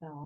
No.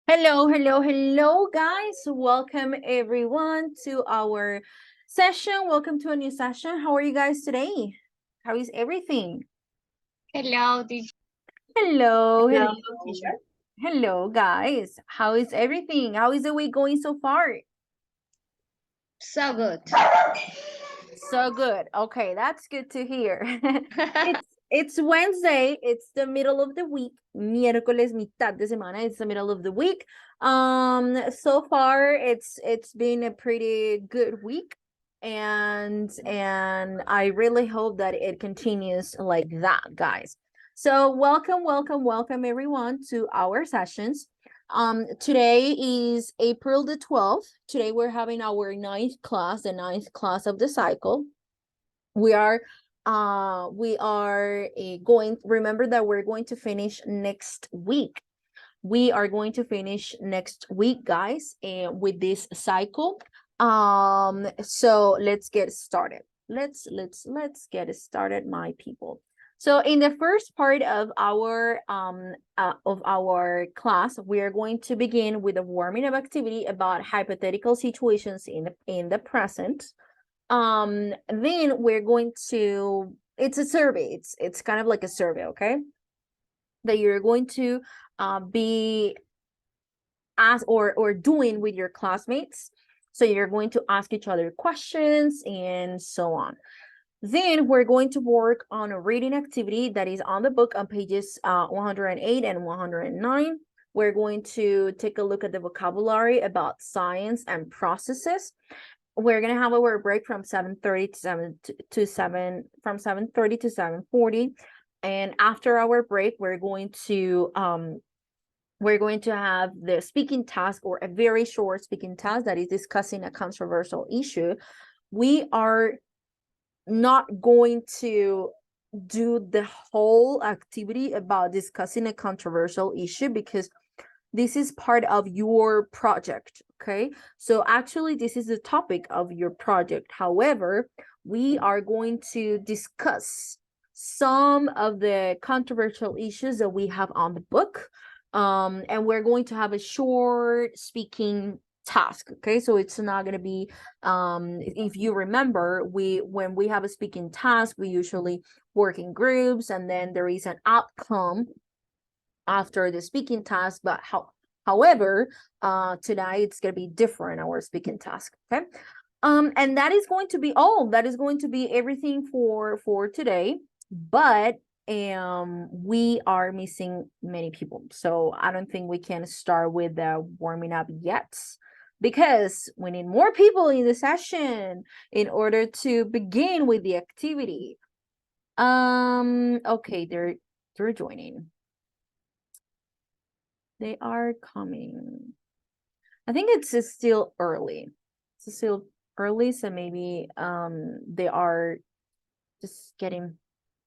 Hello, guys. Welcome, everyone, to our session. Welcome to a new session. How are you guys today? How is everything? Hello, teacher. Hello. Teacher. Hello, guys. How is everything? How is the week going so far? So good. So good. Okay, that's good to hear. It's Wednesday. It's the middle of the week. Miércoles, mitad de semana. It's the middle of the week. So far it's been a pretty good week, and I really hope that it continues like that, guys. So welcome everyone to our sessions. Today is April the 12th. Today we're having our ninth class, the ninth class of the cycle. We are going, remember that we're going to finish next week. We are going to finish next week, guys, with this cycle. So let's get started. Let's get started, my people. So in the first part of our class, we are going to begin with a warming up activity about hypothetical situations in the present. Then we're going to, it's a survey. It's kind of like a survey, okay? That you're going to be asked or doing with your classmates. So you're going to ask each other questions and so on. Then we're going to work on a reading activity that is on the book on pages 108 and 109. We're going to take a look at the vocabulary about science and processes. We're gonna have our break from 7:30 to 7:30 to 7:40. And after our break, we're going to have the speaking task, or a very short speaking task that is discussing a controversial issue. We are not going to do the whole activity about discussing a controversial issue, because this is part of your project, okay? So actually, this is the topic of your project. However, we are going to discuss some of the controversial issues that we have on the book. And we're going to have a short speaking task, okay? So it's not going to be, if you remember, when we have a speaking task, we usually work in groups, and then there is an outcome after the speaking task. But however, tonight it's going to be different, our speaking task, okay? And that is going to be all. That is going to be everything for today. But we are missing many people, so I don't think we can start with the warming up yet, because we need more people in the session in order to begin with the activity. Okay, they're joining. They are coming. I think it's still early. It's still early, so maybe they are just getting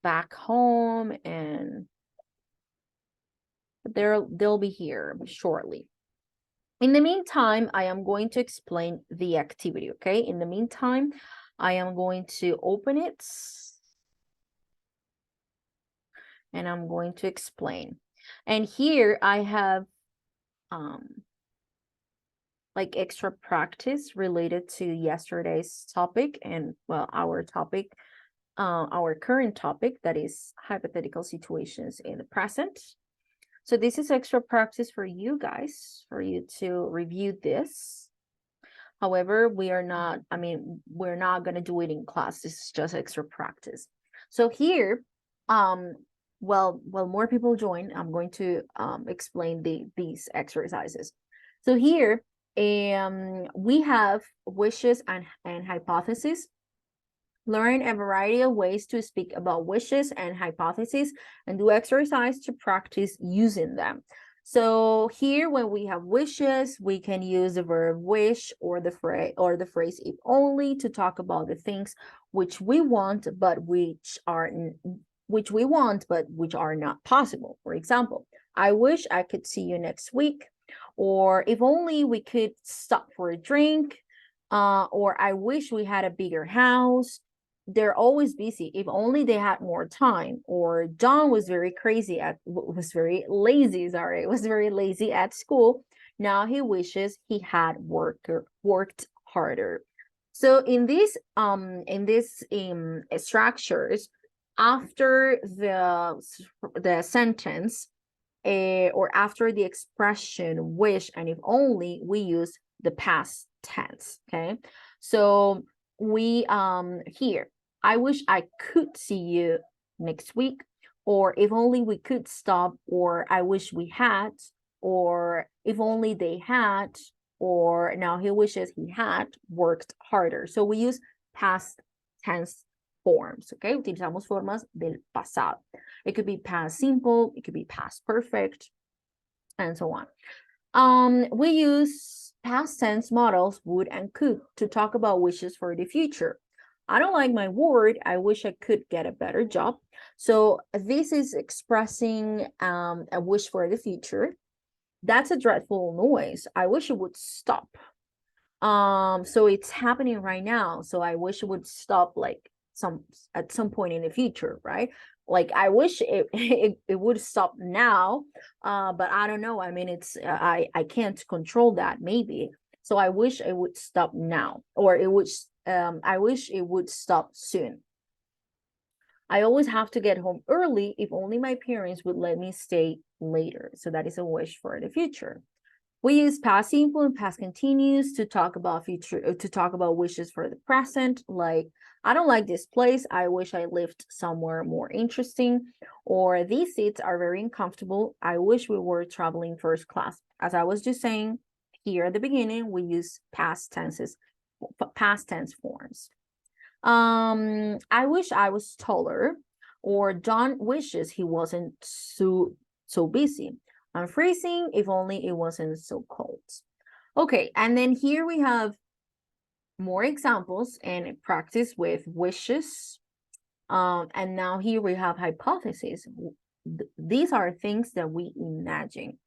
back home, and they'll be here shortly. In the meantime, I am going to explain the activity, okay? In the meantime, I am going to open it, and I'm going to explain. And here I have like extra practice related to yesterday's topic, and well, our topic, our current topic, that is hypothetical situations in the present. So this is extra practice for you guys, for you to review this. However, we're not going to do it in class. This is just extra practice. So here, well, more people join, I'm going to explain these exercises. So here, we have wishes and hypotheses. Learn a variety of ways to speak about wishes and hypotheses, and do exercise to practice using them. So here, when we have wishes, we can use the verb wish or the phrase if only to talk about the things which we want, but which are not possible. For example, I wish I could see you next week, or if only we could stop for a drink, or I wish we had a bigger house. They're always busy. If only they had more time. Or John was very lazy at school. Now he wishes he had worked harder. So in these structures, after the sentence, or after the expression wish and if only, we use the past tense, okay? So we here, I wish I could see you next week, or if only we could stop, or I wish we had, or if only they had, or now he wishes he had worked harder. So we use past tense forms, okay? Utilizamos formas del pasado. It could be past simple, it could be past perfect, and so on. We use past tense models would and could to talk about wishes for the future. I don't like my ward. I wish I could get a better job. So this is expressing a wish for the future. That's a dreadful noise. I wish it would stop. So it's happening right now. So I wish it would stop like at some point in the future, right? Like I wish it would stop now, but I don't know. I mean, it's I can't control that, maybe. So I wish it would stop now, or I wish it would stop soon. I always have to get home early. If only my parents would let me stay later. So that is a wish for the future. We use past simple and past continuous to talk about wishes for the present. Like, I don't like this place. I wish I lived somewhere more interesting. Or these seats are very uncomfortable. I wish we were traveling first class. As I was just saying here at the beginning, we use past tense forms. I wish I was taller, or John wishes he wasn't so busy. I'm freezing, if only it wasn't so cold. Okay, and then here we have more examples and practice with wishes. And now here we have hypotheses. These are things that we imagine.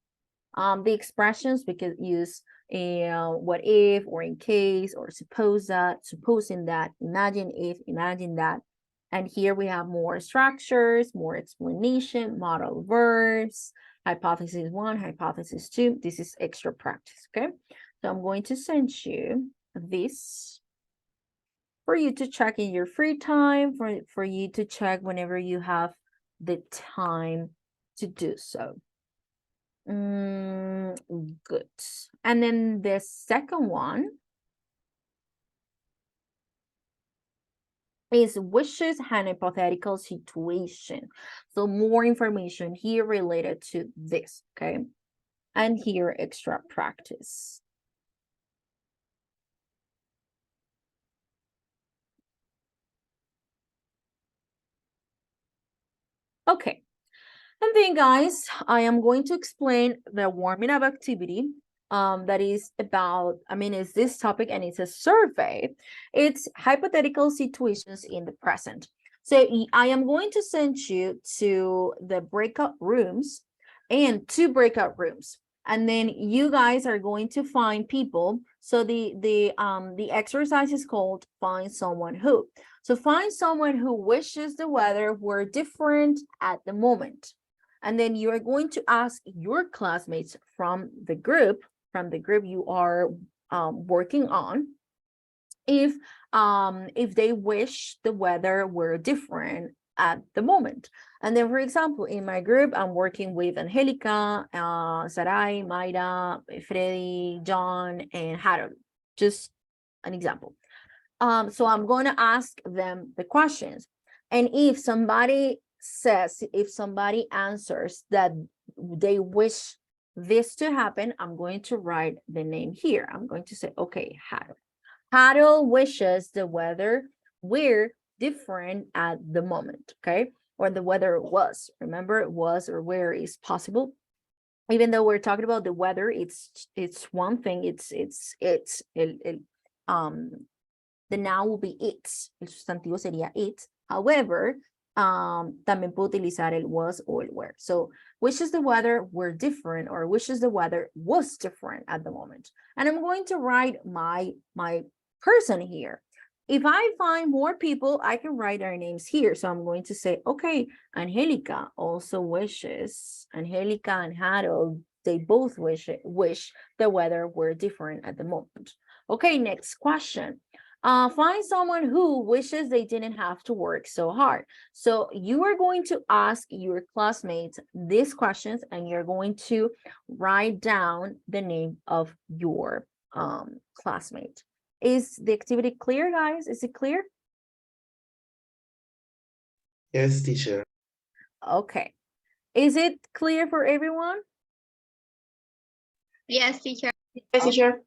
The expressions we could use what if, or in case, or suppose that, supposing that, imagine if, imagine that. And here we have more structures, more explanation, model verbs, hypothesis 1, hypothesis 2. This is extra practice, okay? So I'm going to send you this for you to check in your free time, for you to check whenever you have the time to do so. Good. And then the second one is wishes and hypothetical situation. So more information here related to this, okay? And here extra practice. Okay. And then guys, I am going to explain the warming up activity that is about, it's this topic and it's a survey. It's hypothetical situations in the present. So I am going to send you to the breakout rooms and 2 breakout rooms. And then you guys are going to find people. So the exercise is called find someone who. So find someone who wishes the weather were different at the moment. And then you are going to ask your classmates from the group you are working on, if they wish the weather were different at the moment. And then, for example, in my group, I'm working with Angelica, Sarai, Mayra, Freddy, John, and Harold. Just an example. So I'm going to ask them the questions. And if somebody answers that they wish this to happen, I'm going to write the name here. I'm going to say, okay, Harold. Harold wishes the weather were different at the moment, okay? Or the weather was. Remember, it was or where is possible. Even though we're talking about the weather, it's one thing. The noun will be it. El sustantivo sería it. However, también puedo utilizar el was or el were. So, wishes the weather were different, or wishes the weather was different at the moment. And I'm going to write my person here. If I find more people, I can write their names here. So I'm going to say, okay, Angelica also wishes, Angelica and Harold, they both wish the weather were different at the moment. Okay, next question. Find someone who wishes they didn't have to work so hard. So you are going to ask your classmates these questions, and you're going to write down the name of your classmate. Is the activity clear, guys? Is it clear? Yes, teacher. Okay. Is it clear for everyone? Yes, teacher. Yes, teacher.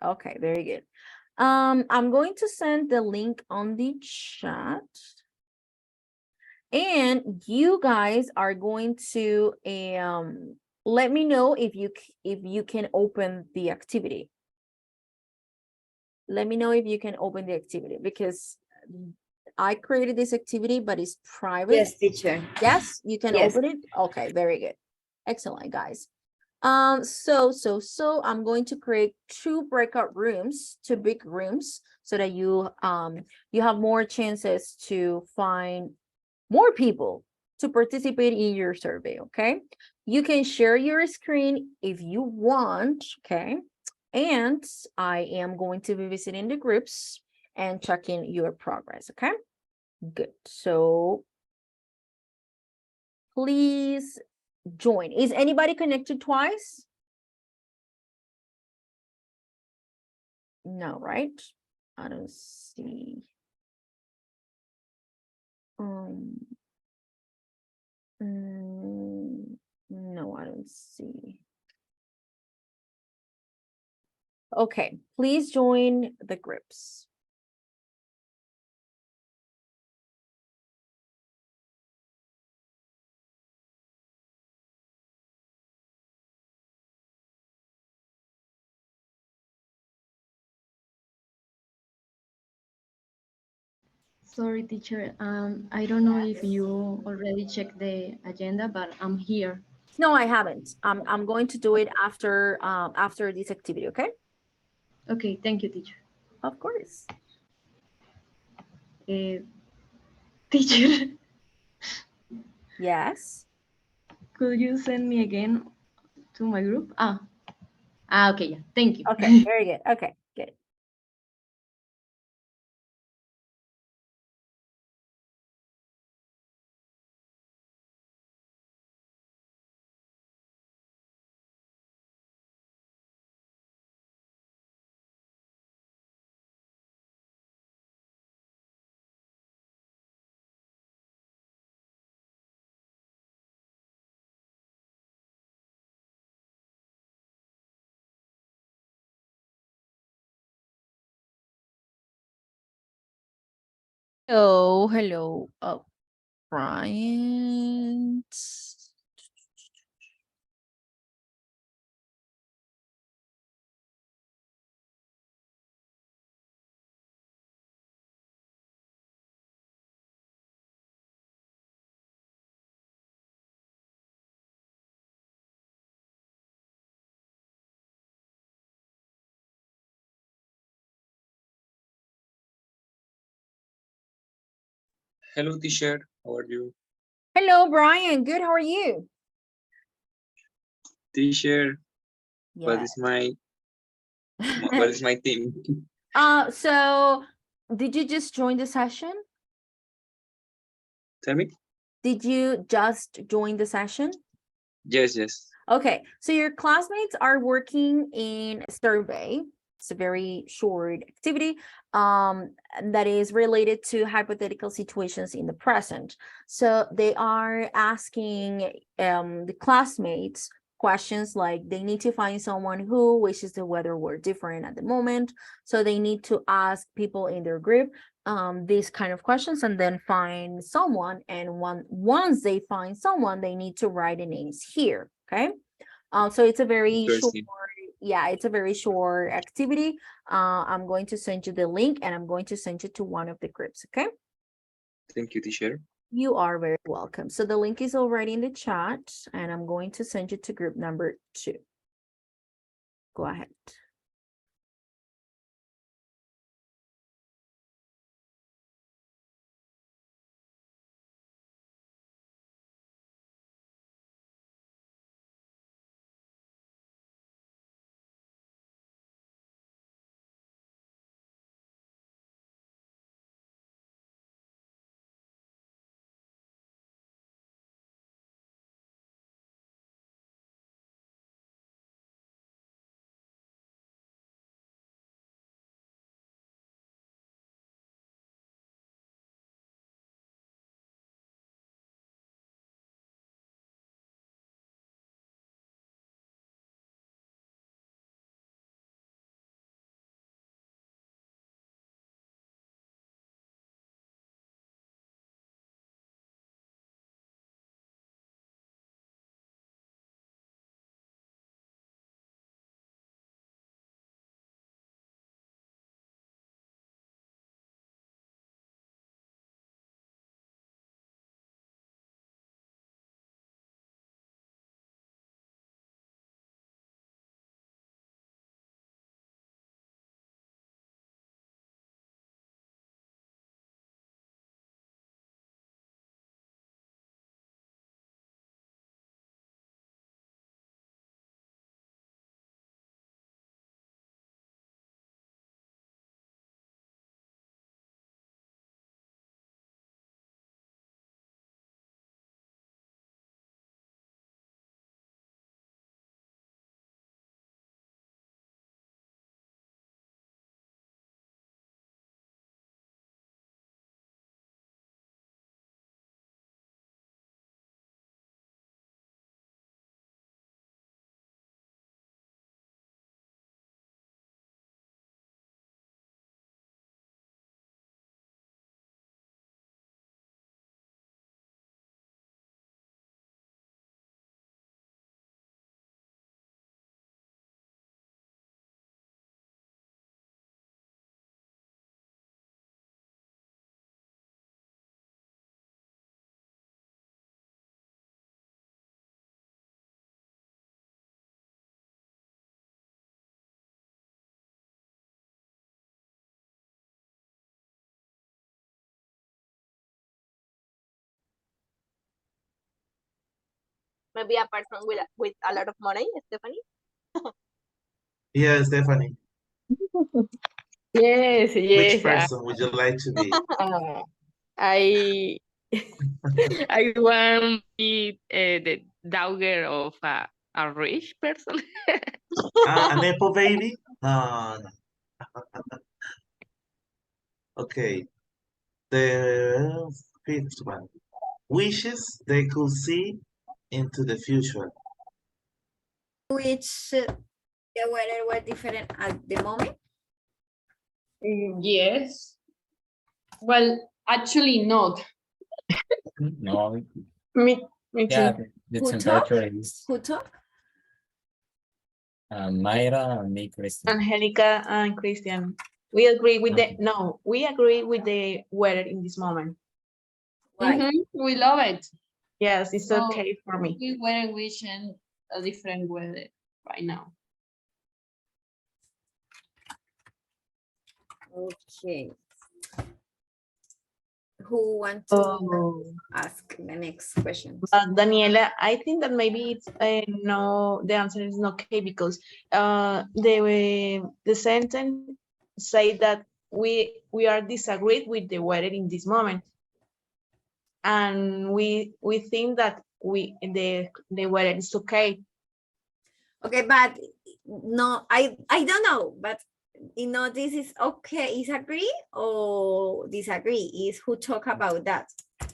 Okay, very good. I'm going to send the link on the chat. And you guys are going to let me know if you can open the activity. Let me know if you can open the activity, because I created this activity, but it's private. Yes, teacher. Yes, you can Yes. open it. Okay, very good. Excellent, guys. So I'm going to create 2 breakout rooms, 2 big rooms, so that you have more chances to find more people to participate in your survey, okay? You can share your screen if you want, okay? And I am going to be visiting the groups and checking your progress, okay? Good. So please join. Is anybody connected twice? No, right? I don't see. No, I don't see. Okay, please join the groups. Sorry, teacher. I don't know if you already checked the agenda, but I'm here. No, I haven't. I'm going to do it after this activity, okay? Okay, thank you, teacher. Of course. Teacher, Yes. could you send me again to my group? Okay, yeah, thank you. Okay, very good. Okay, good. Hello, hello. Oh, Bryant. Hello, teacher. How are you? Hello, Brian. Good. How are you? Teacher, what Yeah. is my team? So did you just join the session? Tell me. Did you just join the session? Yes. Okay, so your classmates are working in a survey. It's a very short activity that is related to hypothetical situations in the present. So they are asking the classmates questions like they need to find someone who wishes the weather were different at the moment. So they need to ask people in their group these kind of questions and then find someone. And once they find someone, they need to write the names here. Okay. So it's a very short, Interesting. yeah, it's a very short activity. I'm going to send you the link and I'm going to send you to one of the groups. Okay. Thank you, teacher. You are very welcome. So the link is already in the chat and I'm going to send you to group number 2. Go ahead. Maybe a person with a lot of money, Stephanie. Yeah, Stephanie. Yes, Which yes. person would you like to be? I I want to be the daughter of a rich person. A Nepo baby? No, no. Okay. The fifth one. Wishes they could see into the future. Which the weather were different at the moment. Yes. Well, actually not. No, Me yeah, too. the Who talk? temperature is Who talk? Mayra and me, Christian. Angelica and Christian. We agree with we agree with the weather in this moment. Why? We love it. Yes, it's Oh. okay for me. We were wishing a different weather right now. Okay. Who want to ask the next question? Daniela, I think that maybe it's no. The answer is not okay because the sentence say that we are disagreed with the weather in this moment, and we think that the weather is okay. Okay, but no, I don't know, but this is okay. Is agree or disagree? Is who talk about that?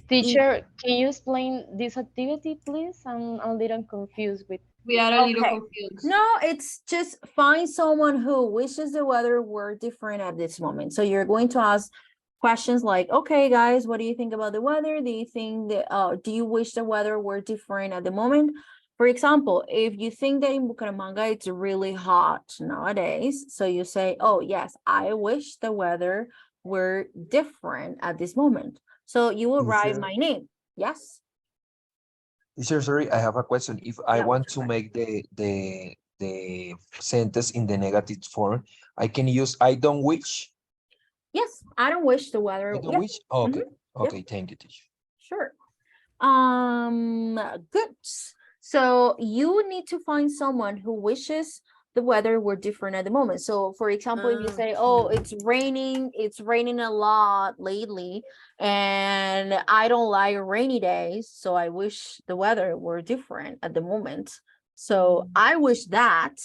Teacher, can you explain this activity, please? I'm a little confused with. We are a little Okay. confused. No, it's just find someone who wishes the weather were different at this moment. So you're going to ask questions like, okay, guys, what do you think about the weather? Do you think that, do you wish the weather were different at the moment? For example, if you think that in Bucaramanga, it's really hot nowadays. So you say, oh, yes, I wish the weather were different at this moment. So you will write Teacher. my name. Yes. Teacher, sorry, I have a question. If I Yeah, want Mr. to Mac. make the sentence in the negative form, I can use I don't wish. Yes, I don't wish the weather. I don't Yep. wish. Okay. Yep. Okay. Thank you, teacher. Sure. Good. So you need to find someone who wishes the weather were different at the moment. So for example, if you say, oh, it's raining a lot lately, and I don't like rainy days, so I wish the weather were different at the moment. So I wish that.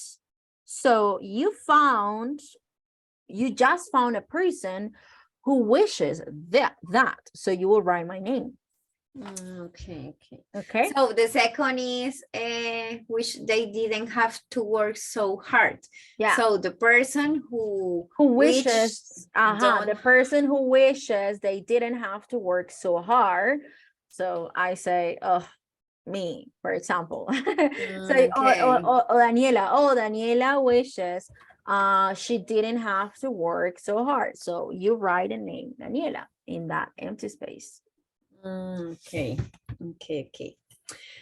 So you just found a person who wishes that. So you will write my name. Okay. Okay. So the second is which they didn't have to work so hard. Yeah. So the person who wishes, the don't- person who wishes they didn't have to work so hard. So I say, oh, me, for example. So Daniela wishes she didn't have to work so hard. So you write a name, Daniela, in that empty space. Okay.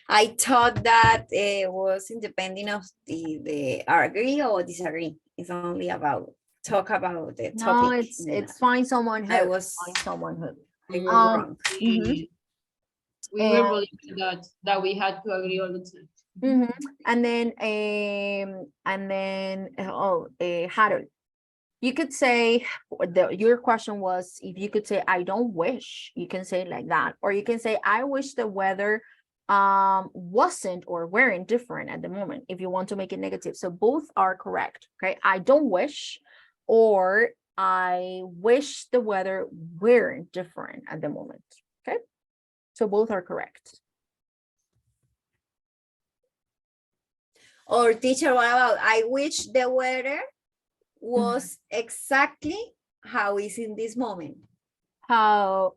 I thought that it was independent of the agree or disagree. It's only about talk about the No, topic. it's find someone who. I was Find someone who. I was wrong. We were believing that we had to agree all the time. And then Harold, you could say your question was if you could say I don't wish, you can say it like that, or you can say I wish the weather wasn't or weren't different at the moment if you want to make it negative. So both are correct. Okay, I don't wish, or I wish the weather weren't different at the moment. Okay, so both are correct. Or teacher, what about I wish the weather was exactly how is in this moment. How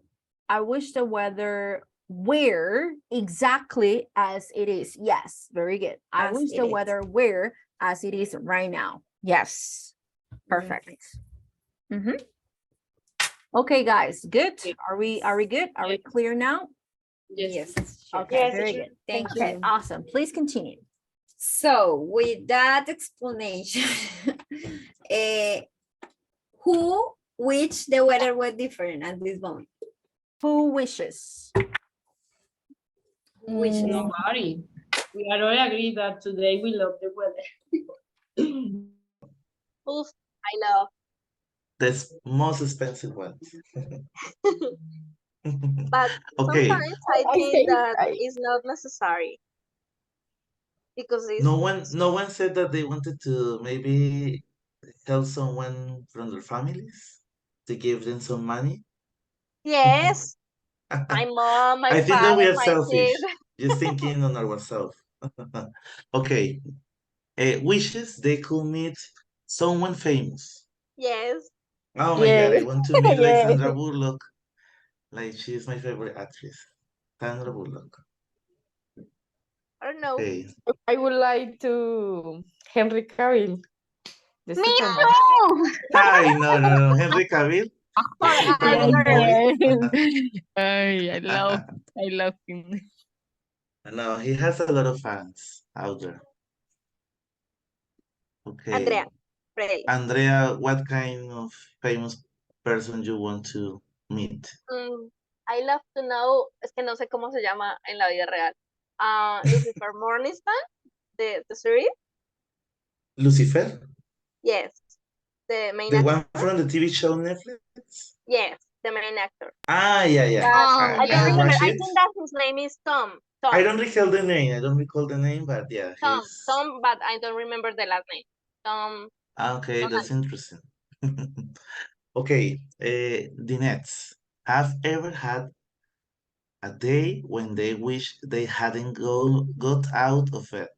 I wish the weather were exactly as it is. Yes, very good. I As wish it the is. weather were as it is right now. Yes, perfect. Okay, guys, good. Are we good? Are we clear now? Yes. Okay, Yes, very teacher. good. Thank Okay, you. awesome. Please continue. So with that explanation, who which the weather was different at this moment? Who wishes? Who wishes? Nobody. We are all agreed that today we love the weather. Oof, I love. The most expensive ones. But Okay, sometimes I think that is not necessary because it's no one said that they wanted to maybe help someone from their families to give them some money. yes, my mom, my I think that we father, are my selfish, kid. just thinking on ourselves. Okay, wishes they could meet someone famous. Yes, Oh my God, Yay. I want to meet like Yay. Sandra Bullock. Like she's my favorite actress. Sandra Bullock. I don't know. Okay. I would like to Henry Cavill, the Me Superman. too. Hi, no. Henry Cavill, the For Yes, Superman Iron. boy. I love him. No, he has a lot of fans out there. Andrea, Okay. Freddy. Andrea, what kind of famous person you want to meet? I love to know, es que no sé cómo se llama en la vida real. Lucifer Morningstar, the series. Lucifer? Yes, the main The actor. one from the TV show Netflix? Yes, the main actor. Ah, yeah. But I don't I remember. watched I it. think that his name is Tom. I don't recall the name. I don't recall the name, but yeah, he's Tom, but I don't remember the last name. Tom. okay. Tom That's interesting. Okay, the Nets have ever had a day when they wish they hadn't got out of it.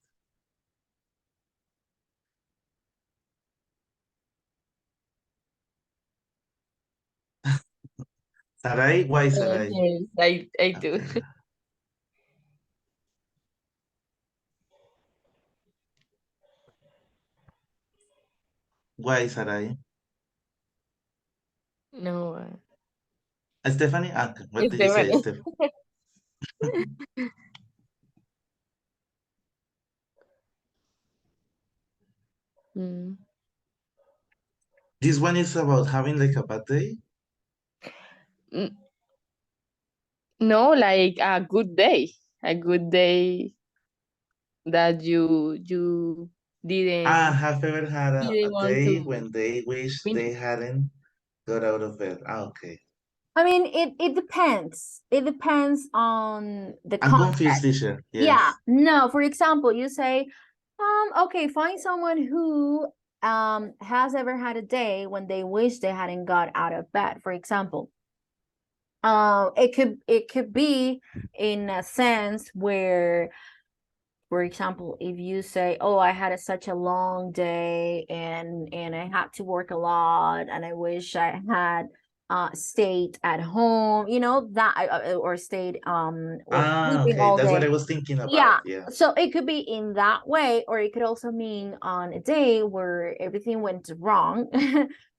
Sarai, why Sarai? Yes, I do. Okay. Why Sarai? No, Stephanie? Okay. What it's did you say, different. Steph? Mm. This one is about having like a bad day? Mm, No, like a good day that you didn't Have ever had a didn't want day to when they wish they finish. hadn't got out of bed? Okay. I mean, it depends. It depends on the I'm confused, context. teacher. Yeah. Yes. No, for example, you say, okay, find someone who has ever had a day when they wish they hadn't got out of bed, for example. It could be in a sense where, for example, if you say, oh, I had such a long day and I had to work a lot and I wish I had stayed at home, you know, that or stayed or sleeping Okay. all That's what day. I was thinking Yeah, about. Yeah. so it could be in that way, or it could also mean on a day where everything went wrong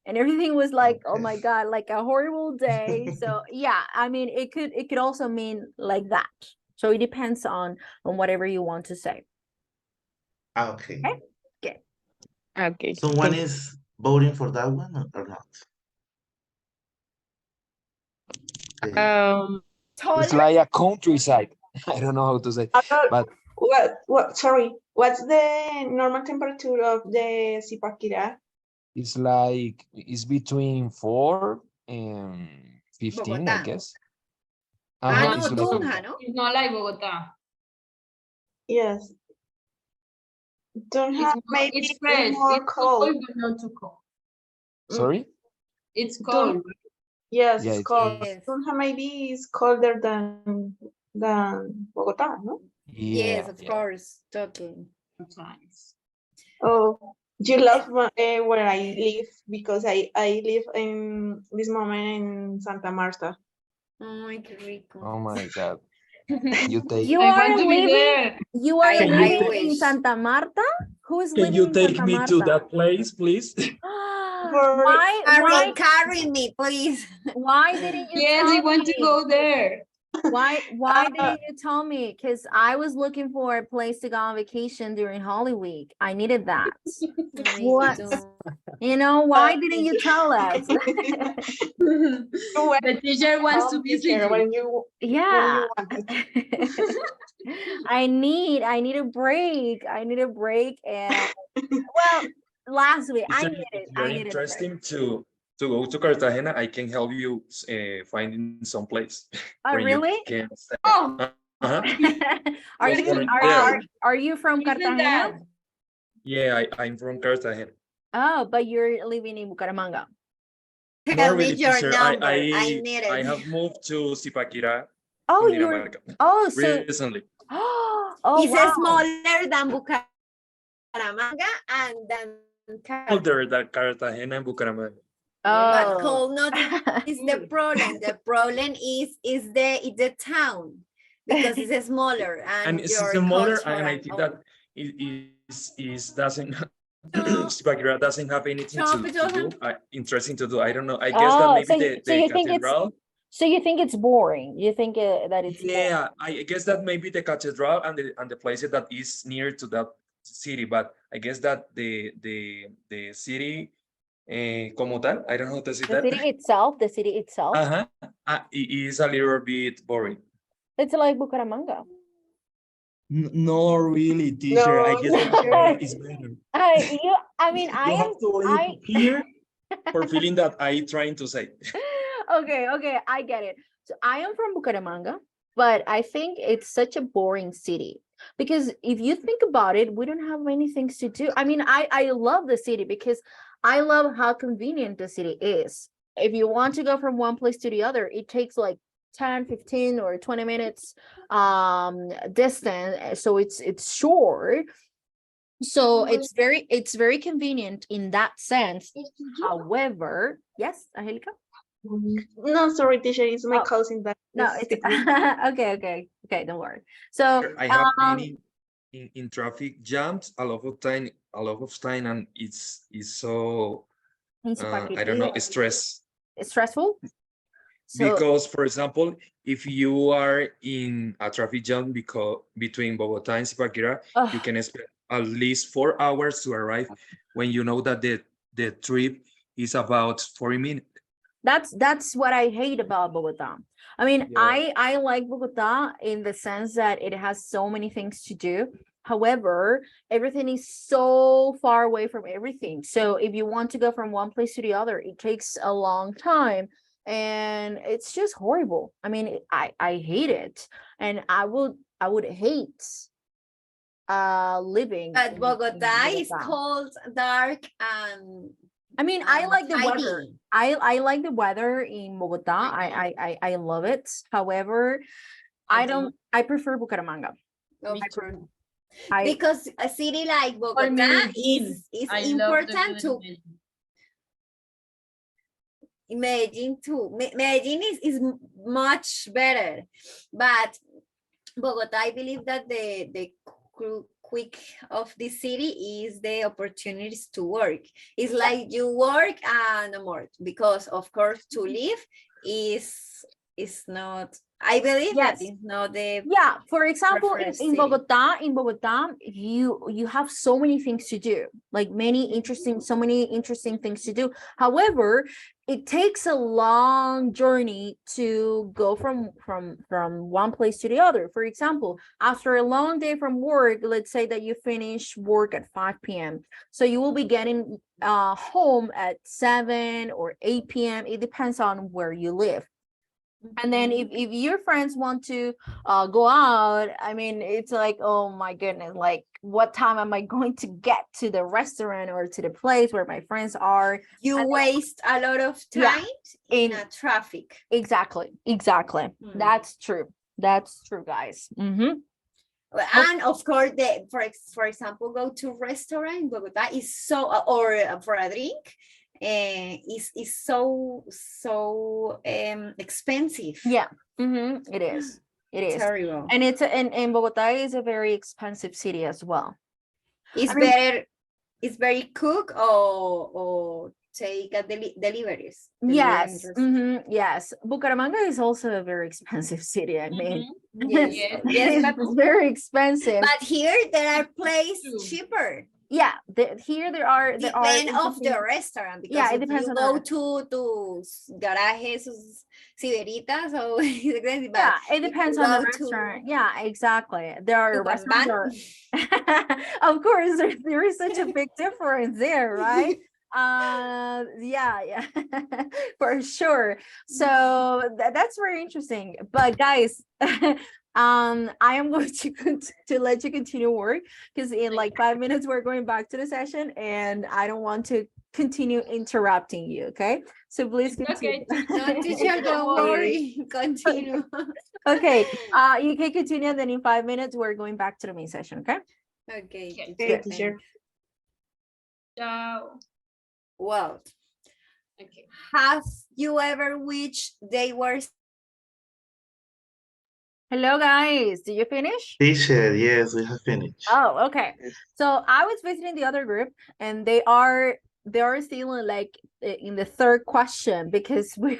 and everything was like, oh Okay. my God, like a horrible day. So yeah, I mean, it could also mean like that. So it depends on whatever you want to say. Okay. Okay, good. Okay, Someone thank you. is voting for that one or not? Okay. It's Taller? like a countryside. I don't know how to say, but Sorry, what's the normal temperature of the Zipaquirá? it's between 4 and 15, I Bogotá. guess. Ah, It's no, like Tunja, ¿no? It's not like Bogota. Yes. Don't It's have more, maybe it's fresh. more It's cold. cold, but not too cold. sorry? It's Don't- cold. Yes, Yeah, it's it's cold. Yes. Tunja maybe is colder than Bogota, no? Yes, yeah, of yeah. course. Totally. Sometimes. Oh, you love where I live because I live in this moment in Santa Marta. Ay, qué rico. Oh my God. You take You I are want to be living there. you are I living in wish. Santa Marta? Who's Can living you in take Santa me Marta? to that place, please? Why Carry me, please. why didn't you Yes, tell I want to me? go there. Why didn't you tell me? Because I was looking for a place to go on vacation during Holy Week. I needed that. I What? don't- You know, why didn't you tell us? The teacher wants to visit Teacher, you. when you Yeah. wanted. I need a break. I need a break. And well, last week I Teacher, needed it's I very needed a break. interesting to go to Cartagena. I can help you finding some place Oh, where really? you can stay. Oh, Uh-huh. Are Just you for are, there. are you from isn't Cartagena? that? Yeah, I'm from Cartagena. Oh, but you're living in Bucaramanga. Not Tell me really, your teacher. number. I need I it. have moved to Zipaquirá, Oh, you're Cundinamarca, so recently. oh It's wow. smaller than Bucaramanga and than Older than Cartagena and Bucaramanga. but Oh. cold not is the problem. The problem is the town because it's smaller And and it's your smaller, culture and I and think all. that is doesn't Zipaquirá doesn't have anything to do interesting to do. I don't know. I guess that Oh, maybe so the you think it's cathedral. boring? You think that it's boring? Yeah, I guess that maybe the cathedral and the places that is near to that city, but I guess that the city como tal, I don't know how to say The that. city itself, Uh-huh. It is a little bit boring. it's like Bucaramanga. No, really, teacher. I No, guess that teacher. is better. I mean, You have to live here. For feeling that I trying to say. Okay, I get it. So I am from Bucaramanga, but I think it's such a boring city because if you think about it, we don't have many things to do. I mean, I love the city because I love how convenient the city is. If you want to go from one place to the other, it takes like 10, 15 or 20 minutes distance. So it's short. So it's very convenient in that sense. However, yes, Angelica? No, sorry, teacher. It's my Oh, cousin that No, is it's speaking. okay, don't worry. So I have been in traffic jams a lot of time, and it's so I don't know, stress. it's stressful. So Because, for example, if you are in a traffic jam between Bogota and Zipaquirá, you can spend at least 4 hours to arrive when you know that the trip is about 40 minutes. that's what I hate about Bogota. I mean, Yeah. I like Bogota in the sense that it has so many things to do. However, everything is so far away from everything. So if you want to go from one place to the other, it takes a long time and it's just horrible. I mean, I hate it. And I would hate living But in Bogota is Bogota. cold, dark, and I mean, I like the weather. tidy. I like the weather in Bogota. I love it. However, I prefer Bucaramanga. Of Me course. too. Because a city like Bogota Medellin. is I love the important to Medellin too. Medellin is much better, but Bogota, I believe that the quick of this city is the opportunities to work. It's like you work and no more, because of course to live is not. I believe that Yes. it's not the Yeah, for example, in preferred city. Bogota, you have so many things to do, like so many interesting things to do. However, it takes a long journey to go from one place to the other. For example, after a long day from work, let's say that you finish work at 5 p.m. So you will be getting home at 7 or 8 p.m. It depends on where you live. And then if your friends want to go out, I mean, it's like, oh my goodness, like what time am I going to get to the restaurant or to the place where my friends are? You waste a lot of time in a traffic. Exactly. That's true, guys. And of course, for example, go to restaurant in Bogota is so, or for a drink, is so expensive. Yeah, it is. Terrible. And and Bogota is a very expensive city as well. It's better. It's very cook or take a deliveries. Yes, deliveries. yes. Bucaramanga is also a very expensive city. I mean, Yes, Yes. yes, but it's very expensive. here there are places cheaper. Yeah, here there are Depend of the interesting- restaurant, because Yeah, it if depends you on the go restaurant. to garajes, sus Siberitas, so it's expensive. But Yeah, it if depends you on the go to restaurant. Yeah, exactly. There are restaurants Tucumán, are of course there is such a big difference there, right? Yeah, for sure. So that's very interesting. But guys, I am going to let you continue work, because in like 5 minutes we're going back to the session, and I don't want to continue interrupting you. Okay, so please continue. Okay, no, teacher, don't worry, continue. Okay, you can continue, and then in 5 minutes we're going back to the main session. Okay. Okay, Okay, teacher, teacher. thanks. ciao. Well, Okay. have you ever wished they were Hello, guys. Did you finish? Teacher, yes, we have finished. Oh, okay. Yes. So I was visiting the other group, and they are still in, like, in the third question, because we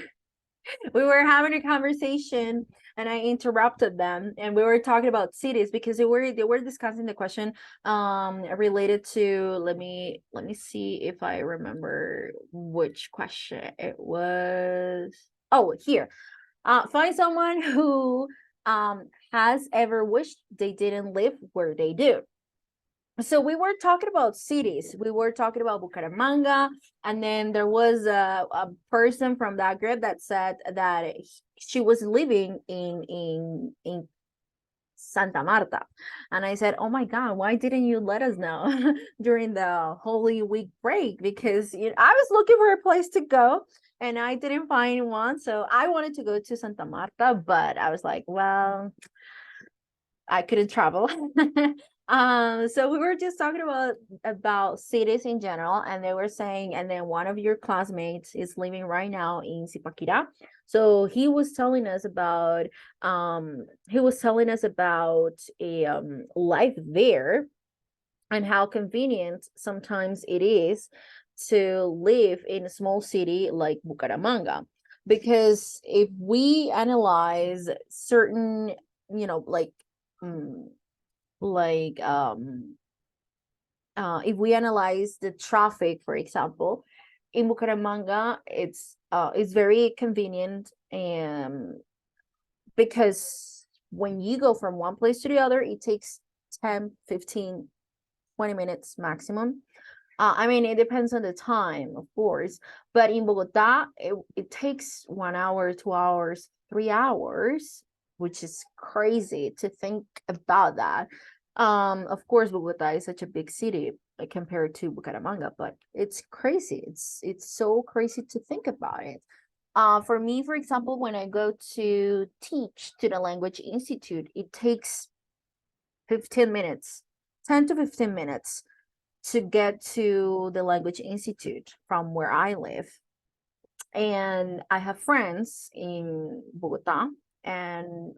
were having a conversation and I interrupted them, and we were talking about cities, because they were discussing the question related to, let me see if I remember which question it was. Oh, here. Find someone who has ever wished they didn't live where they do. So we were talking about cities. We were talking about Bucaramanga, and then there was a person from that group that said that she was living in Santa Marta. And I said, oh my God, why didn't you let us know during the Holy Week break? Because I was looking for a place to go and I didn't find one. So I wanted to go to Santa Marta, but I was like, well, I couldn't travel. So we were just talking about cities in general, and they were saying, and then one of your classmates is living right now in Zipaquirá. So he was telling us about a life there, and how convenient sometimes it is to live in a small city like Bucaramanga. Because if we analyze certain, like like if we analyze the traffic, for example, in Bucaramanga, it's very convenient, and because when you go from one place to the other, it takes 10, 15, 20 minutes maximum. I mean, it depends on the time, of course, but in Bogota, it takes 1 hour, 2 hours, 3 hours, which is crazy to think about that. Of course, Bogota is such a big city, like, compared to Bucaramanga, but it's crazy. It's so crazy to think about it. For me, for example, when I go to teach to the Language Institute, it takes 15 minutes, 10 to 15 minutes to get to the Language Institute from where I live. And I have friends in Bogota, and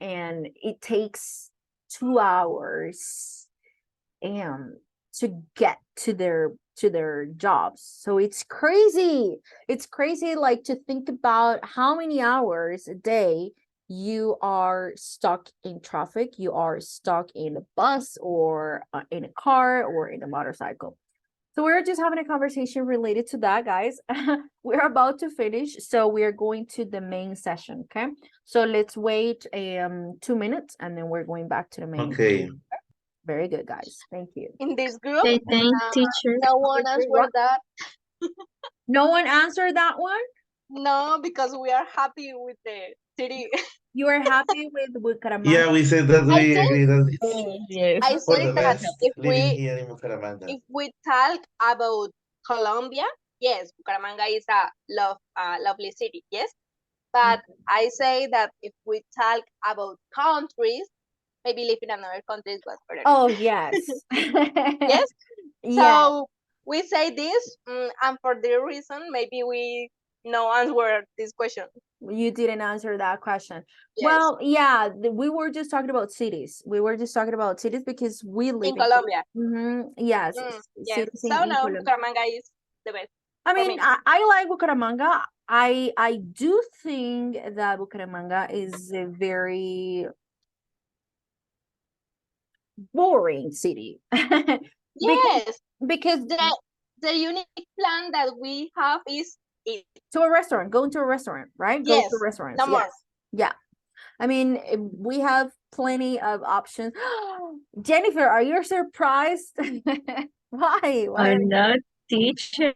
it takes 2 hours to get to their jobs. So it's crazy. It's crazy, like, to think about how many hours a day you are stuck in traffic, you are stuck in a bus, or in a car, or in a motorcycle. So we're just having a conversation related to that, guys. We're about to finish, so we're going to the main session. Okay, so let's wait 2 minutes, and then we're going back to the main. Okay. Very good, guys. Thank you. In this group, Teacher. no one answered that. No one answered that one? No, because we are happy with the city. You are happy with Bucaramanga? Yeah, we said that I we think- agree that it's Yes. I for say the that best if living we here in Bucaramanga. if we talk about Colombia, yes, Bucaramanga is a lovely city, yes. But I say that if we talk about countries, maybe live in another countries was better. Oh, yes. Yes. Yeah. So we say this, and for the reason, maybe we no answer this question. You didn't answer that question. Yes. Well, yeah, we were just talking about cities. We were just talking about cities because we live In Colombia. Yes. Yes. Cities So in no, Colombia. Bucaramanga is the best. I for mean, me. I like Bucaramanga. I do think that Bucaramanga is a very boring city. because Yes, because the unique plan that we have is it. to a restaurant, going to a restaurant, right? Go to Yes, restaurants. no more. Yes. Yeah. I mean, we have plenty of options. Jennifer, are you surprised? Why? Why? I'm not teacher.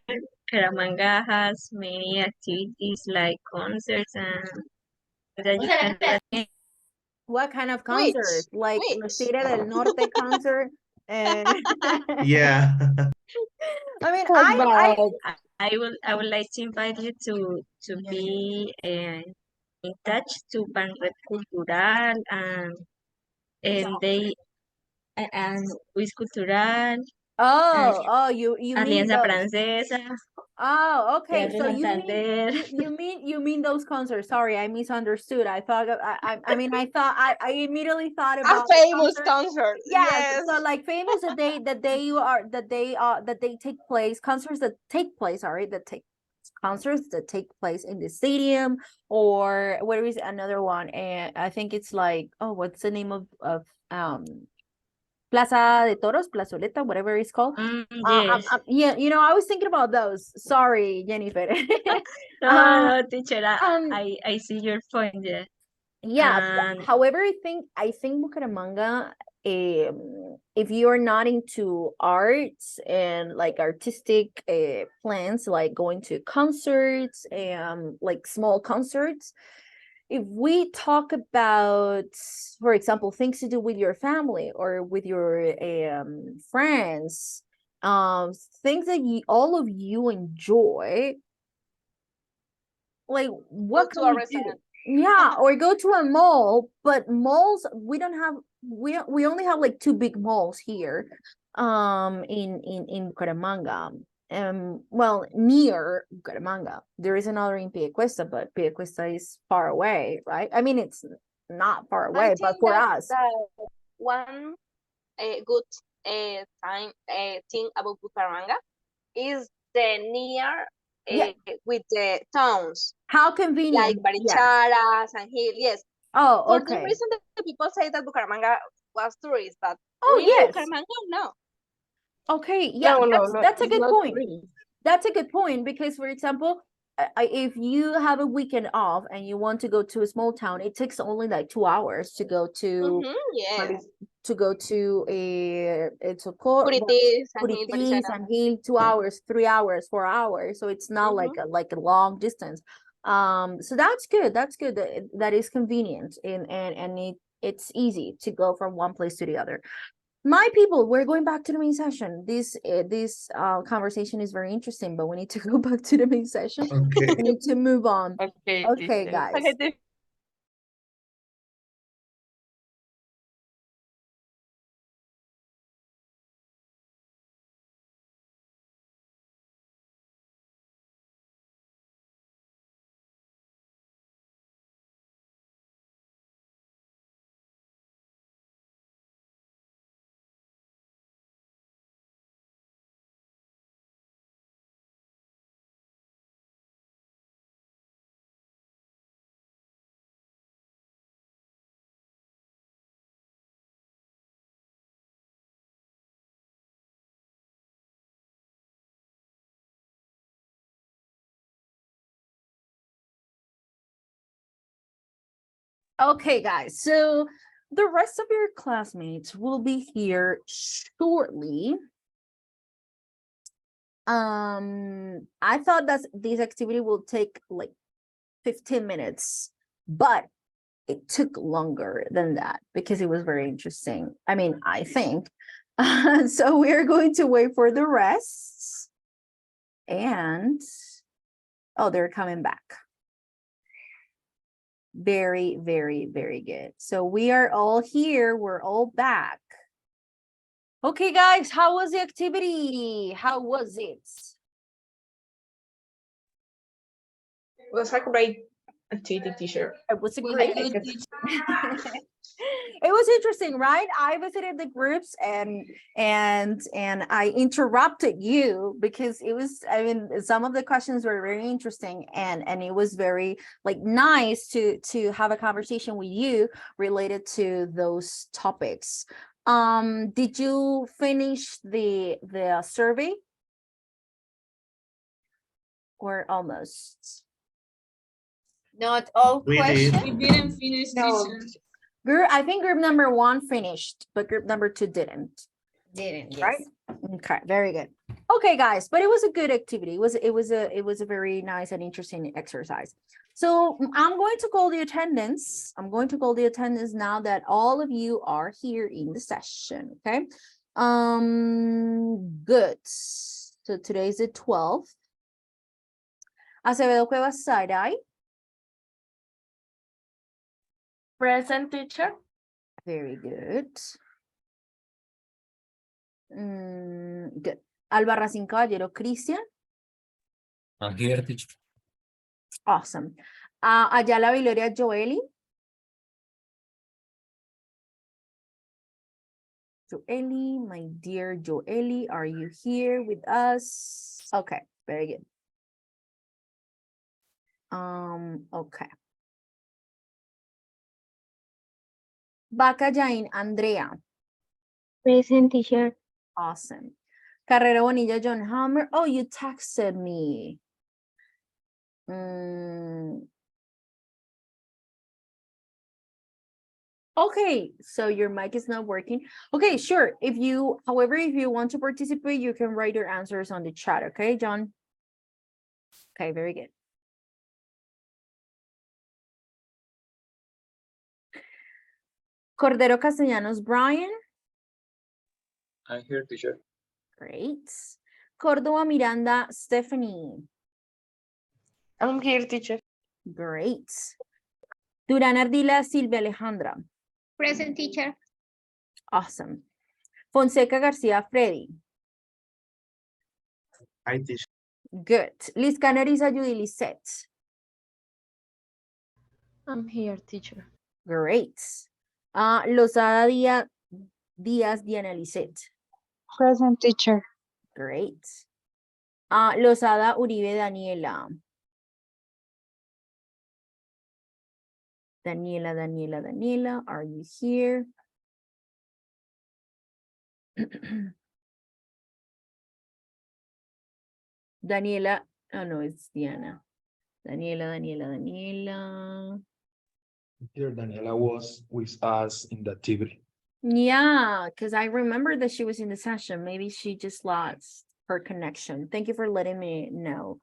Caramanga has many activities like concerts and that you can attend. What kind of Which? concert? Like La Which? Feria del Norte concert? And Yeah. I mean, But I would like to invite you to be in touch to Banquet Cultural and they and Quiz Cultural, and you mean Alianza those? Francesa, Oh, okay. Teatro So Santander. you mean those concerts? Sorry, I misunderstood. I thought I mean I thought I immediately thought A about the famous concert. concert. Yes, Yes. so like famous that they take place concerts that take place, sorry, that take concerts that take place in the stadium, or where is another one? And I think it's like, oh, what's the name of Plaza de Toros, Plazoleta, whatever it's called. Yes. Yeah, you know, I was thinking about those. Sorry, Jennifer. No, teacher, Um, I see your point. Yeah. yeah. However, I think Bucaramanga, if you're not into arts and like artistic plans, like going to concerts and like small concerts, if we talk about, for example, things to do with your family or with your friends, things that all of you enjoy, like what Go can to a we do? restaurant. Yeah, or go to a mall, but malls we don't have, we only have like two big malls here in Bucaramanga. Well, near Bucaramanga. There is another in Piedecuesta, but Piedecuesta is far away, right? I mean, it's not far I away, but think for that us. one good thing about Bucaramanga is the near Yeah. with the towns How like convenient. Yes. Barichara, San Gil. Yes. Oh, For this okay. reason, the people say that Bucaramanga was tourist, but Oh, really yes. Bucaramanga, no. Okay, yeah, No, that's a it's good not point. free. That's a good point because, for example, if you have a weekend off and you want to go to a small town, it takes only like 2 hours to go to Yes. it's a court Curitiba, San Gil, Puritis Barichara. and Hill, 2 hours, 3 hours, 4 hours. So it's not like a long distance. So that's good. That's good. That is convenient and it's easy to go from one place to the other. My people, we're going back to the main session. This conversation is very interesting, but we need to go back to the main session. Okay. We need to move on. Okay, Okay, teacher. guys. Okay, Okay, guys. So the rest of your classmates will be here shortly. I thought that this activity will take like 15 minutes, but it took longer than that because it was very interesting. I mean, I think. So we're going to wait for the rest. And oh, they're coming back. Very, very, very good. So we are all here. We're all back. Okay, guys, how was the activity? How was it? It was a great activity, teacher. It was a Was great a good activity. It was interesting, right? I visited the groups and I interrupted you because it was, I mean, some of the questions were very interesting and it was very like nice to have a conversation with you related to those topics. Did you finish the survey? Or almost? Not all We did. questions. We didn't finish, No, teacher. I think group number 1 finished, but group number 2 didn't. Didn't, yes. Right? Okay, very good. Okay, guys, but it was a good activity. It was a very nice and interesting exercise. So I'm going to call the attendance. I'm going to call the attendance now that all of you are here in the session. Okay. Good. So today's the 12th. Acevedo Cuevas side-eye. Present, teacher. Very good. Good. Albarracín Caballero Cristian. I'm here, teacher. Awesome. Ayala Viloria Joeli. Joeli, my dear Joeli, are you here with us? Okay, very good. Okay. Bacayain Andrea. Present, teacher. Awesome. Carrera Bonilla John Hammer. Oh, you texted me. Okay, so your mic is not working. Okay, sure. However, if you want to participate, you can write your answers on the chat. Okay, John? Okay, very good. Cordero Castellanos Brian. I'm here, teacher. Great. Córdoba Miranda Stephanie. I'm here, teacher. Great. Durán Ardila Silvia Alejandra. Present, teacher. Awesome. Fonseca García Freddy. I teach. Good. Liz Canariza Judy Lisette. I'm here, teacher. Great. Lozada Díaz Diana Lisette. Present, teacher. Great. Lozada Uribe Daniela. Daniela, are you here? Daniela, oh no, it's Diana. Daniela. Here, Daniela was with us in the activity. Yeah, because I remember that she was in the session. Maybe she just lost her connection. Thank you for letting me know.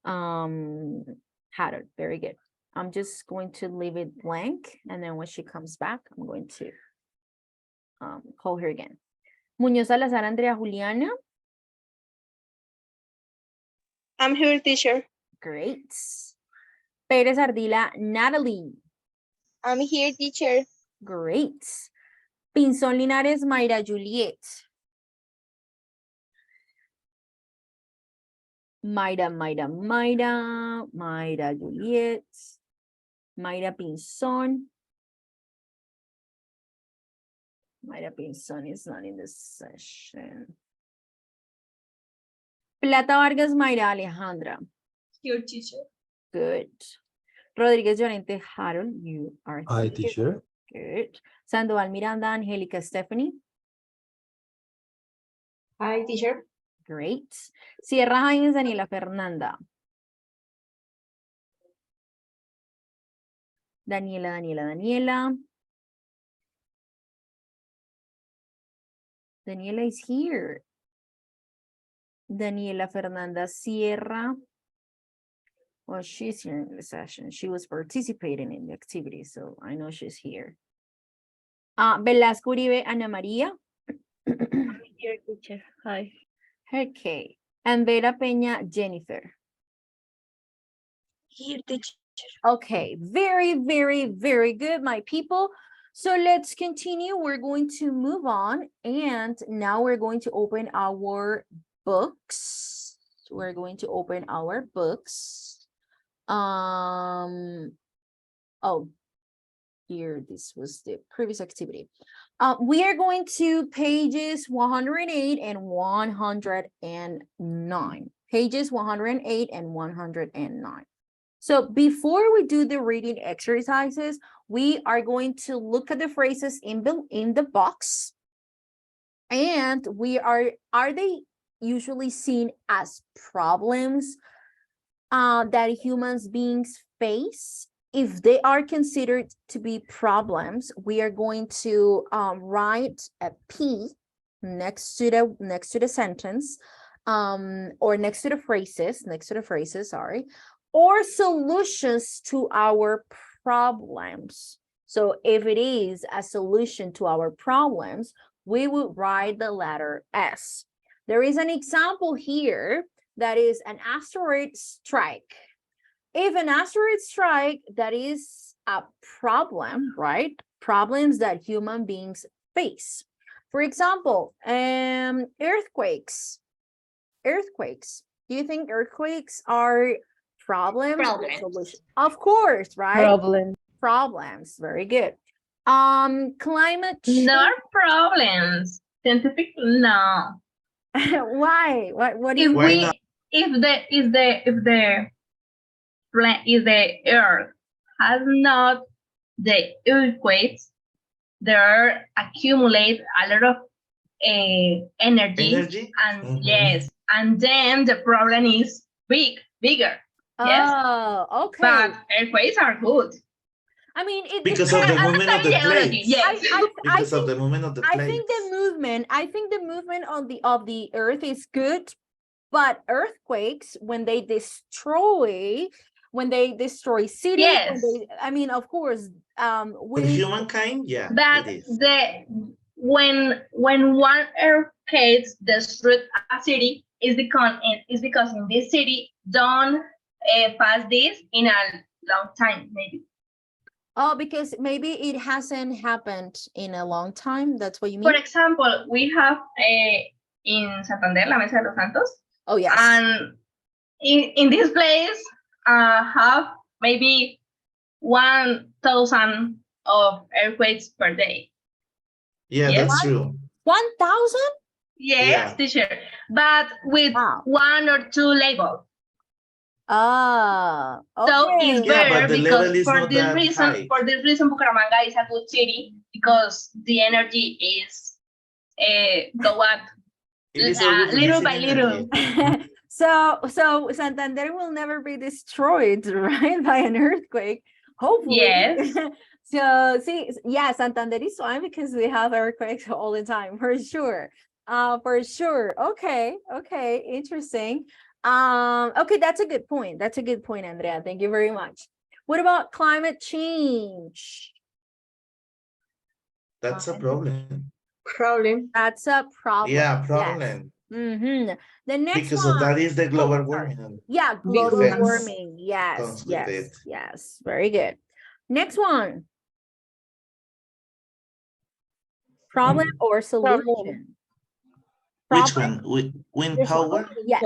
Had it. Very good. I'm just going to leave it blank. And then when she comes back, I'm going to call her again. Muñoz Salazar Andrea Juliana. I'm here, teacher. Great. Pérez Ardila Natalie. I'm here, teacher. Great. Pinzón Linares Mayra Juliet. Mayra Juliet. Mayra Pinzón. Mayra Pinzón is not in the session. Plata Vargas Mayra Alejandra. Here, teacher. Good. Rodríguez Llorente Harold, you are Hi, here. teacher. Good. Sandoval Miranda Angélica Stephanie. Hi, teacher. Great. Sierra Hines Daniela Fernanda. Daniela. Daniela is here. Daniela Fernanda Sierra. Well, she's here in the session. She was participating in the activity, so I know she's here. Velasco Uribe Ana Maria. Here, teacher. Hi. Okay. And Vera Peña Jennifer. Here, teacher. Okay, very good, my people. So let's continue. We're going to move on, and now we're going to open our books. We're going to open our books. Oh, here, this was the previous activity. We are going to pages 108 and 109. Pages 108 and 109. So before we do the reading exercises, we are going to look at the phrases in the box. And are they usually seen as problems that humans beings face? If they are considered to be problems, we are going to write a P next to the sentence, or next to the phrases, sorry, or solutions to our problems. So if it is a solution to our problems, we would write the letter S. There is an example here that is an asteroid strike. If an asteroid strike, that is a problem, right? Problems that human beings face. For example, earthquakes. Earthquakes. Do you think earthquakes are problems? Of course, right? Problems. Very good. Climate change. Not problems. Scientific, no. Why? What do you Why think? not? If the earth has not the earthquakes, there accumulate a lot of energy, and Mhm. yes, and then the problem is bigger. Yes. Oh, okay. But earthquakes are good. I mean, it Because of the depends. movement of the Geology, plates. yes. Because of the movement of the I think plates. the movement of the earth is good, but earthquakes, when they destroy cities, Yes. I mean, of course, For humankind, yeah, But it is. when one earthquake destroys a city is because in this city don't pass this in a long time, maybe. Oh, because maybe it hasn't happened in a long time. That's what you mean? For example, we have in Santander, La Mesa de los Santos. Oh, yes. And in this place, have maybe 1,000 of earthquakes per day. Yeah, Yes? that's true. 1,000? Yes, Yeah. teacher. But with 1 or 2 levels. Ah, okay. So it's Yeah, better but the because level is for not this that high. reason, Bucaramanga is a good city because the energy is go up It is always little releasing by little. energy. So Santander will never be destroyed, right, by an earthquake. Hopefully. Yes. So see, yeah, Santander is fine because we have earthquakes all the time, for sure. For sure. Okay, interesting. Okay, that's a good point. That's a good point, Andrea. Thank you very much. What about climate change? That's a problem. That's a problem. Yeah, Yes. problem. The next Because one. of that is the Oh, global sorry. warming. Yeah, global Effects warming. Yes, comes with yes, it. yes. Very good. Next one. Problem or solution? Which one? Wind power? Yes.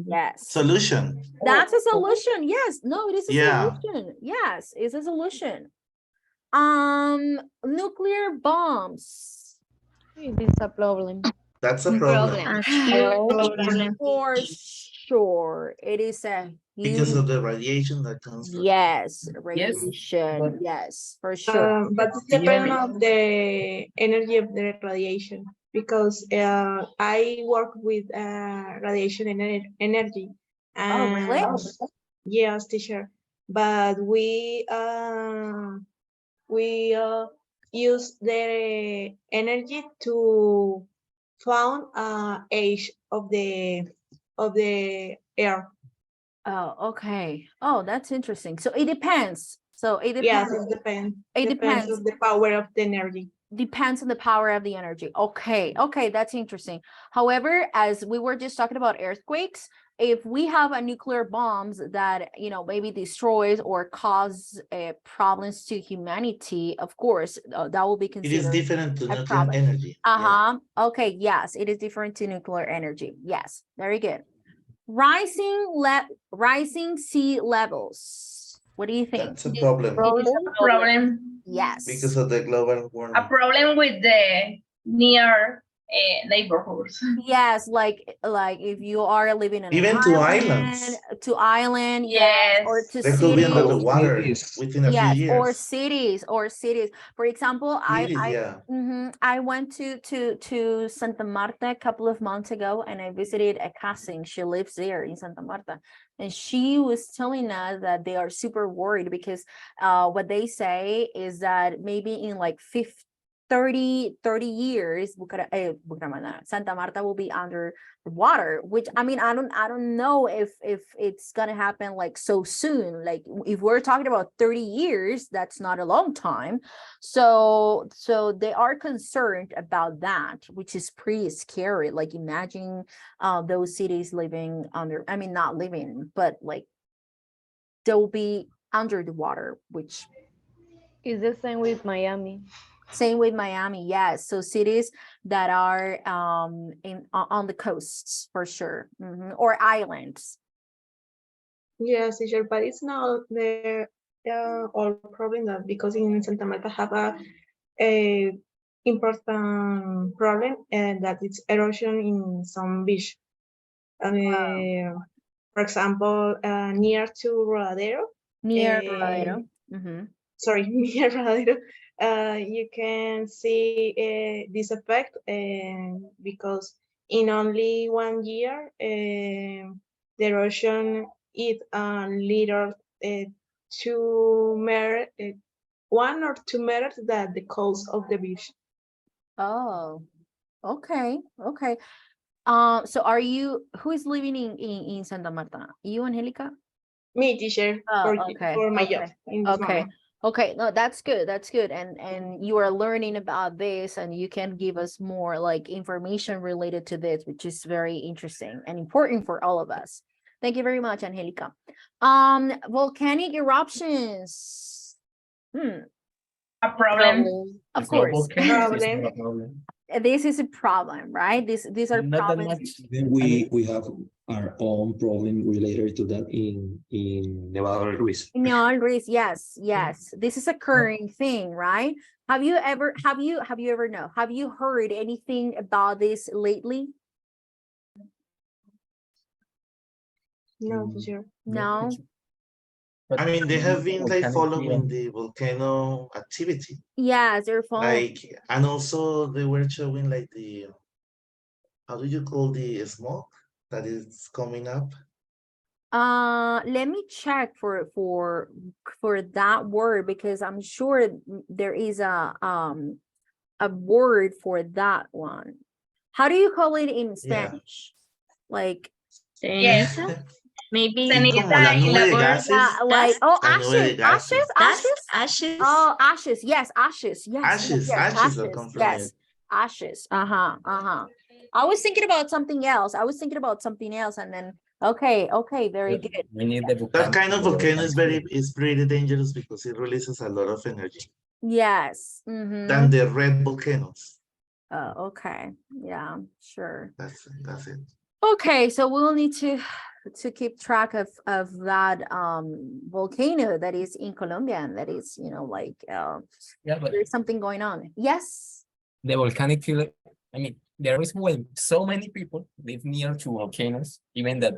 Yes. Solution. That's a solution. Yes. No, it is a Yeah. solution. Yes, it's a solution. Nuclear bombs. It is a problem. That's a problem. For sure. It is a Because huge. of the radiation that comes from. Yes, radiation. Yes, for sure. But it depends on the energy of the radiation because I work with radiation energy. Oh, really? Yes, teacher. But we use the energy to found age of the air. Oh, okay. Oh, that's interesting. So it depends. Yes, it depends. It depends depends. on the power of the energy. Depends on the power of the energy. Okay, that's interesting. However, as we were just talking about earthquakes, if we have a nuclear bombs that maybe destroys or cause problems to humanity, of course that will be It considered is different to a nuclear problem. energy. Okay, yes, it is different to nuclear energy. Yes, very good. Rising sea levels. What do you think? That's a problem It is a problem. Yes. because of the global A warming. problem with the near neighborhoods. Yes, like if you are living in an Even to island, islands. yes, or Yes. to They could be under the cities. water Cities. within a few Yes, or years. cities. For example, Cities, yeah. I went to Santa Marta a couple of months ago, and I visited a cousin. She lives there in Santa Marta, and she was telling us that they are super worried because what they say is that maybe in like 30 years, Santa Marta will be under the water, which I mean, I don't know if it's gonna happen like so soon. Like if we're talking about 30 years, that's not a long time. So they are concerned about that, which is pretty scary. Like imagine those cities living under, I mean, not living, but like they'll be under the water, which It's the same with Miami. same with Miami, yes. So cities that are on the coasts for sure, or islands. Yes, teacher, but it's not the all problem that because in Santa Marta have a important problem and that it's erosion in some beach. For example, near to Rodadero. Near Rodadero. Sorry, near Rodadero. You can see this effect because in only 1 year, the erosion is a little 2 meters, 1 or 2 meters that the coast of the beach. Oh, okay. So are you, who is living in Santa Marta? You, Angelica? Me, teacher, for my job in this moment. Okay, no, that's good. And you are learning about this, and you can give us more like information related to this, which is very interesting and important for all of us. Thank you very much, Angelica. Volcanic eruptions. A problem. Of course. Problem. This is a problem, right? These are Not that problems. much. Then we have our own problem related to that in Nevada del Ruiz. No, Luis, yes. This is a current thing, right? Have you ever heard anything about this lately? No, teacher. No. I mean, they have been like Volcanic following field. the volcano activity. Yes, they're following. Like, and also they were showing like the, how do you call the smoke that is coming up? Let me check for that word, because I'm sure there is a word for that one. How do you call it in Spanish? Like, Yes. Maybe Como la nube de gases. like, La nube de gases. ashes. Oh, ashes. Yes, ashes. Ashes will come from it. Ashes. I was thinking about something else. And then okay, very good. We need the That kind of volcano volcanic is pretty dangerous because it releases a lot of energy Yes. than the red volcanoes. Okay. Yeah, sure. That's it. Okay, so we'll need to keep track of that volcano that is in Colombia, and that is, like Yeah, but there's something going on. Yes. the volcanic field, I mean, there is when so many people live near to volcanoes, even that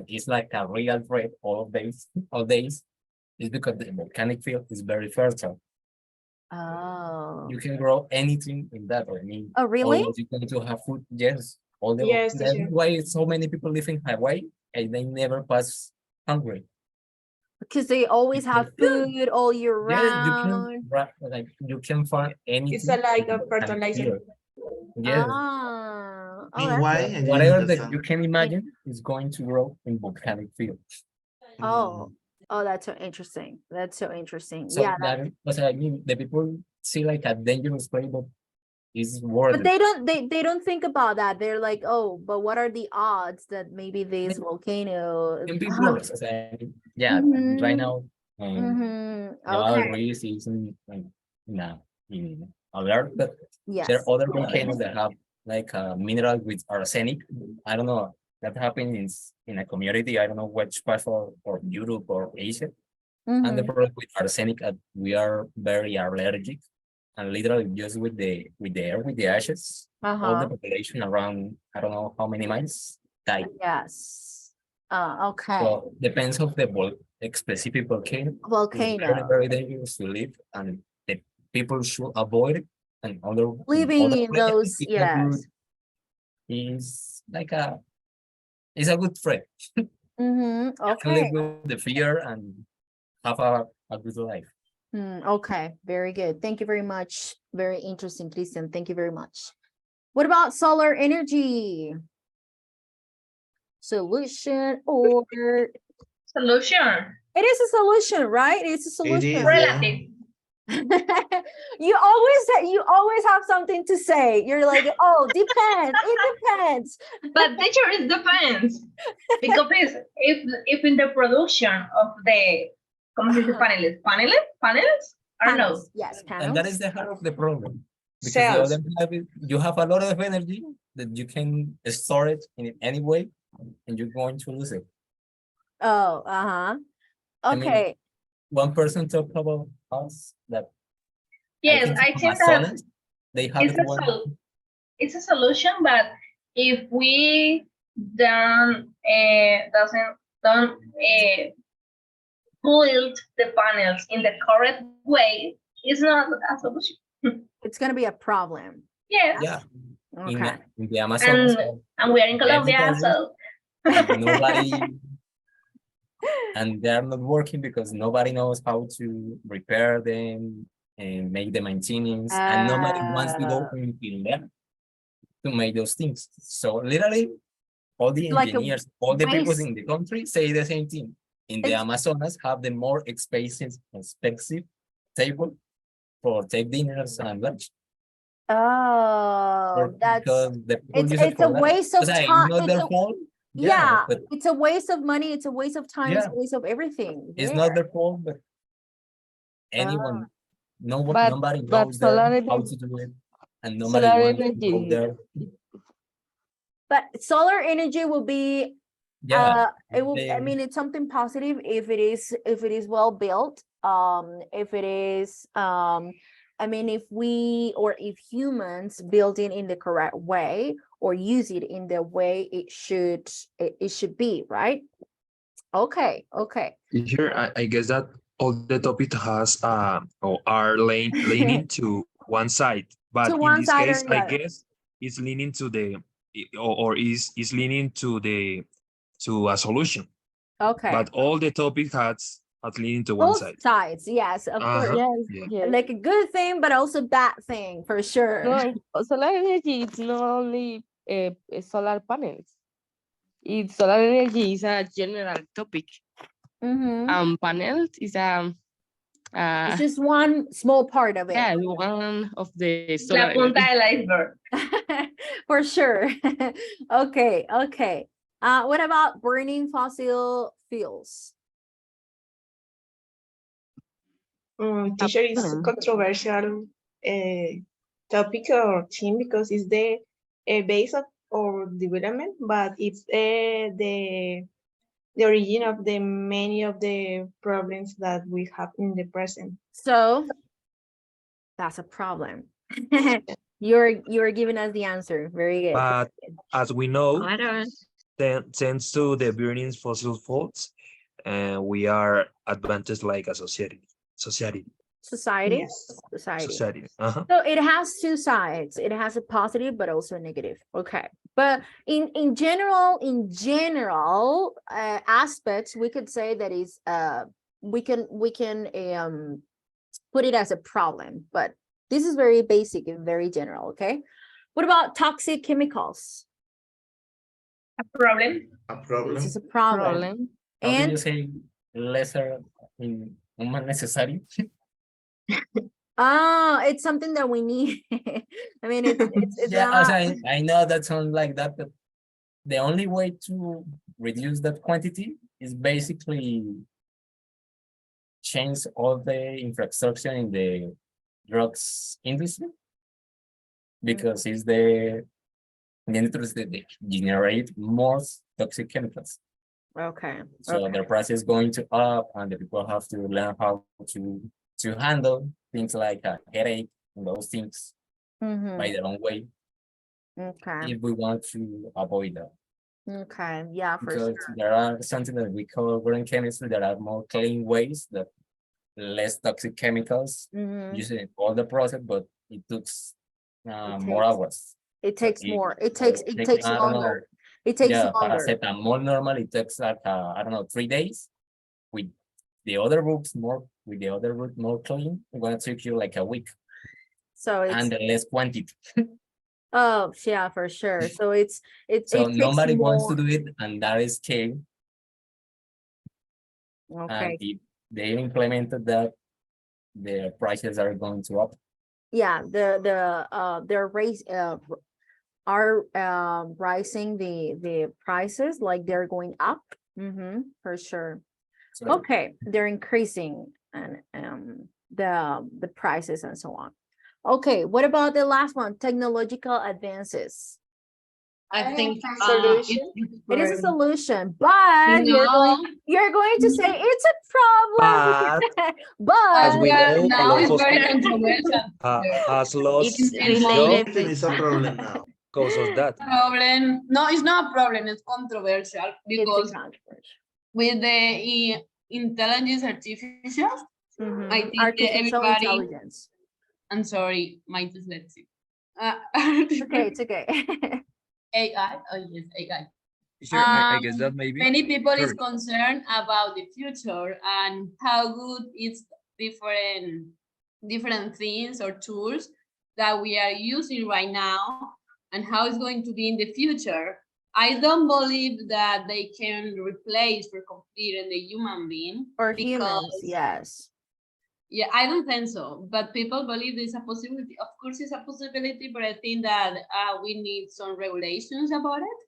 is like a real threat all days, is because the volcanic field is very fertile. Oh. You can grow anything in that. I mean, Oh, really? always you're going to have food. Yes. Yes, That's teacher. why so many people live in Hawaii and they never pass hungry. Because they always have food all year Yes, round. you can find anything. It's like a in volcanic fertilizer. field. Yes. Oh, I mean, that's why? good. I didn't Whatever that understand. you can imagine is going to grow in volcanic fields. Oh, that's so interesting. So Yeah. that was, I mean, the people see like a dangerous place, but it's worth But it. they don't think about that. They're like, oh, but what are the odds that maybe this volcano? Can be worse. Yeah, right now, Nevada Okay. Ruiz is in alert, but Yes. there are other volcanoes that have like a mineral with arsenic. I don't know. That happens in a community. I don't know which part of Europe or Asia. And the Mhm. problem with arsenic, we are very allergic, and literally just with the air, with the ashes, all the Uh-huh. population around, I don't know how many miles, die. Yes. Okay. So depends of the specific volcano. It's very, Volcano. very dangerous to live, and the people should avoid it. And Living other in places, those, yes. is like it's a good friend. Mm-hmm. You can live Okay. with the fear and have a good life. Okay. Very good. Thank you very much. Very interesting, Christian. Thank you very much. What about solar energy? Solution or Solution. it is a solution, right? It's a It solution. is, yeah. Relative. You always have something to say. You're like, oh, depends. It depends. But teacher, it depends. Because if in the production of the, ¿cómo se dice paneles? Paneles? I don't know. Panels. Yes, And that panels. is the heart of the problem. Because the Cells. other have you have a lot of energy that you can store it in any way, and you're going to lose it. Oh, uh-huh. I mean, Okay. one person talked about us that Yes, I think that Amazonas, they have it's it one. it's a solution, but if we don't build the panels in the correct way, it's not a solution. It's gonna be a problem. Yes. Yeah. Okay. In the Amazonas. And we are in Colombia, so and nobody and they're not working because nobody knows how to repair them and make the maintenance, and nobody wants to go in there to make those things. So literally, all the Like a engineers, all the people waste. in the country say the same thing. In the It's- Amazonas, have the more expensive table for take dinners and lunch. Oh, that's Because the people use it it's a for that. waste of O sea, time. it's not their fault. Yeah, but it's a waste of money, it's a waste of time, it's a Yeah. waste of everything. it's there. not their fault, but anyone, But- nobody but knows there solar how energy- to do it, and nobody solar wants to go energy. there. But solar energy will be Yeah, it will I they- mean it's something positive if it is well built. If it is I mean if we or if humans build it in the correct way or use it in the way it should be, right? Okay. Here, I guess that all the topic has or are leaning to one side, but To in one this side or case, the I other. guess it's leaning to the or is leaning to a solution. Okay. But all the topic has leaning to one Both side. sides, yes, of course. Yes, Yeah. yes. Like a good thing, but also bad thing for sure. No, solar energy it's not only solar panels. It's solar energy is a general topic. Mhm. Panels is It's just one small part of it. yeah, one of the la solar punta energy. del iceberg. For sure. Okay. What about burning fossil fuels? Teacher is Panel. controversial topic or theme because it's the base of our development, but it's the origin of the many of the problems that we have in the present. So that's a problem. You're giving us the answer. Very good. But as we know, Whatever. thanks to the burning fossil fuels, we are advantaged like a society. Society. Yes. Society. Uh-huh. So it has two sides. It has a positive, but also a negative. Okay. But in general aspects, we could say that is we can put it as a problem, but this is very basic and very general. Okay. What about toxic chemicals? A problem. A problem. This is a problem. Problem. How do you And say lesser in unnecessary? it's something that we need. I mean, it's Yeah, not. I know that sounds like that, but the only way to reduce that quantity is basically change all the infrastructure in the drugs industry, because it's the industry that generate more toxic chemicals. Okay. So Okay. their price is going to up, and the people have to learn how to handle things like a headache and those things by their own way Okay. if we want to avoid that. Okay. Yeah, for Because sure. there are something that we call green chemistry. There are more clean ways that less toxic chemicals using all the process, but it takes more takes- hours. It So takes if more. It so takes I don't know, longer. It takes yeah, longer. paracetamol normally it takes like I don't know 3 days. With the other books more clean, it's gonna take you like a week So it's and less quantity. oh yeah, for sure. So it So takes nobody wants to more. do it, and that is key. And Okay. if they implemented that, the prices are going to up. Yeah, their raise are rising the prices, like they're going up. For sure. So Okay, they're increasing and the prices and so on. Okay, what about the last one? Technological advances. I think Solution? It is a for- solution, but No. you're going to say it's a problem. But But as we But know, a now lot it's of very people controversial. has It's lost it's his job related Everything is a problem now. because of that. problem. No, it's not a problem. It's controversial it's a because controversy. with the intelligence artificial, I think that Artificial everybody. intelligence. I'm sorry, my dyslexia. Okay, it's okay. AI. Oh yes, AI. Sure, I guess that maybe. Many people is Sorry. concerned about the future and how good it's different things or tools that we are using right now and how it's going to be in the future. I don't believe that they can replace for completing the human being Or because humans, yes. yeah, I don't think so. But people believe there's a possibility. Of course, it's a possibility, but I think that we need some regulations about it.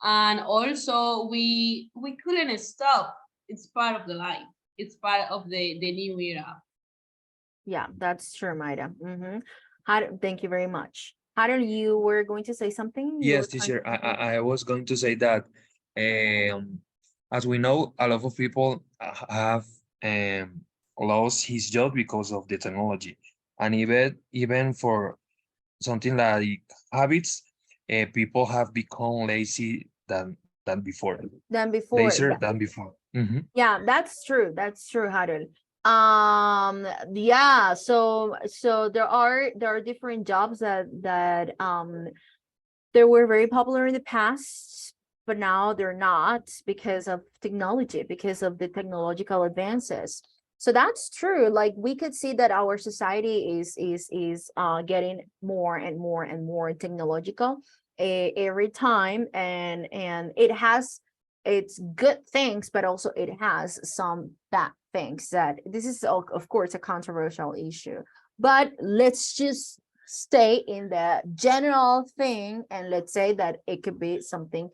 And also, we couldn't stop. It's part of the life. It's part of the new era. Yeah, that's true, Maida. Thank you very much. Hadron, you were going to say something? You Yes, were trying teacher. to say I was going to say that as we know, a lot of people have lost his job because of the technology, and even for something like habits, people have become lazy than before, than before. lazier than before. Mhm. Yeah, that's true. That's true, Hadron. Yeah, so there are different jobs that they were very popular in the past, but now they're not because of technology, because of the technological advances. So that's true. Like we could see that our society is getting more and more and more technological every time, and it has its good things, but also it has some bad things. That this is of course a controversial issue, but let's just stay in the general thing, and let's say that it could be something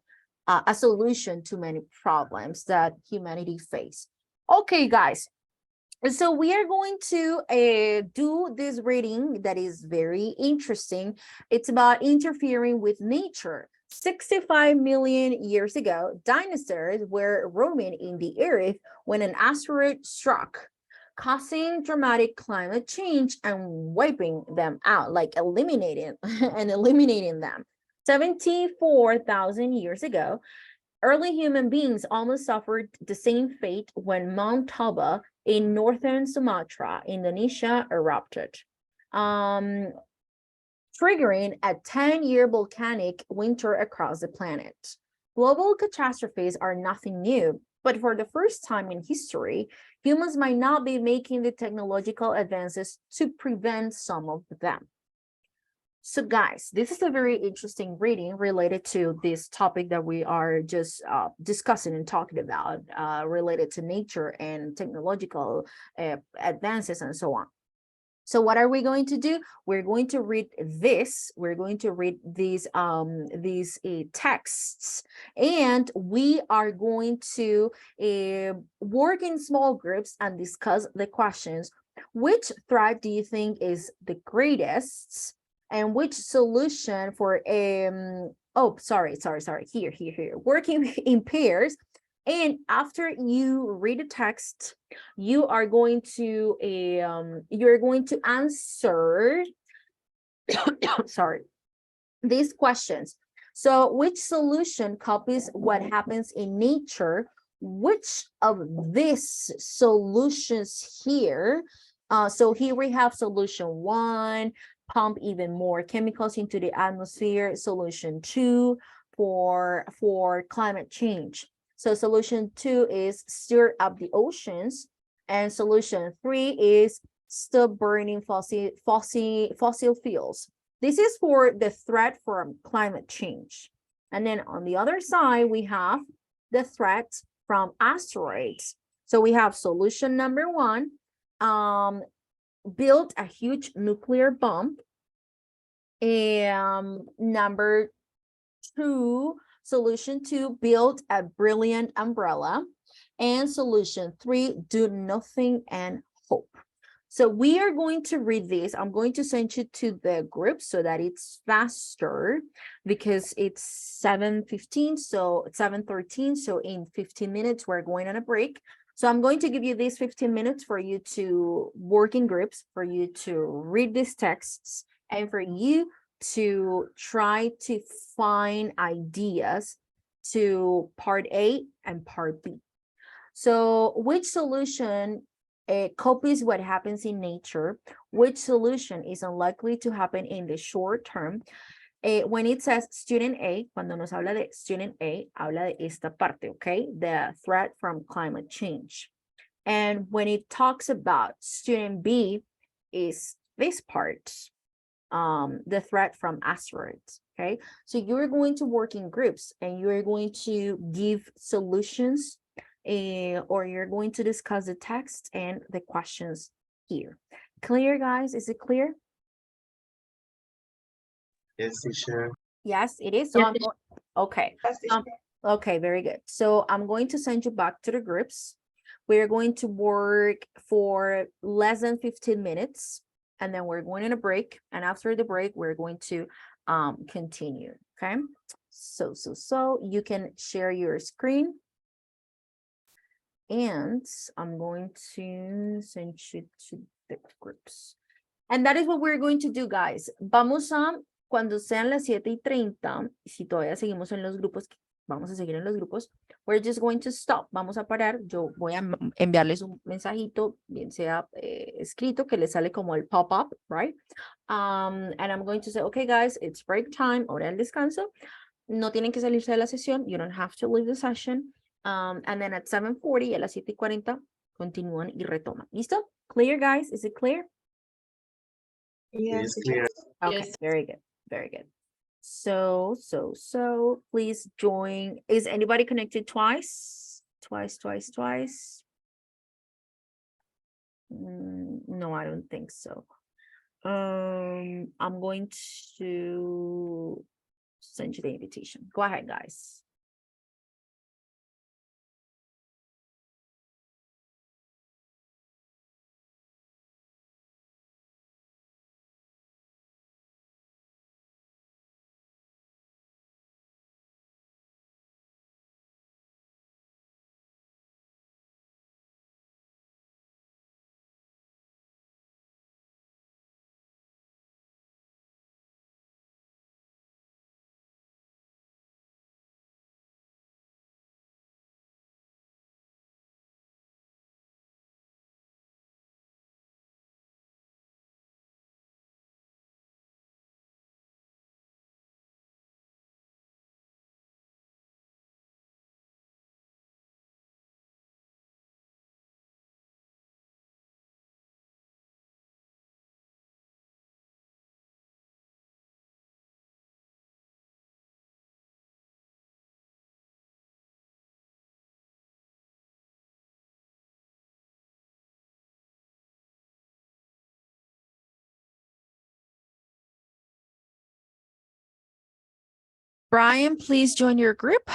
a solution to many problems that humanity face. Okay, guys, so we are going to do this reading that is very interesting. It's about interfering with nature. 65 million years ago, dinosaurs were roaming in the earth when an asteroid struck, causing dramatic climate change and wiping them out, like eliminating and eliminating them. 74,000 years ago, early human beings almost suffered the same fate when Mount Toba in northern Sumatra, Indonesia, erupted, triggering a 10-year volcanic winter across the planet. Global catastrophes are nothing new, but for the first time in history, humans might not be making the technological advances to prevent some of them. So guys, this is a very interesting reading related to this topic that we are just discussing and talking about, related to nature and technological advances and so on. So what are we going to do? We're going to read this. We're going to read these texts, and we are going to work in small groups and discuss the questions. Which threat do you think is the greatest? And which solution for oh, sorry. Here. Working in pairs, And after you read the text, you are going to answer sorry, these questions. So which solution copies what happens in nature? Which of these solutions here? So here we have solution 1, pump even more chemicals into the atmosphere. Solution 2, for climate change. So solution 2 is stir up the oceans. And solution 3 is stop burning fossil fuels. This is for the threat from climate change. And then on the other side, we have the threat from asteroids. So we have solution number 1, build a huge nuclear bomb. And number 2, solution 2, build a brilliant umbrella. And solution 3, do nothing and hope. So we are going to read this. I'm going to send you to the group so that it's faster because it's 7:15, so 7:13. So in 15 minutes, we're going on a break. So I'm going to give you these 15 minutes for you to work in groups, for you to read these texts, and for you to try to find ideas to part A and part B. So which solution copies what happens in nature? Which solution is unlikely to happen in the short term? When it says student A, cuando nos habla de student A, habla de esta parte, okay? The threat from climate change. And when it talks about student B, is this part, the threat from asteroids, okay? So you're going to work in groups and you're going to give solutions, or you're going to discuss the text and the questions here. Clear, guys? Is it clear? Yes, teacher. Yes, it is. So okay. Okay, very good. So I'm going to send you back to the groups. We're going to work for less than 15 minutes, and then we're going on a break. And after the break, we're going to continue. Okay. So you can share your screen. And I'm going to send you to the groups. And that is what we're going to do, guys. Vamos a, cuando sean las 7:30, si todavía seguimos en los grupos, vamos a seguir en los grupos, we're just going to stop. Vamos a parar. Yo voy a enviarles un mensajito, bien sea escrito, que les sale como el pop-up, right? And I'm going to say, okay, guys, it's break time, hora del descanso. No tienen que salirse de la sesión. You don't have to leave the session. And then at 7:40, a las 7:40, continúan y retoman. ¿Listo? Clear, guys? Is it clear? Yes, It's clear. Okay, Yes. very good. Very good. So please join. Is anybody connected twice? Twice? No, I don't think so. I'm going to send you the invitation. Go ahead, guys. Brian, please join your group.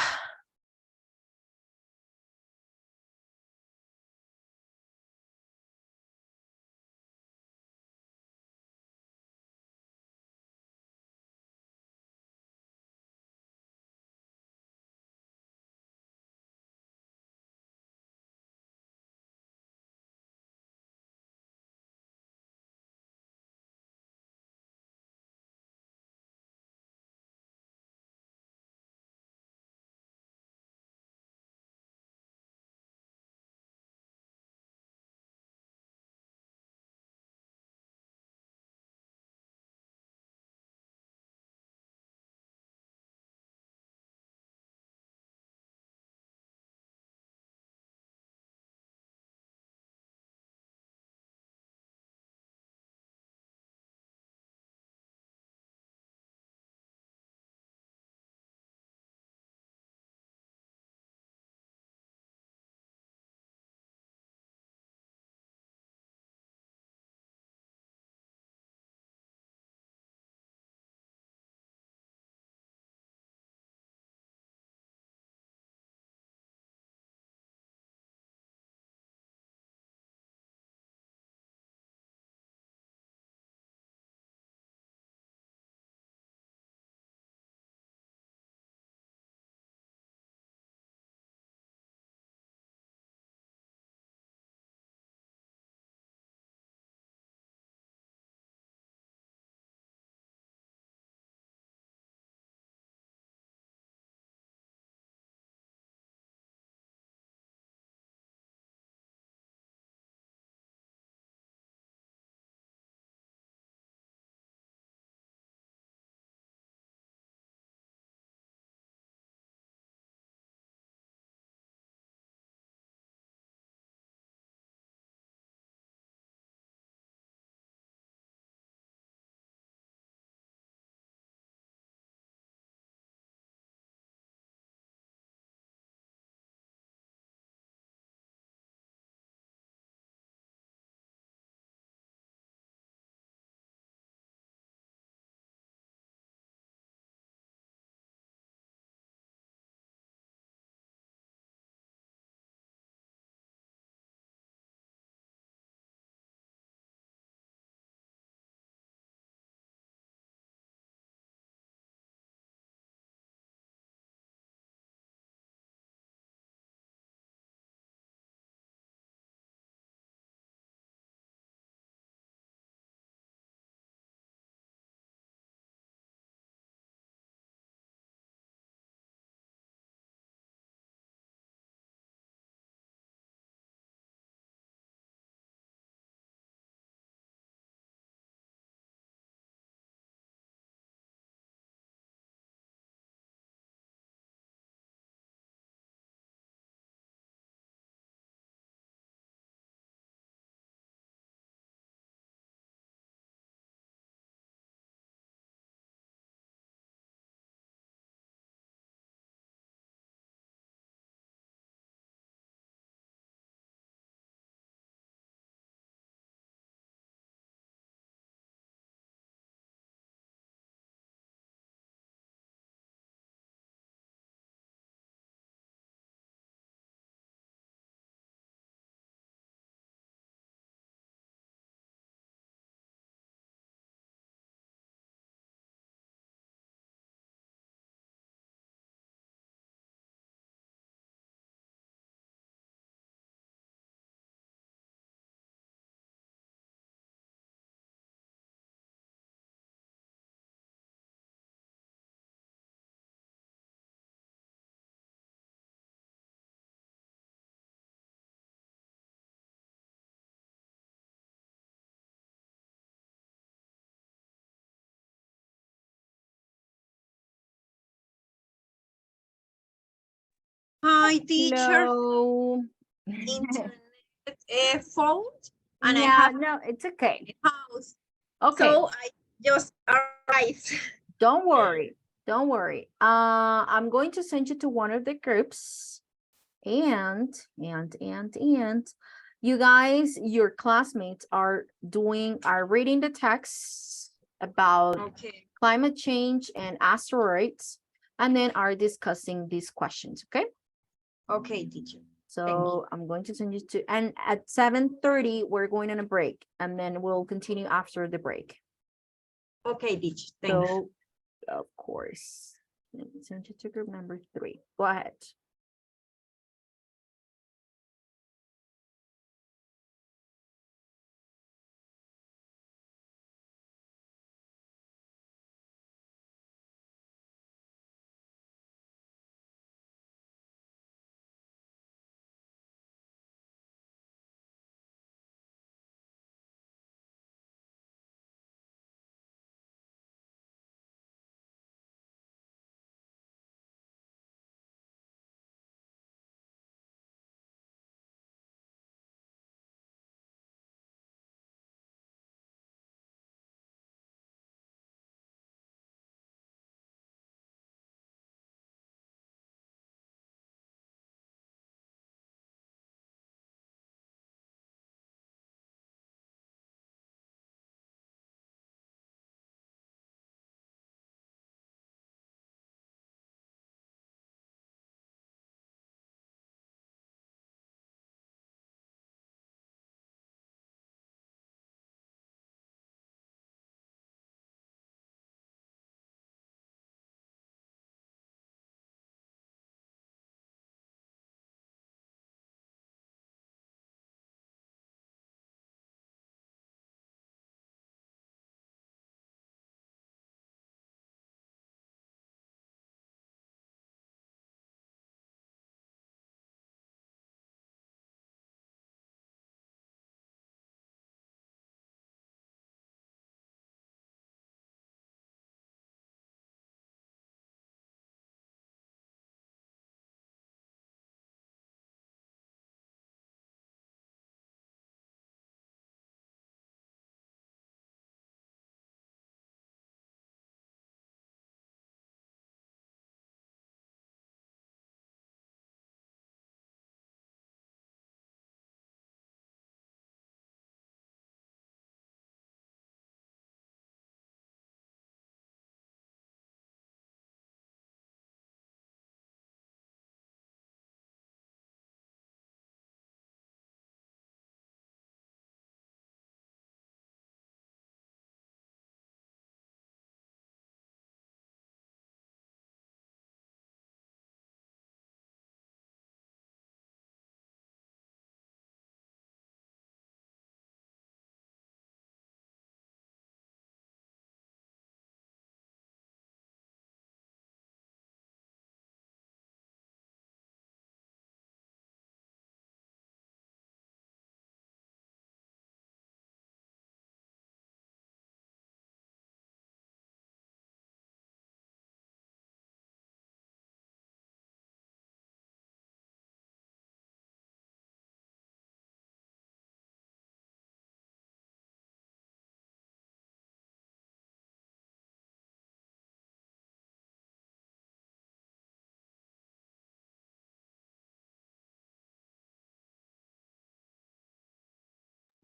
Hi, teacher. Hello. Internet fault, and I Yeah, have no, it's okay. house. Okay. So I just arrived. Don't worry. Don't worry. I'm going to send you to one of the groups. And you guys, your classmates are reading the texts about Okay. climate change and asteroids, and then are discussing these questions, okay? Okay, teacher. So I'm going to send you to, and at 7:30, we're going on a break, and then we'll continue after the break. Okay, teacher. Thanks. So, of course, let me send you to group number 3. Go ahead.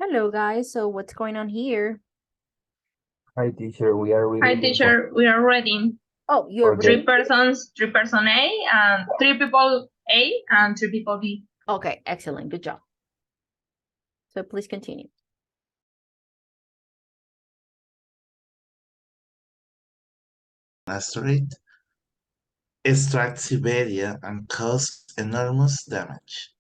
Hello, guys. So what's going on here? Hi, teacher. We are Hi, reading teacher. We are reading. Oh, you're for Three the persons, 3 person A, and 3 people A, and 3 people B. Okay, excellent. Good job. So please continue. Asteroid struck Siberia and caused enormous damage.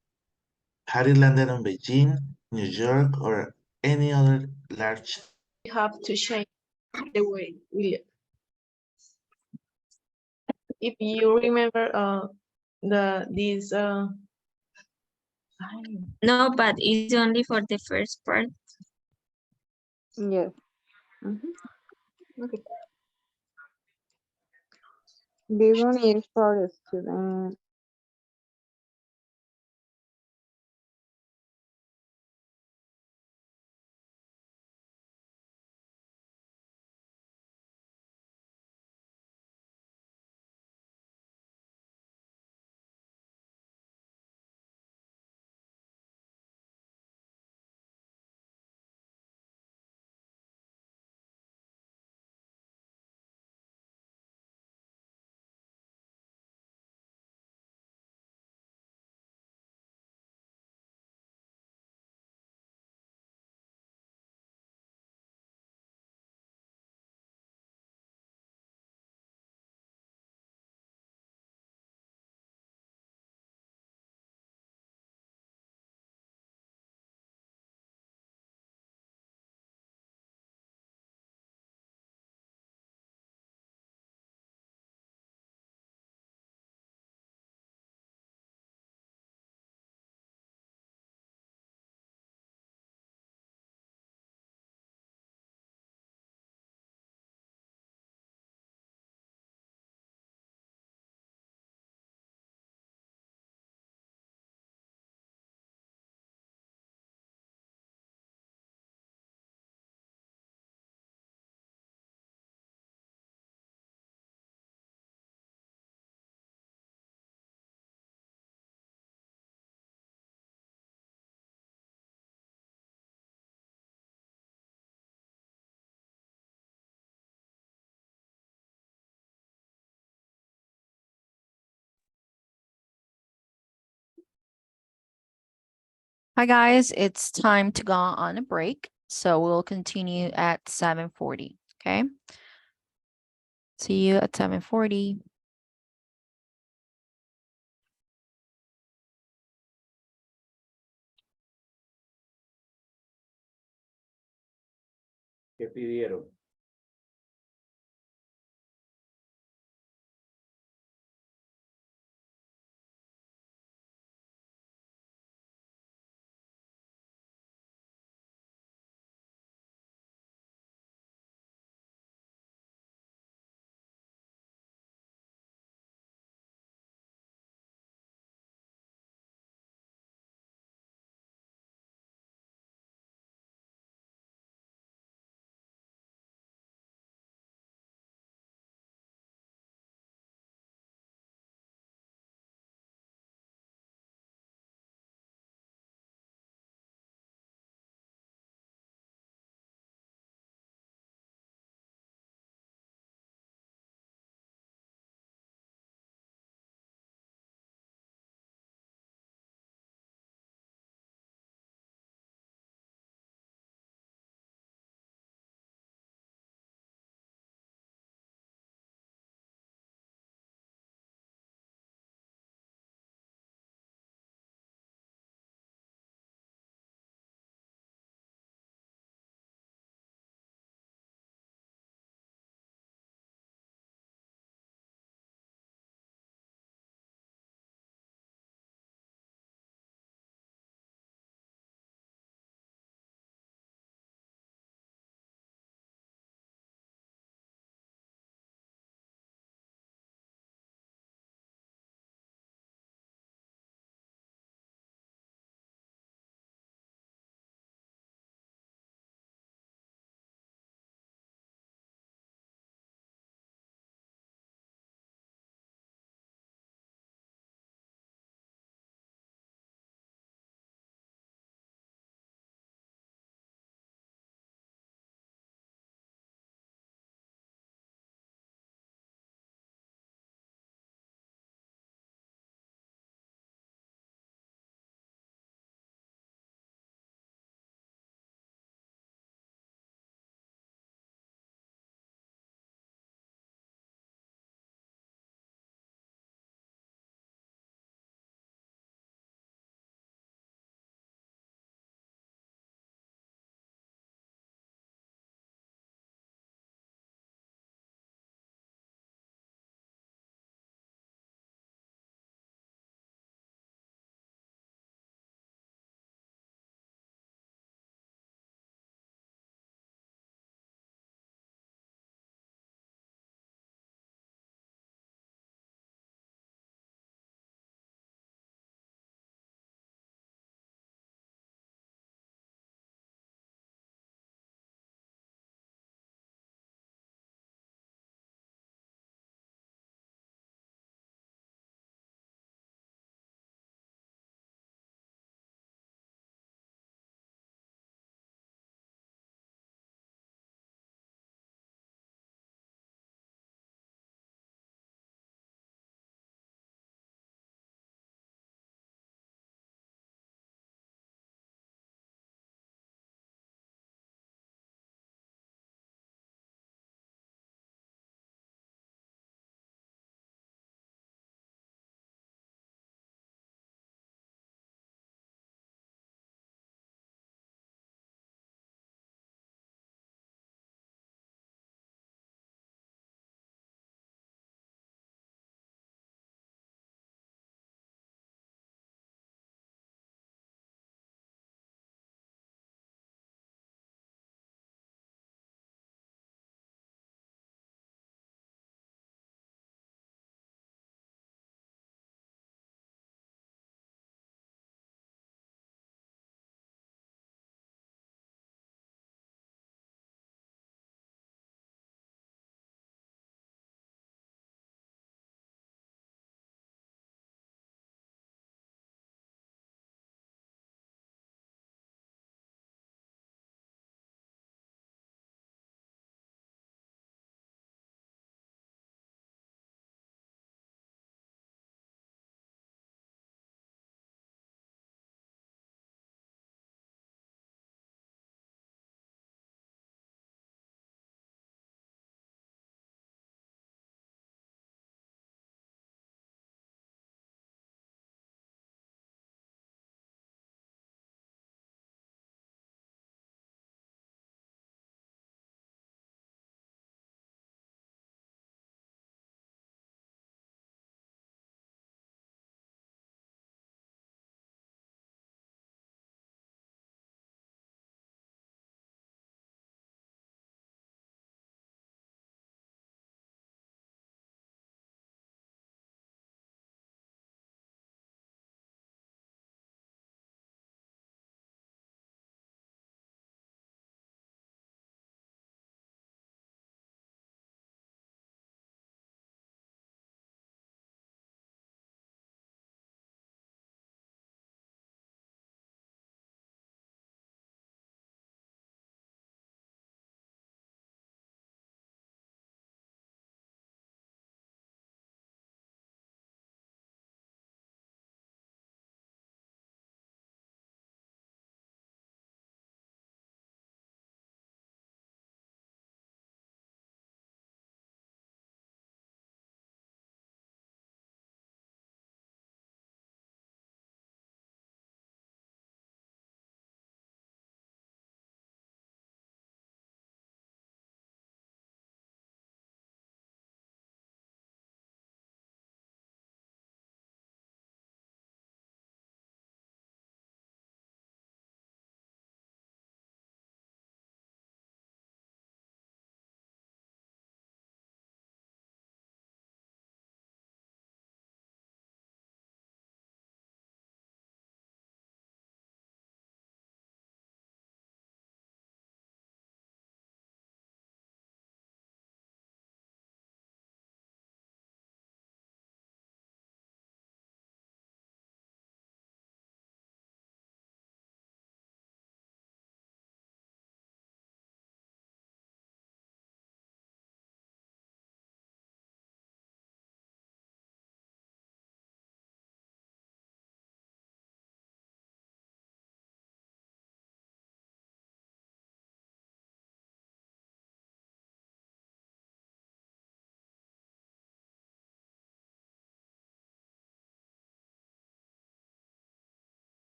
Had it landed on Beijing, New York, or any other large We have to change the way we live. If you remember this No, but it's only for the first part. Yes. Okay. This one is for the student Hi guys, it's time to go on a break. So we'll continue at 7:40. Okay. See you at 7:40. ¿Qué pidieron?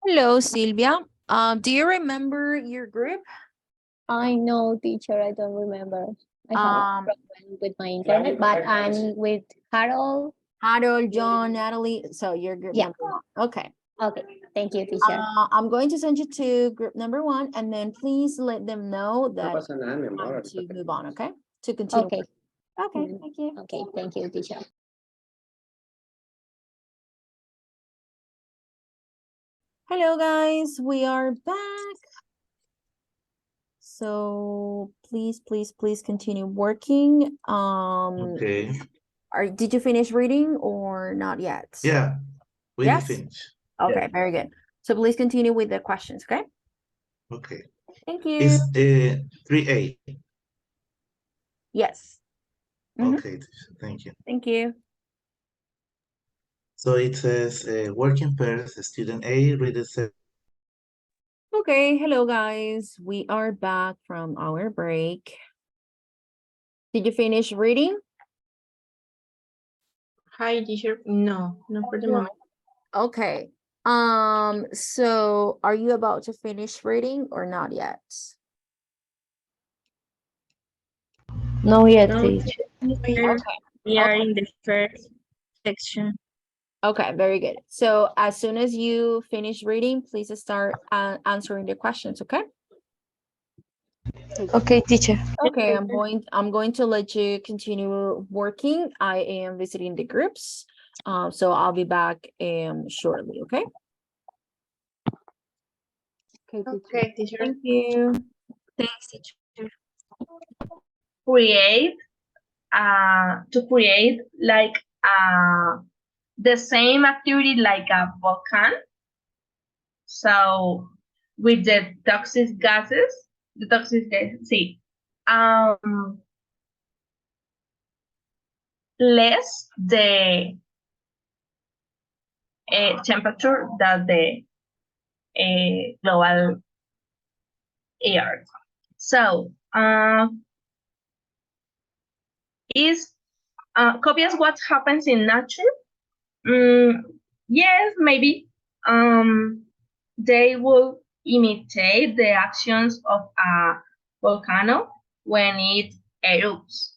Hello, Silvia. Do you remember your group? I know, teacher, I don't remember. I have a Um, problem with my internet, but I'm with Harold. Harold, John, Natalie. So you're group Yeah. number 1. Okay. Okay, thank you, teacher. I'm going to send you to group number 1, and then please let them know that pasa nada, mi amor. time to move on. Okay. To continue. Okay. Okay. Thank you. Okay, thank you, teacher. Hello, guys. We are back. So please, please, please continue working. Okay. Did you finish reading or not yet? Yeah, we Yes? finish. Okay, very good. So please continue with the questions, okay? Okay. Thank you. It's 3A. Yes. Mhm. Okay, thank you. Thank you. So it says working pairs, student A, reader Okay, hello guys. We are back from our break. Did you finish reading? Hi, teacher. No, not for the No. moment. Okay. So are you about to finish reading or not yet? No yet, No, teacher. Okay. We are Okay. in the first section. Okay, very good. So as soon as you finish reading, please start answering the questions, okay? Okay, teacher. Okay, I'm going to let you continue working. I am visiting the groups. So I'll be back shortly, okay? okay, teacher. Thank you. Thanks, teacher. Create, to create like the same activity like a volcano. So with the toxic gases, see, less the temperature that the global air. So is copious what happens in nature? Yes, maybe. They will imitate the actions of a volcano when it erupts.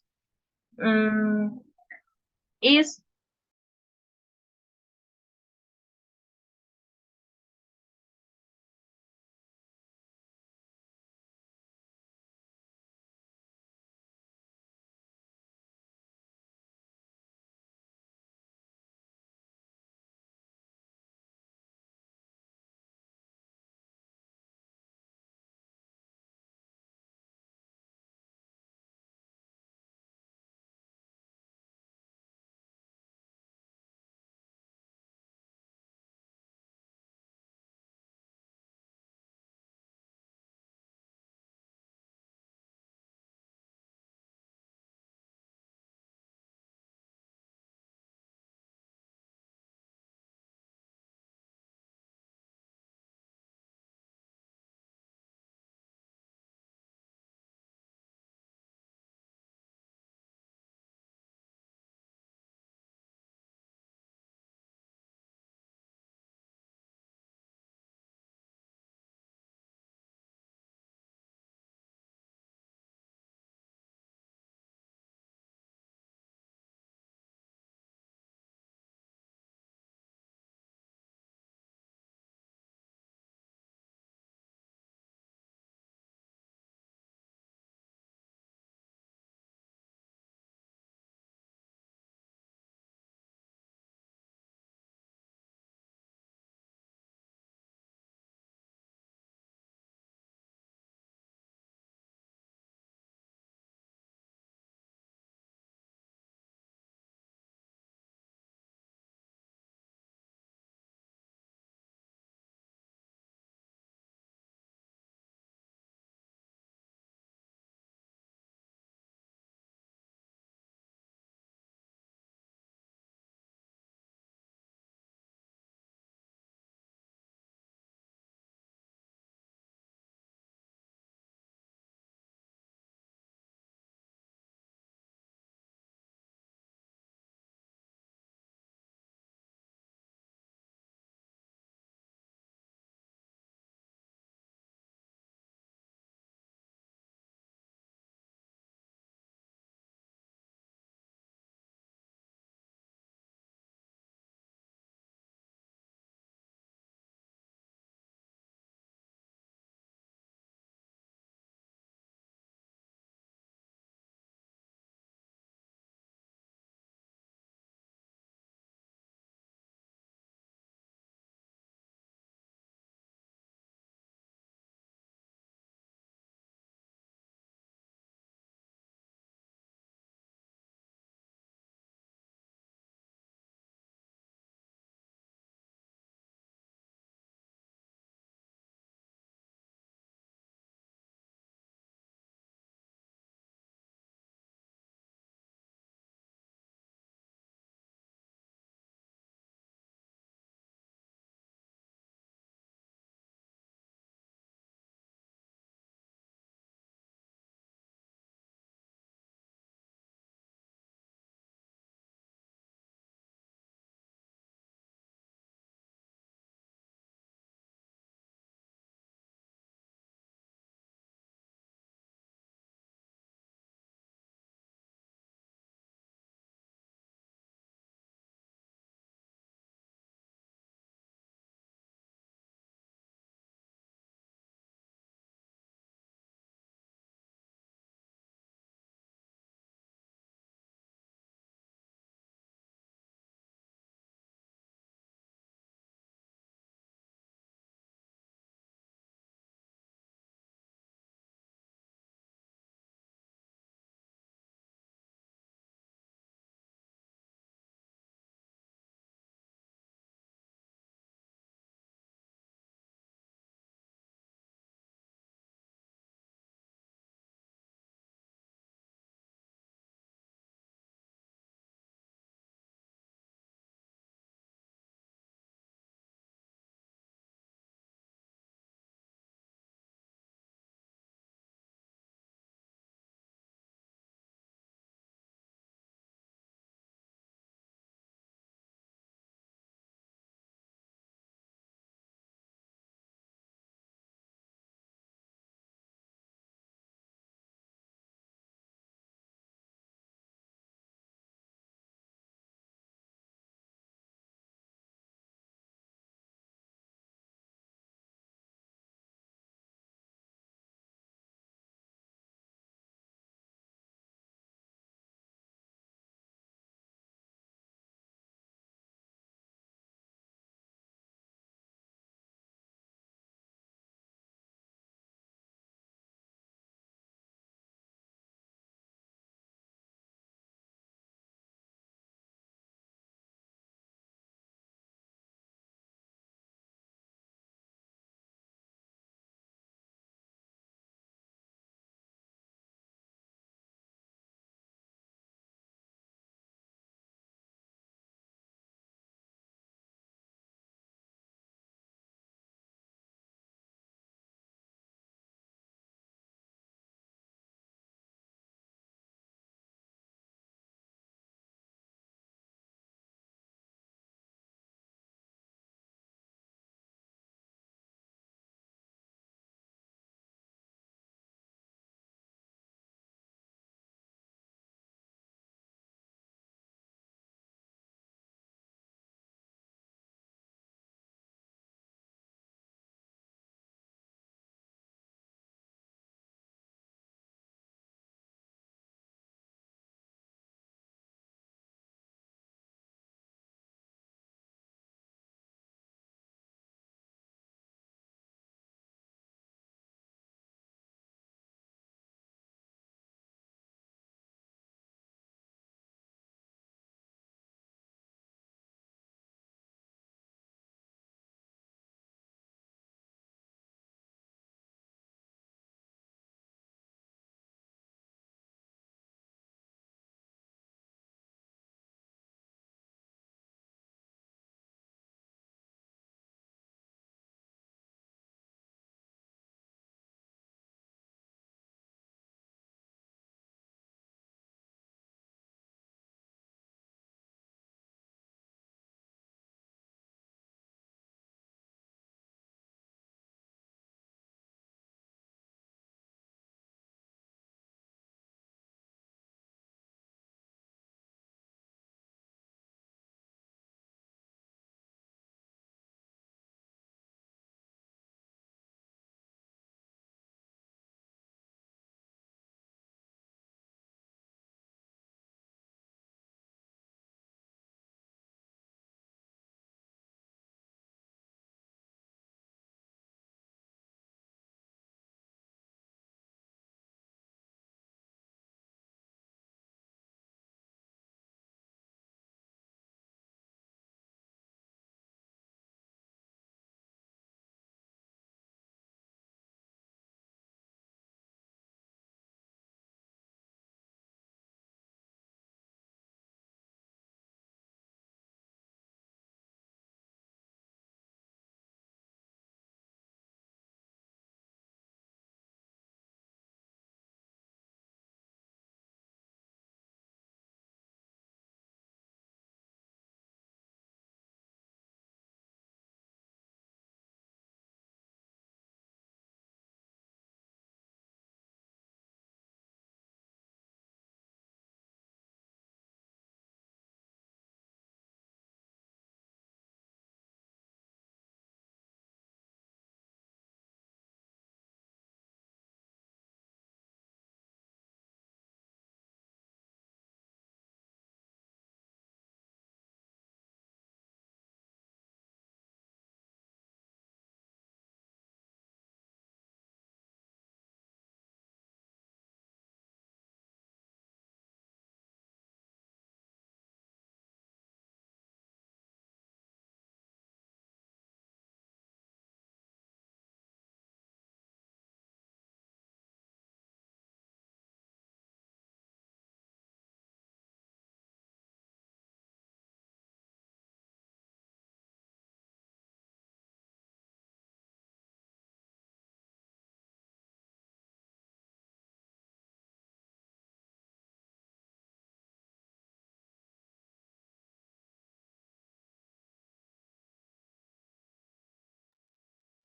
Is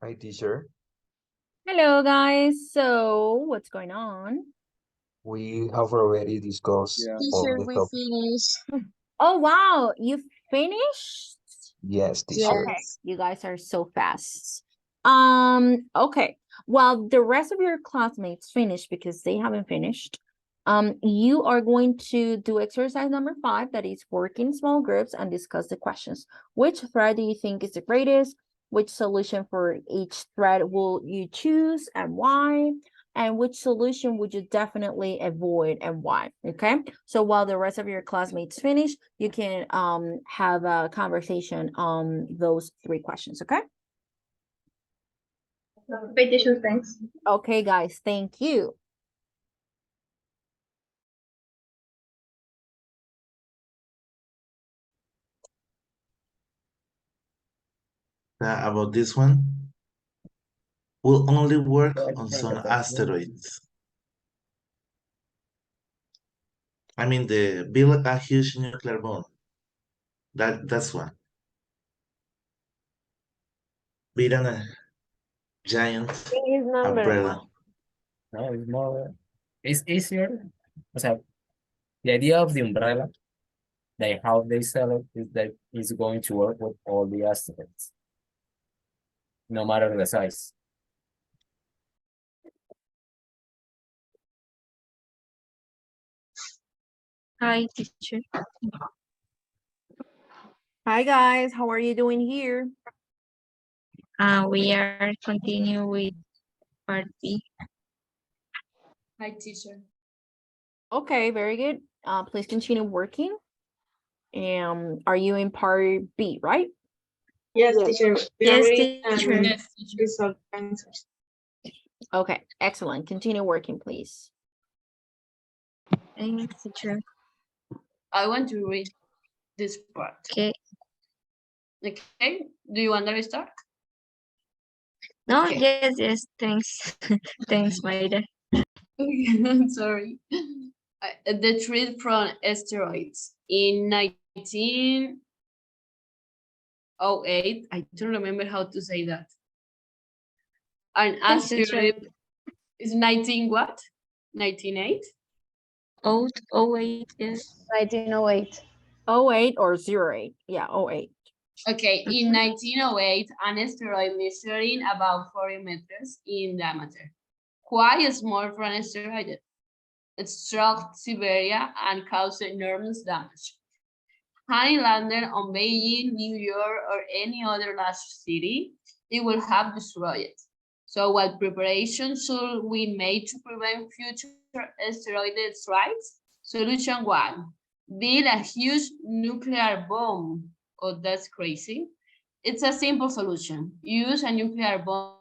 Hi, teacher. Hello, guys. So, what's going on? We have already discussed Yeah. all Teacher, the we topic. finished. Oh, wow. You finished? Yes, teacher. Okay, you guys are so fast. Okay. While the rest of your classmates finish because they haven't finished, you are going to do exercise number 5, that is work in small groups and discuss the questions. Which thread do you think is the greatest? Which solution for each thread will you choose and why? And which solution would you definitely avoid and why? Okay, so while the rest of your classmates finish, you can have a conversation on those 3 questions. Okay. Okay, teacher, thanks. Okay, guys, thank you. About this one, will only work on some asteroids. I mean, the build a huge nuclear bomb. That's one. Build a giant Is number one. umbrella. No, it's more, it's easier. O sea, the idea of the umbrella, like how they sell it, is that it's going to work with all the asteroids, no matter the size. Hi, teacher. Hi, guys, how are you doing here? We are continue with part B. Hi, teacher. Okay, very good. Please continue working. Are you in part B, right? Yes, teacher. We Yes, already teacher. Yes, teacher. resolved answers. Okay, excellent. Continue working, please. Thanks, teacher. I want to read this part. Okay. Okay, do you want to restart? No, Okay. yes, thanks. Thanks, Maida. I'm sorry. The threat from asteroids in 1908. I don't remember how to say that. An Yes, teacher. asteroid is 19 what? 1908? Oh, 08, yes. 1908. 08 or 08. Yeah, 08. Okay, in 1908, an asteroid measuring about 40 meters in diameter, quite small for an asteroid, it struck Siberia and caused enormous damage. Had it landed on Beijing, New York, or any other large city, it would have destroyed it. So what preparations should we make to prevent future asteroid strikes? Solution 1, build a huge nuclear bomb. Oh, that's crazy. It's a simple solution. Use a nuclear bomb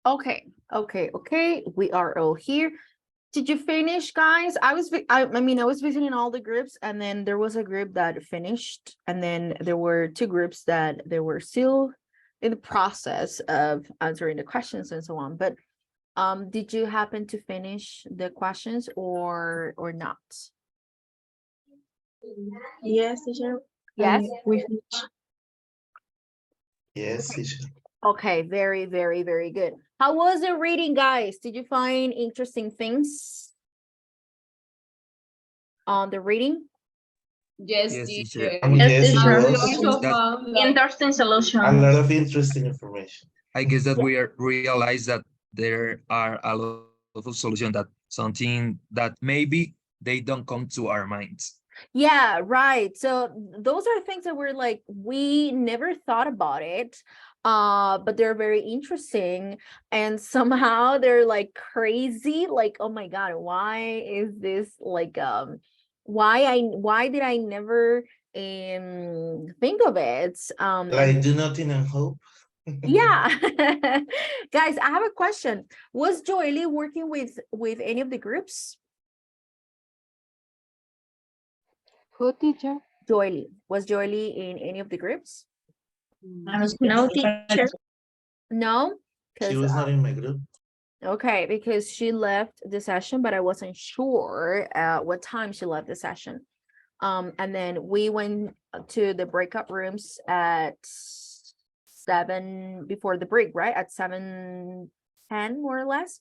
Okay, okay. We are all here. Did you finish, guys? I mean, I was visiting all the groups, and then there was a group that finished, and then there were two groups that they were still in the process of answering the questions and so on. But did you happen to finish the questions or not? Yes, teacher. Yes. We finished. Yes, teacher. Okay, very, very, very good. How was the reading, guys? Did you find interesting things on the reading? Yes, Yes, teacher. teacher. Yes, it We was. also That found like Interesting A solutions. lot of interesting information. I guess that Yeah. we are realize that there are a lot of solutions that something that maybe they don't come to our minds. Yeah, right. So those are things that we're like, we never thought about it, but they're very interesting, and somehow they're like crazy. Like, oh my God, why is this like why did I never think of it? Like do nothing and hope. Yeah. Guys, I have a question. Was Joely working with any of the groups? Who, teacher? Joely. Was Joely in any of the groups? No, teacher. No? She Because was not in my group. okay, because she left the session, but I wasn't sure what time she left the session. And then we went to the breakout rooms at 7 before the break, right? At 7:10 more or less.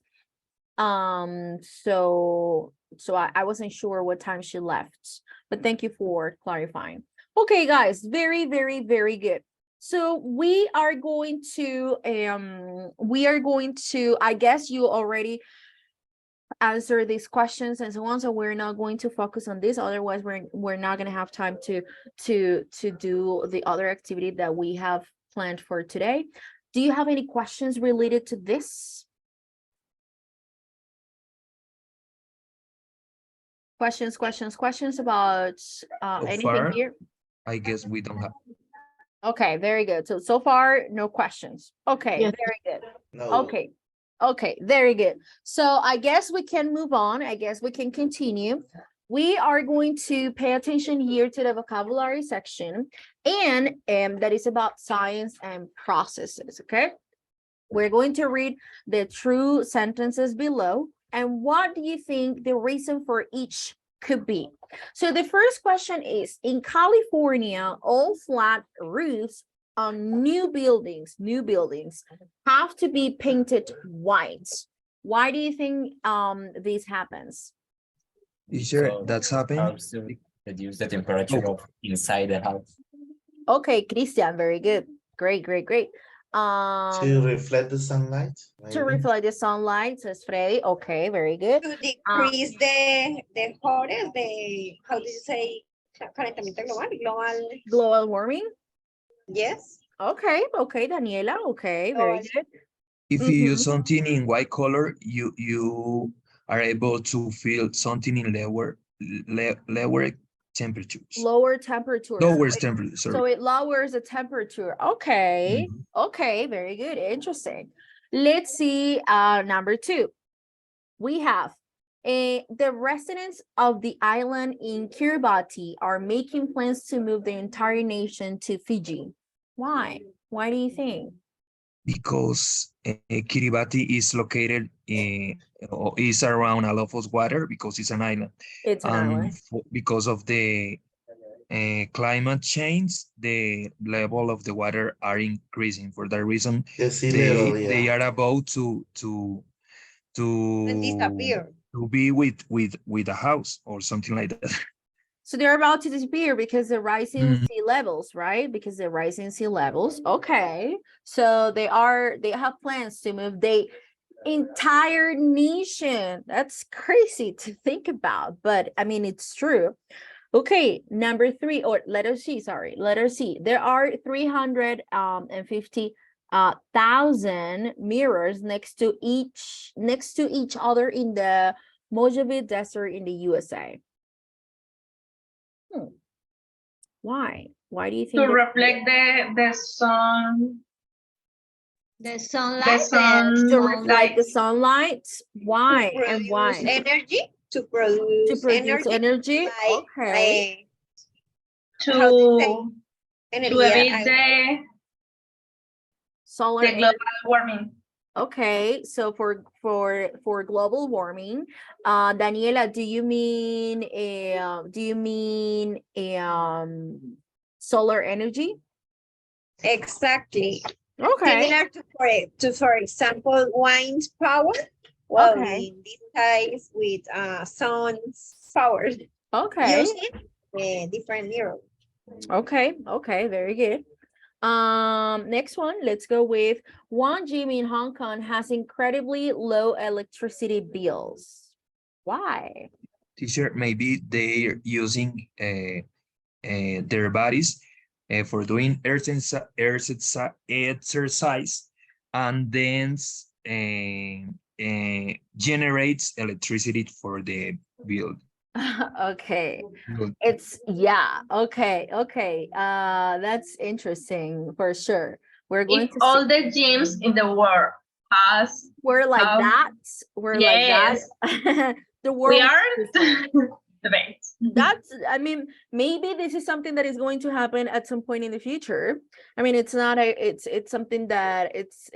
So I wasn't sure what time she left, but thank you for clarifying. Okay, guys, very, very, very good. So we are going to I guess you already answer these questions and so on, so we're not going to focus on this, otherwise we're not going to have time to do the other activity that we have planned for today. Do you have any questions related to this? Questions about So anything far, here? I guess we don't have. Okay, very good. So far, no questions. Okay, Yes. very good. No. Okay, very good. So I guess we can move on. I guess we can continue. We are going to pay attention here to the vocabulary section, and that is about science and processes, okay? We're going to read the true sentences below. And what do you think the reason for each could be? So the first question is, in California, all flat roofs on new buildings have to be painted white. Why do you think this happens? Teacher, So that's happened. helps to reduce the temperature of inside the house. Okay, Christian, very good. Great. To reflect the sunlight. To Maybe. reflect the sunlight, says Freddy. Okay, very good. To decrease the hottest, the, how do you say, calentamiento global? Global warming. Yes. Okay, Daniela. Okay, very good. If you use something in white color, you are able to feel something in lower temperatures. Lower temperature. Lower temperature, sorry. So it lowers the temperature. Okay. Okay, very good. Interesting. Let's see number 2. We have the residents of the island in Kiribati are making plans to move the entire nation to Fiji. Why? Why do you think? Because Kiribati is located or is around a lot of water because it's an island. It's an island. Because of the climate change, the level of the water are increasing. For that reason, The sea level, yeah. they are about to disappear. To be with a house or something like that. So they're about to disappear because the rising sea levels, right? Because the rising sea levels. Okay. So they have plans to move the entire nation. That's crazy to think about, but I mean, it's true. Okay, number 3, or letter C, sorry. Letter C. There are 350,000 mirrors next to each other in the Mojave Desert in the USA. Why? Why do you think To reflect the sun The The sunlight, sun, To reflect the sunlight. Why To and produce why? energy. To To produce produce energy. like Okay. how do you say to energía? evade the Solar global warming. Okay, so for global warming, Daniela, do you mean solar energy? Exactly. Okay. Similar to for example wind power. Well, Okay. in this case with sun's power. Okay. Using different mirrors. Okay. Okay. Very good. Next one, let's go with one gym in Hong Kong has incredibly low electricity bills. Why? Teacher, maybe they're using their bodies for doing exercise and then generates electricity for the build. Okay. build. It's okay. That's interesting for sure. We're going If to all see. the gyms in the world has We're like have- that. We're yes, like that. The we world are is different. the best. That's, I mean, maybe this is something that is going to happen at some point in the future. I mean, it's not a, it's something that it's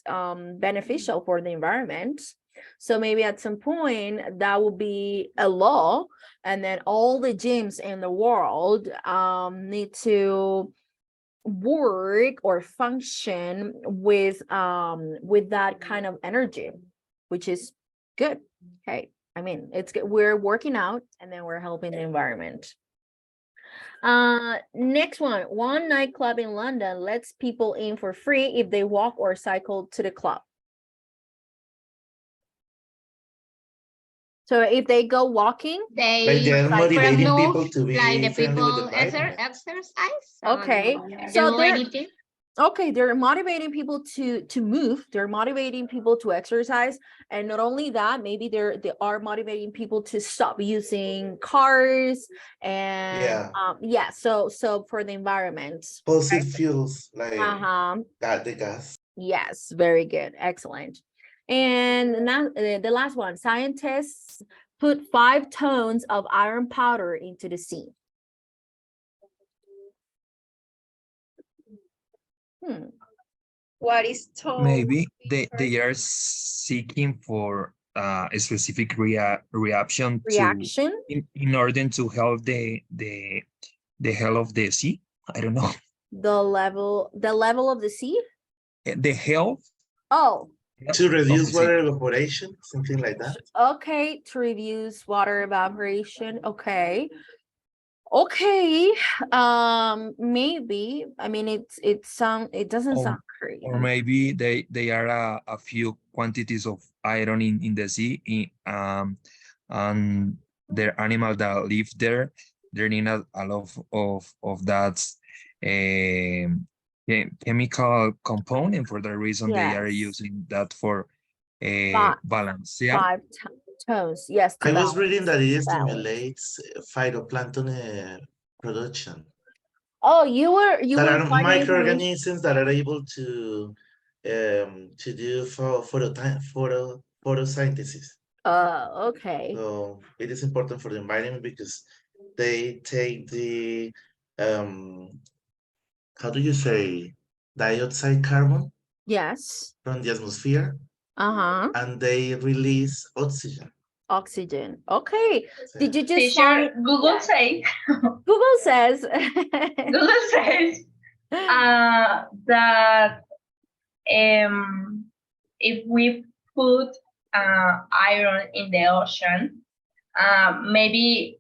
beneficial for the environment. So maybe at some point that will be a law, and then all the gyms in the world need to work or function with that kind of energy, which is good. Okay. I mean, it's good. We're working out and then we're helping the environment. Next one nightclub in London lets people in for free if they walk or cycle to the club. So if they go walking, Like they they're motivating move people to like be the friendly with the people environment. exercise. okay. Do So they're anything. okay, they're motivating people to move, they're motivating people to exercise, and not only that, maybe they are motivating people to stop using cars and Yeah. so for the environment. Fossil fuels, like Uh-huh. the gas. Yes, very good. Excellent. And now the last one, scientists put 5 tons of iron powder into the sea. What is tone? Maybe they are seeking for a specific reaction in order to help the health of the sea. I don't know. The level of the sea? The health. Oh. To reduce water evaporation, something like that. Okay, to reduce water evaporation. Okay. Okay. Maybe. I mean, it doesn't sound crazy. Or maybe they are a few quantities of iron in the sea, and the animals that live there, they need a lot of that chemical component. For the reason they are Yes. using that for balance. 5 tons. Yes. I was reading that it balance. stimulates phytoplankton production. Oh, you were That are finding information. microorganisms that are able to do photosynthesis. Okay. So it is important for the environment because they take the how do you say, dioxide carbon? Yes. From the atmosphere. Uh-huh. And they release oxygen. Oxygen. Okay. Did you just Teacher, find Google say Google says Google says that if we put iron in the ocean, maybe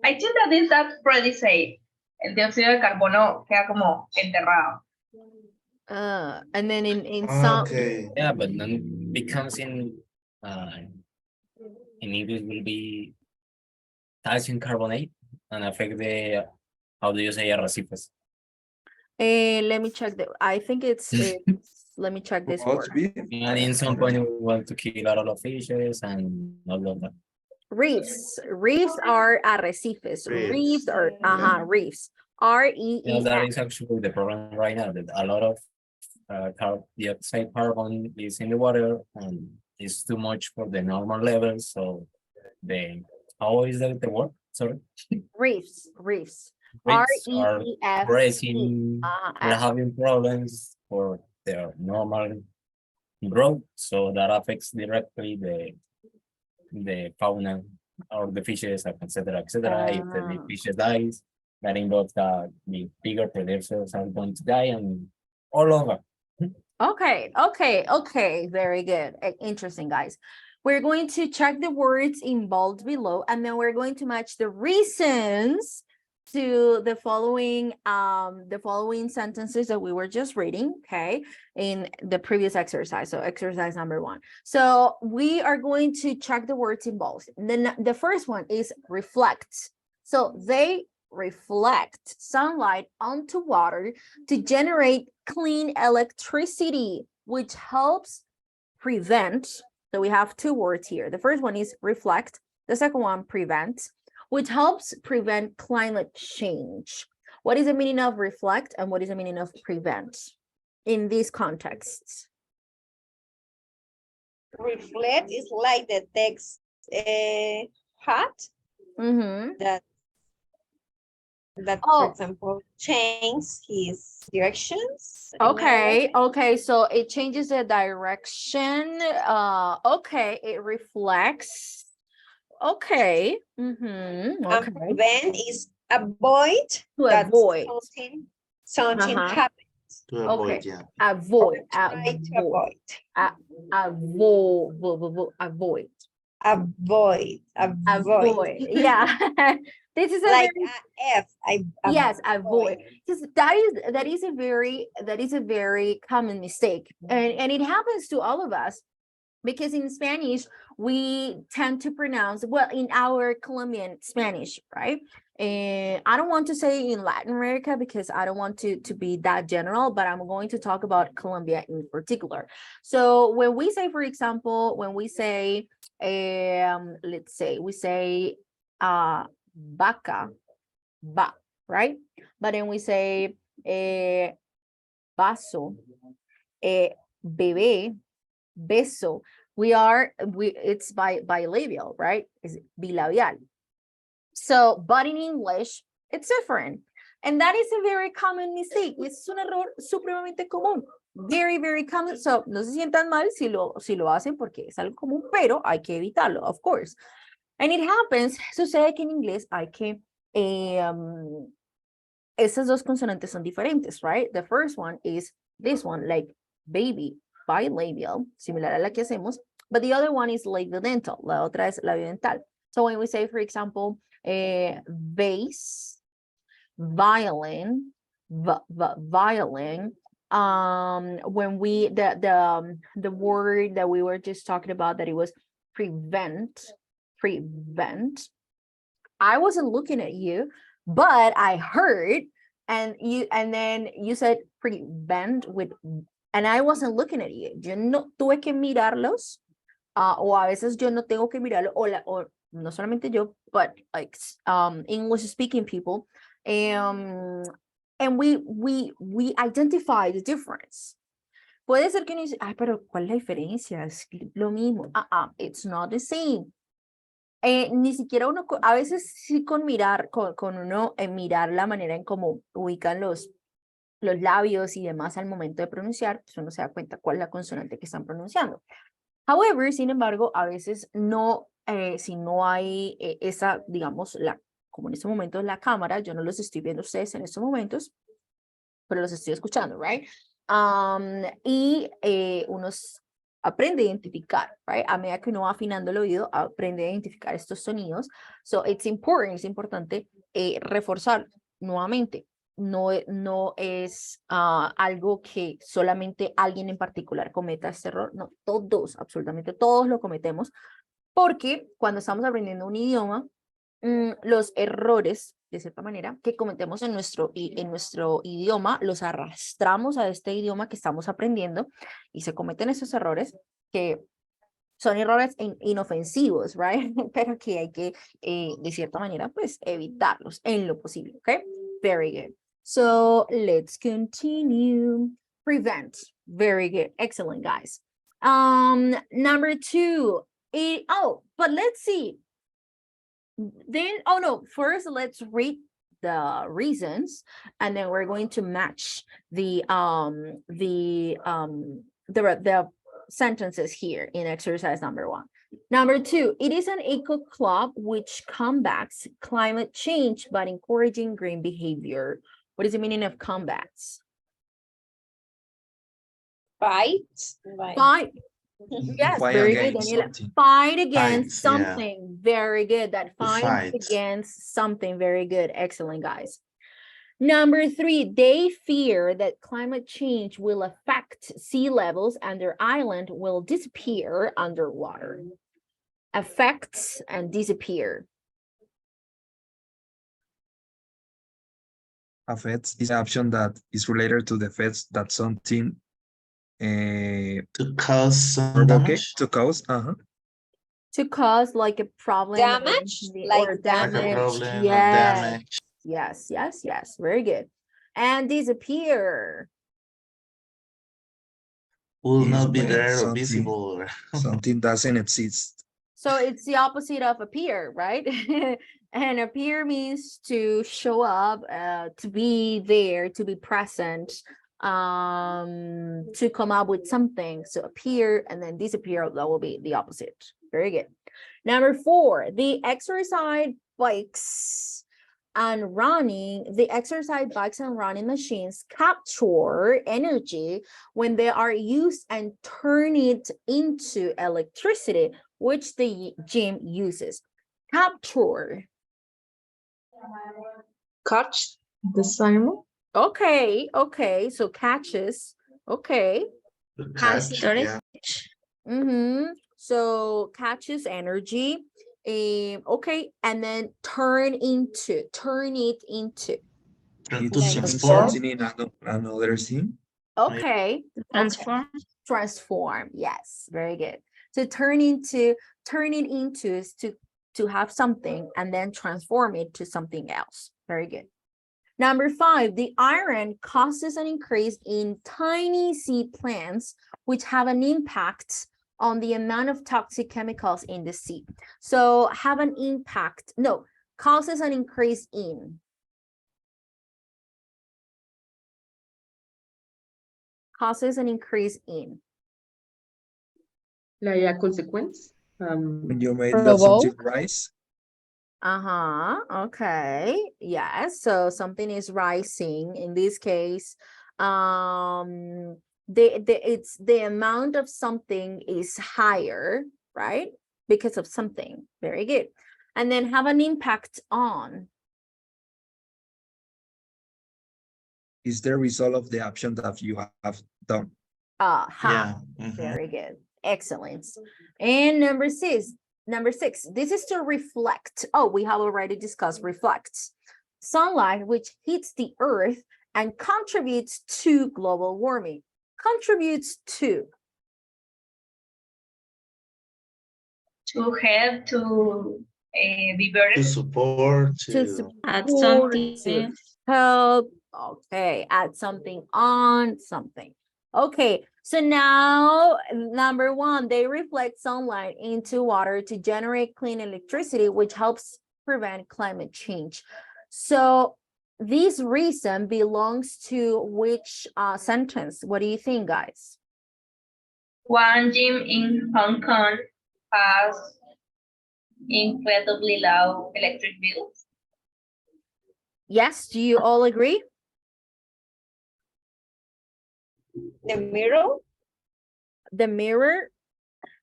I think that is that pretty safe. El dióxido de carbono queda como enterrado. And then in some yeah, but then becomes in English will be calcium carbonate and affect the how do you say arrecifes? let me check I think it's let me check this word. And in some point we want to kill a lot of fishes and all of that. Reefs are arrecifes. Reefs are reefs That R-E-E-F. is actually the problem right now, that a lot of carbon dioxide carbon is in the water and it's too much for the normal levels. So the, how is that the word? Sorry. Reefs. Reefs are R-E-E-F-C. breaking, they're having problems for their normal growth. So that affects directly the fauna or the fishes, etc., etc. If the fishes dies, that involves that the bigger producers are going to die and all over. Okay. Very good. Interesting, guys. We're going to check the words in bold below, and then we're going to match the reasons to the following sentences that we were just reading, okay, in the previous exercise. So exercise number 1. So we are going to check the words in bold. Then the first one is reflect. So they reflect sunlight onto water to generate clean electricity, which helps prevent. So we have 2 words here. The first one is reflect. The second one, prevent, which helps prevent climate change. What is the meaning of reflect and what is the meaning of prevent in these contexts? Reflect is like the text hat that for example change his directions. Okay, so it changes the direction. Okay, it reflects. Okay. And prevent is avoid. To avoid. Something happens. To avoid, yeah. Avoid. Try to avoid. Avoid. Yeah. This is a like very, yes, avoid. That is a very common mistake, and it happens to all of us, because in Spanish we tend to pronounce, well, in our Colombian Spanish, right? And I don't want to say in Latin America because I don't want to be that general, but I'm going to talk about Colombia in particular. So when we say, for example, when we say, let's say we say vaca, right? But then we say vaso, bebé, beso. It's bilabial, right? It's bilabial. So, but in English, it's different. And that is a very common mistake. Es un error supremamente común. Very, very common. So, no se sientan mal si lo hacen porque es algo común, pero hay que evitarlo, of course. And it happens, sucede que en inglés hay que, esas dos consonantes son diferentes, right? The first one is this one, like baby, bilabial, similar a la que hacemos, but the other one is labiodental, la otra es labiodental. So when we say, for example, vase, violin, violin, when we, the word that we were just talking about, that it was prevent, I wasn't looking at you, but I heard, and then you said prevent with, and I wasn't looking at you. Yo no tuve que mirarlos, o a veces yo no tengo que mirarlo, o no solamente yo, but like English speaking people, and we identify the difference. Puede ser que uno dice, ay, pero ¿cuál es la diferencia? Es lo mismo. It's not the same. Ni siquiera uno, a veces sí con mirar, con uno mirar la manera en cómo ubican los labios y demás al momento de pronunciar, pues uno se da cuenta cuál es la consonante que están pronunciando. However, sin embargo, a veces no, si no hay esa, digamos, como en este momento la cámara, yo no los estoy viendo ustedes en estos momentos, pero los estoy escuchando, right? Y uno aprende a identificar, right? A medida que uno va afinando el oído, aprende a identificar estos sonidos. So it's important, es importante reforzar nuevamente. No es algo que solamente alguien en particular cometa este error, no, todos, absolutamente todos lo cometemos, porque cuando estamos aprendiendo un idioma, los errores, de cierta manera, que cometemos en nuestro idioma, los arrastramos a este idioma que estamos aprendiendo y se cometen esos errores que son errores inofensivos, right? Pero que hay que, de cierta manera, pues evitarlos en lo posible, ¿ok? Very good. So let's continue. Prevent. Very good. Excellent, guys. Number 2. But let's see. Then, oh no, first let's read the reasons, and then we're going to match the sentences here in exercise number 1. Number 2, it is an eco club which combats climate change by encouraging green behavior. What is the meaning of combats? Fight. Fight. Yes, Fight very good, against Daniela. something. Fight against Fights, yeah. something. Very good. That fight fight. against something. Very good. Excellent, guys. Number 3, they fear that climate change will affect sea levels and their island will disappear underwater. Affects and disappear. Affects is an option that is related to the effects that something To cause some provoke, damage. to cause. To cause like a problem Damage? or Like damage. Like a problem or Yes. damage. Yes. Very good. And disappear. Will Is not be when there or something- visible. Something doesn't exist. So it's the opposite of appear, right? And appear means to show up, to be there, to be present, to come up with something. So appear and then disappear, that will be the opposite. Very good. Number 4, the exercise bikes and running machines capture energy when they are used and turn it into electricity, which the gym uses. Capture. Catch the salmon. Okay. So catches. Okay. To catch, yeah. So catches energy. Okay, and then turn it into. To Like transform. Something in another thing. Okay. Transform. Yes, very good. To turn it into is to have something and then transform it to something else. Very good. Number 5, the iron causes an increase in tiny sea plants, which have an impact on the amount of toxic chemicals in the sea. So have an impact, no, causes an increase in. Causes an increase in. Like a consequence. When you made that something rise. Okay. Yes. So something is rising. In this case, it's the amount of something is higher, right? Because of something. Very good. And then have an impact on. Is the result of the action that you have done. Yeah. Very good. Excellent. And number 6, this is to reflect. Oh, we have already discussed reflects. Sunlight, which hits the earth and contributes to global warming. Contributes to. To help to be better. To support, Add to something. help. Okay, add something on something. Okay, so now number 1, they reflect sunlight into water to generate clean electricity, which helps prevent climate change. So this reason belongs to which sentence? What do you think, guys? One gym in Hong Kong has incredibly low electric bills. Yes, do you all agree? the mirror. The mirror?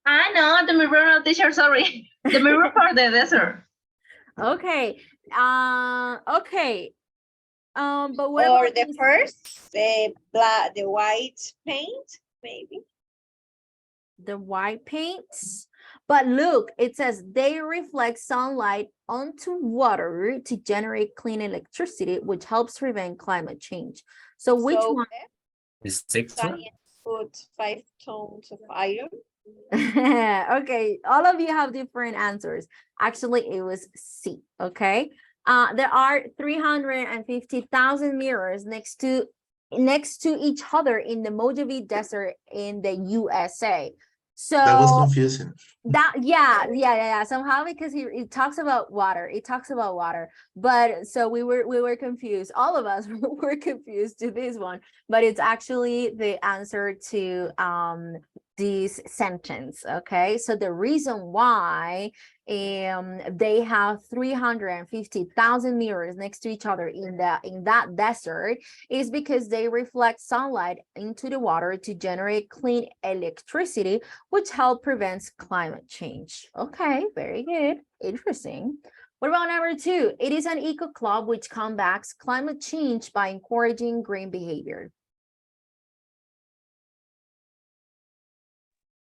No, the mirror, no, teacher, sorry. The mirror for the desert. Okay. Okay. But what Or about the this? first, the white paint, maybe. The white paints? But look, it says they reflect sunlight onto water to generate clean electricity, which helps prevent climate change. So which one? The 6th one. Put 5 tones of iron. Okay, all of you have different answers. Actually, it was C, okay? There are 350,000 mirrors next to each other in the Mojave Desert in the USA. So That was confusing. that yeah somehow, because it talks about water, but so we were confused, all of us were confused to this one, but it's actually the answer to this sentence. Okay, so the reason why they have 350,000 mirrors next to each other in that desert is because they reflect sunlight into the water to generate clean electricity, which help prevents climate change. Okay, very good, interesting. What about number 2? It is an eco club which combats climate change by encouraging green behavior.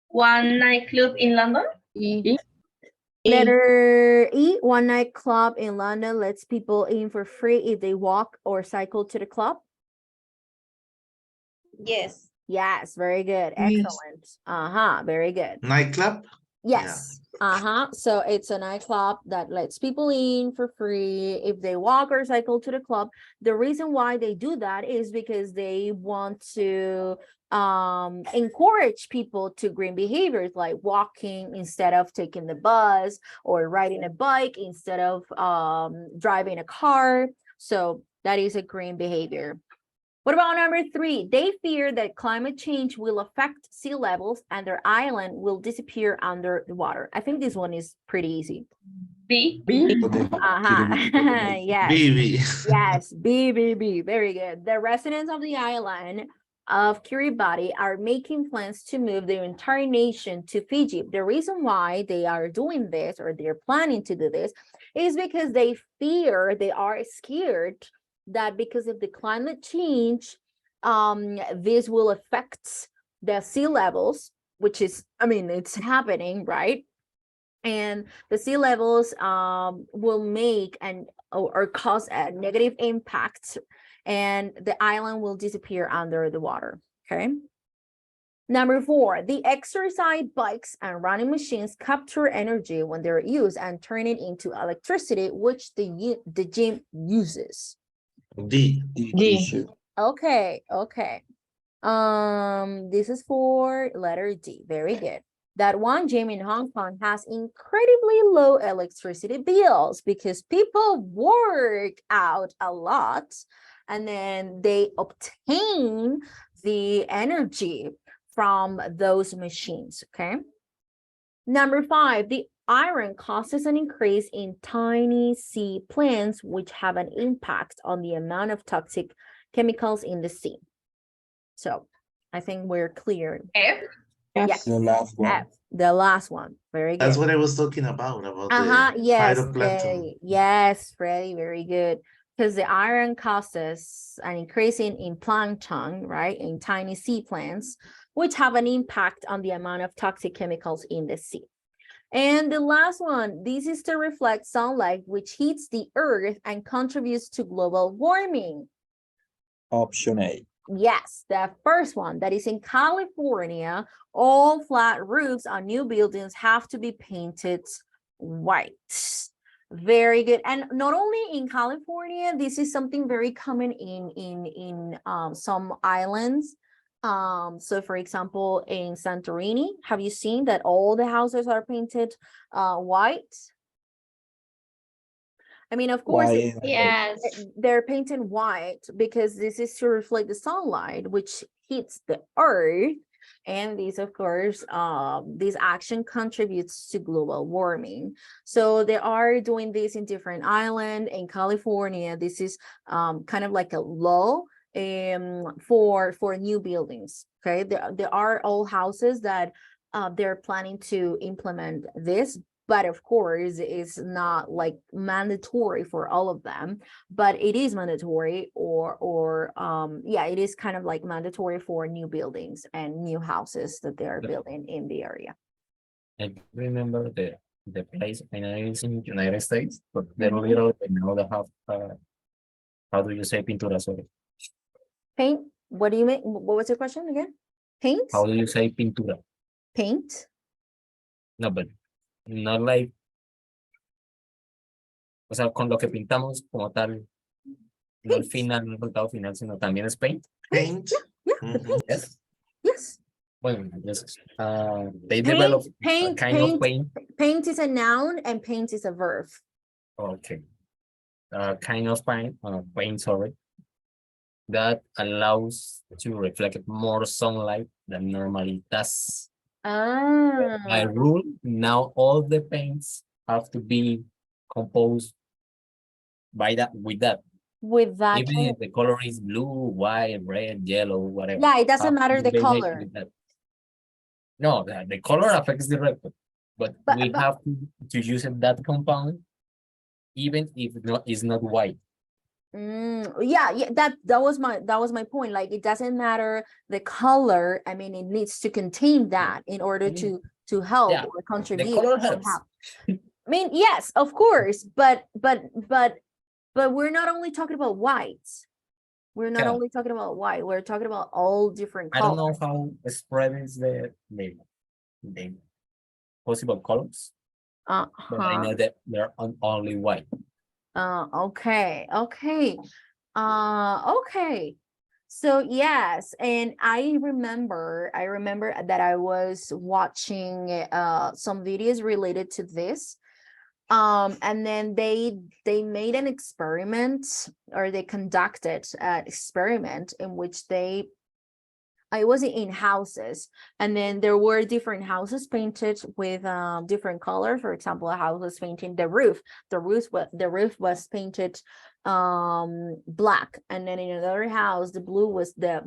One nightclub in London. Letter E, one nightclub in London lets people in for free if they walk or cycle to the club. Yes. Yes, very good. Excellent. Very good. Nightclub? Yes. So it's a nightclub that lets people in for free if they walk or cycle to the club. The reason why they do that is because they want to encourage people to green behaviors like walking instead of taking the bus, or riding a bike instead of driving a car. So that is a green behavior. What about number 3? They fear that climate change will affect sea levels and their island will disappear under the water. I think this one is pretty easy. B. Yes. BB. Yes, B. Very good. The residents of the island of Kiribati are making plans to move their entire nation to Fiji. The reason why they are doing this, or they're planning to do this, is because they are scared that because of the climate change, this will affect the sea levels, which is, I mean, it's happening, right? And the sea levels will make or cause a negative impact, and the island will disappear under the water. Okay. Number 4, the exercise bikes and running machines capture energy when they're used and turn it into electricity, which the gym uses. D. Okay. This is for letter D. Very good. That one gym in Hong Kong has incredibly low electricity bills because people work out a lot and then they obtain the energy from those machines. Okay. Number 5, the iron causes an increase in tiny sea plants, which have an impact on the amount of toxic chemicals in the sea. So I think we're clear. F. Yes. The last one. F, the last one. Very good. That's what I was talking about the Yes, phytoplankton. yes, Freddie, very good. Because the iron causes an increase in plankton, right, in tiny sea plants, which have an impact on the amount of toxic chemicals in the sea. And the last one, this is to reflect sunlight, which heats the earth and contributes to global warming. Option A. Yes, the first one, that is in California, all flat roofs on new buildings have to be painted white. Very good. And not only in California, this is something very common in some islands. So for example, in Santorini, have you seen that all the houses are painted white? I mean, of course, Why? Yes. they're painted white because this is to reflect the sunlight, which hits the earth. And this, of course, this action contributes to global warming. So they are doing this in different islands. In California, this is kind of like a law for new buildings. Okay, there are old houses that they're planning to implement this, but of course it's not like mandatory for all of them, but it is mandatory, or yeah, it is kind of like mandatory for new buildings and new houses that they're building in the area. I remember the place, I know it's in United States, but they're little, I know they have, how do you say pintura, sorry? Paint, what do you mean? What was your question again? Paint? How do you say pintura? Paint? No, but not like O sea, con lo que pintamos como tal, no el final, no el resultado final, sino también es paint. Paint. Yeah, the Mhm. paint. Yes. Yes. Well, yes. They Paint, develop a paint, kind of paint, paint. paint is a noun and paint is a verb. Okay. Kind of paint, sorry, that allows to reflect more sunlight than normally does. By Ah, rule, now all the paints have to be composed by that with that. with that Even kind if of, the color is blue, white, red, yellow, whatever. yeah, it doesn't have matter to the be made color. with that. No, the color affects the record, but we But have to use that compound, even if it's not white. yeah, that was my point. Like it doesn't matter the color. I mean, it needs to contain that in order to help Yeah, or the contribute color helps. somehow. I mean, yes, of course, but we're not only talking about whites. We're not Yeah. only talking about white. We're talking about all different I don't colors. know how spread is the possible colors, but I know that they're only white. Okay. Okay. So yes, and I remember that I was watching some videos related to this. And then they made an experiment, or they conducted an experiment in which I was in houses, and then there were different houses painted with different colors. For example, a house was painting the roof. The roof was painted black, and then in another house, the blue was the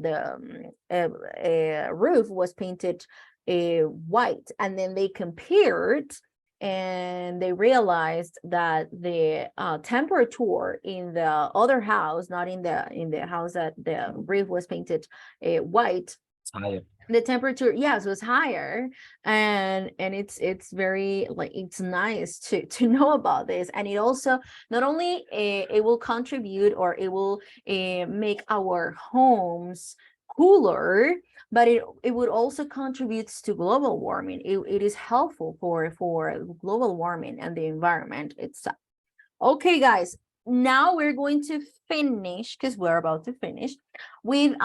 roof was painted white. And then they compared, and they realized that the temperature in the other house, not in the house that the roof was painted white, Higher. the temperature, yes, was higher. And it's very, like, it's nice to know about this. And it also not only it will contribute, or it will make our homes cooler, but it would also contribute to global warming. It is helpful for global warming and the environment itself. Okay, guys, now we're going to finish, because we're about to finish with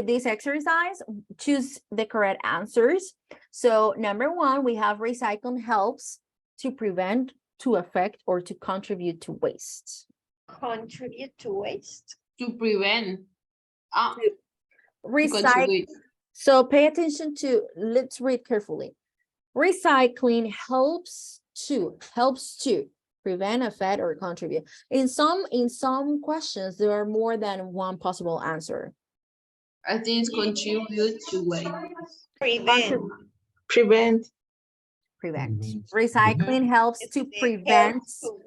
this exercise. Choose the correct answers. So number 1, we have recycling helps to prevent, to affect, or to contribute to waste. Contribute to waste. To prevent. Recycle. So pay attention to, let's read carefully. Recycling helps to prevent, affect, or contribute. In some questions, there are more than one possible answer. I think it's contribute to waste. Prevent. Recycling helps to prevent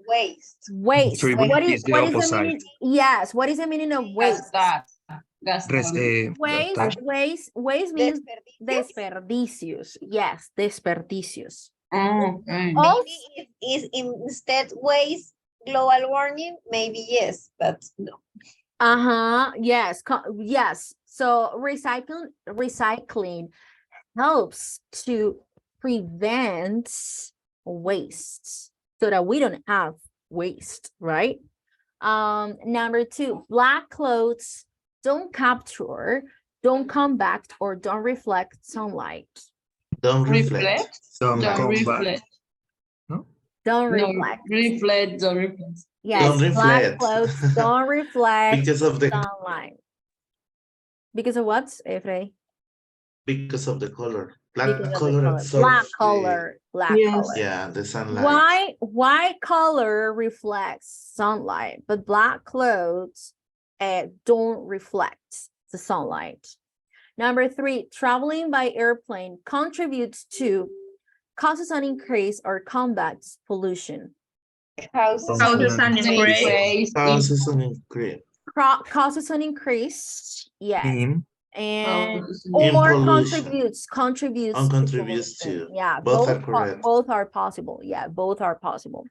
waste. Waste. Contribute What is is the the opposite. meaning? Yes. What is the meaning of waste? Gastar. Waste means desperdicios. Yes, desperdicios. Maybe if is instead waste global warming, maybe yes, but no. Yes. Yes. So recycling helps to prevent waste, so that we don't have waste, right? Number 2, black clothes don't capture, don't combat, or don't reflect sunlight. Don't reflect. Don't come back. reflect. No? Don't No, reflect. don't reflect. Yes, Don't black reflect. clothes don't reflect Because of the sunlight. Because of what, Efrey? because of the color. Black Because of the color color. absorbs Black color. yeah, the sunlight. White color reflects sunlight, but black clothes don't reflect the sunlight. Number 3, traveling by airplane contributes to, causes an increase, or combats pollution. Causes an increase. Causes an increase. Causes an increase, yes. And In or pollution. contributes Contributes to. pollution. Yeah, Both are correct. both are possible. Yeah, both are possible.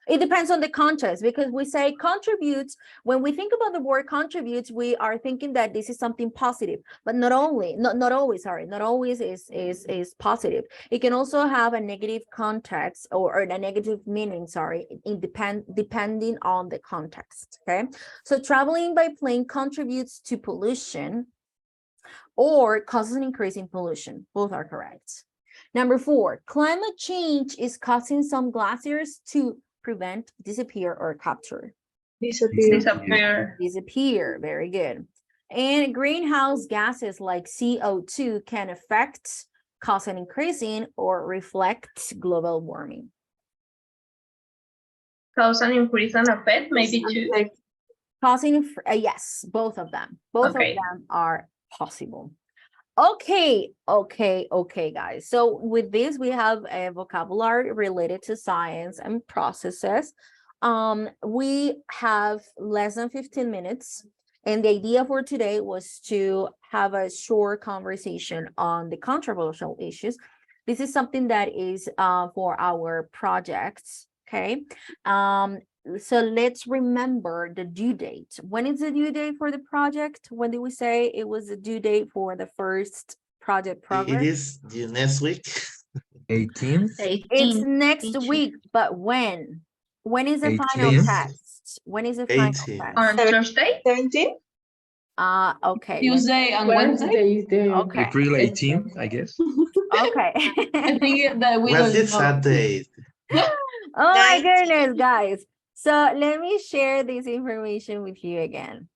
It depends on the context, because we say contributes. When we think about the word contributes, we are thinking that this is something positive, but not always, sorry, not always is positive. It can also have a negative context or a negative meaning, sorry, depending on the context, okay? So traveling by plane contributes to pollution or causes an increase in pollution. Both are correct. Number 4, climate change is causing some glaciers to prevent, disappear, or capture. Disappear, very good. And greenhouse gases like CO2 can affect, cause an increase in, or reflect global warming. Cause an increase and affect, maybe two. Causing, yes, both of them. Both of them are possible. Okay, guys. So with this, we have a vocabulary related to science and processes. We have less than 15 minutes. And the idea for today was to have a short conversation on the controversial issues. This is something that is for our projects, okay? So let's remember the due date. When is the due date for the project? When did we say it was the due date for the first project progress? It is due next week. 18th? It's next week, but when? When is the final 18th? test? When is the final 18th. test? On Thursday? 17? Okay. Tuesday and Wednesday. Okay. April 18th, I guess. Okay. I think that we What's don't the sad know. date? Oh my goodness, guys. So let me share this information with you again.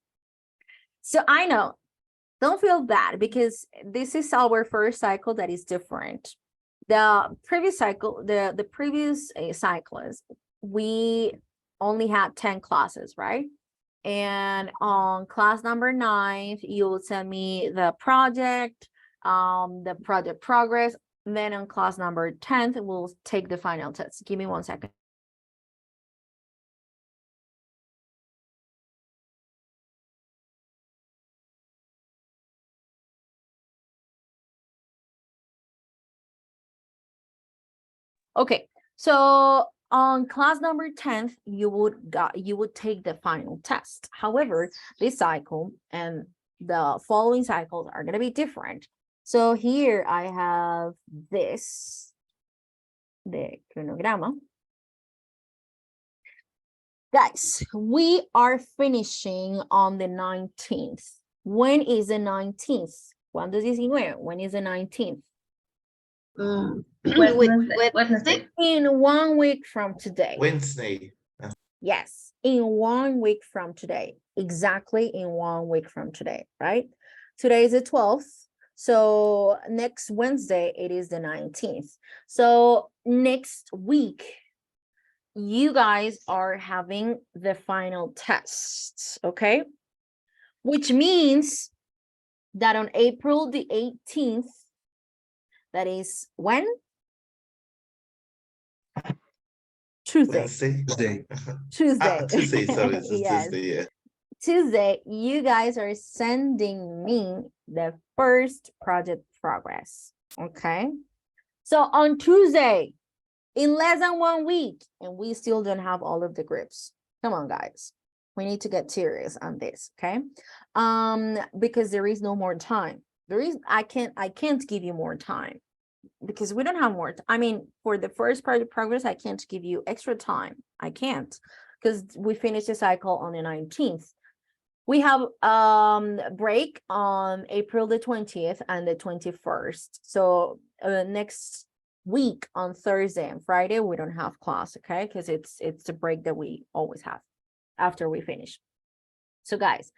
So I know, don't feel bad, because this is our first cycle that is different. The previous cycle, the previous cycles, we only had 10 classes, right? And on class number 9, you will send me the project progress. Then on class number 10, we'll take the final test. Give me 1 second. Okay, so on class number 10th, you would take the final test. However, this cycle and the following cycles are going to be different. So here I have this, the chronograma. Guys, we are finishing on the 19th. When is the 19th? ¿Cuándo es 19? When is the 19th? Wednesday. In 1 week from today. Wednesday. Yes, in 1 week from today. Exactly in 1 week from today, right? Today is the 12th. So next Wednesday, it is the 19th. So next week, you guys are having the final tests, okay? Which means that on April the 18th, that is when? Tuesday. Tuesday. Tuesday, sorry, it's Yes. Tuesday, yeah. Tuesday, you guys are sending me the first project progress, okay? So on Tuesday, in less than 1 week, and we still don't have all of the groups. Come on, guys. We need to get serious on this, okay? Because there is no more time. I can't give you more time because we don't have more. I mean, for the first project progress, I can't give you extra time. I can't, because we finished the cycle on the 19th. We have break on April the 20th and the 21st. So next week on Thursday and Friday, we don't have class, okay? Because it's the break that we always have after we finish. So guys,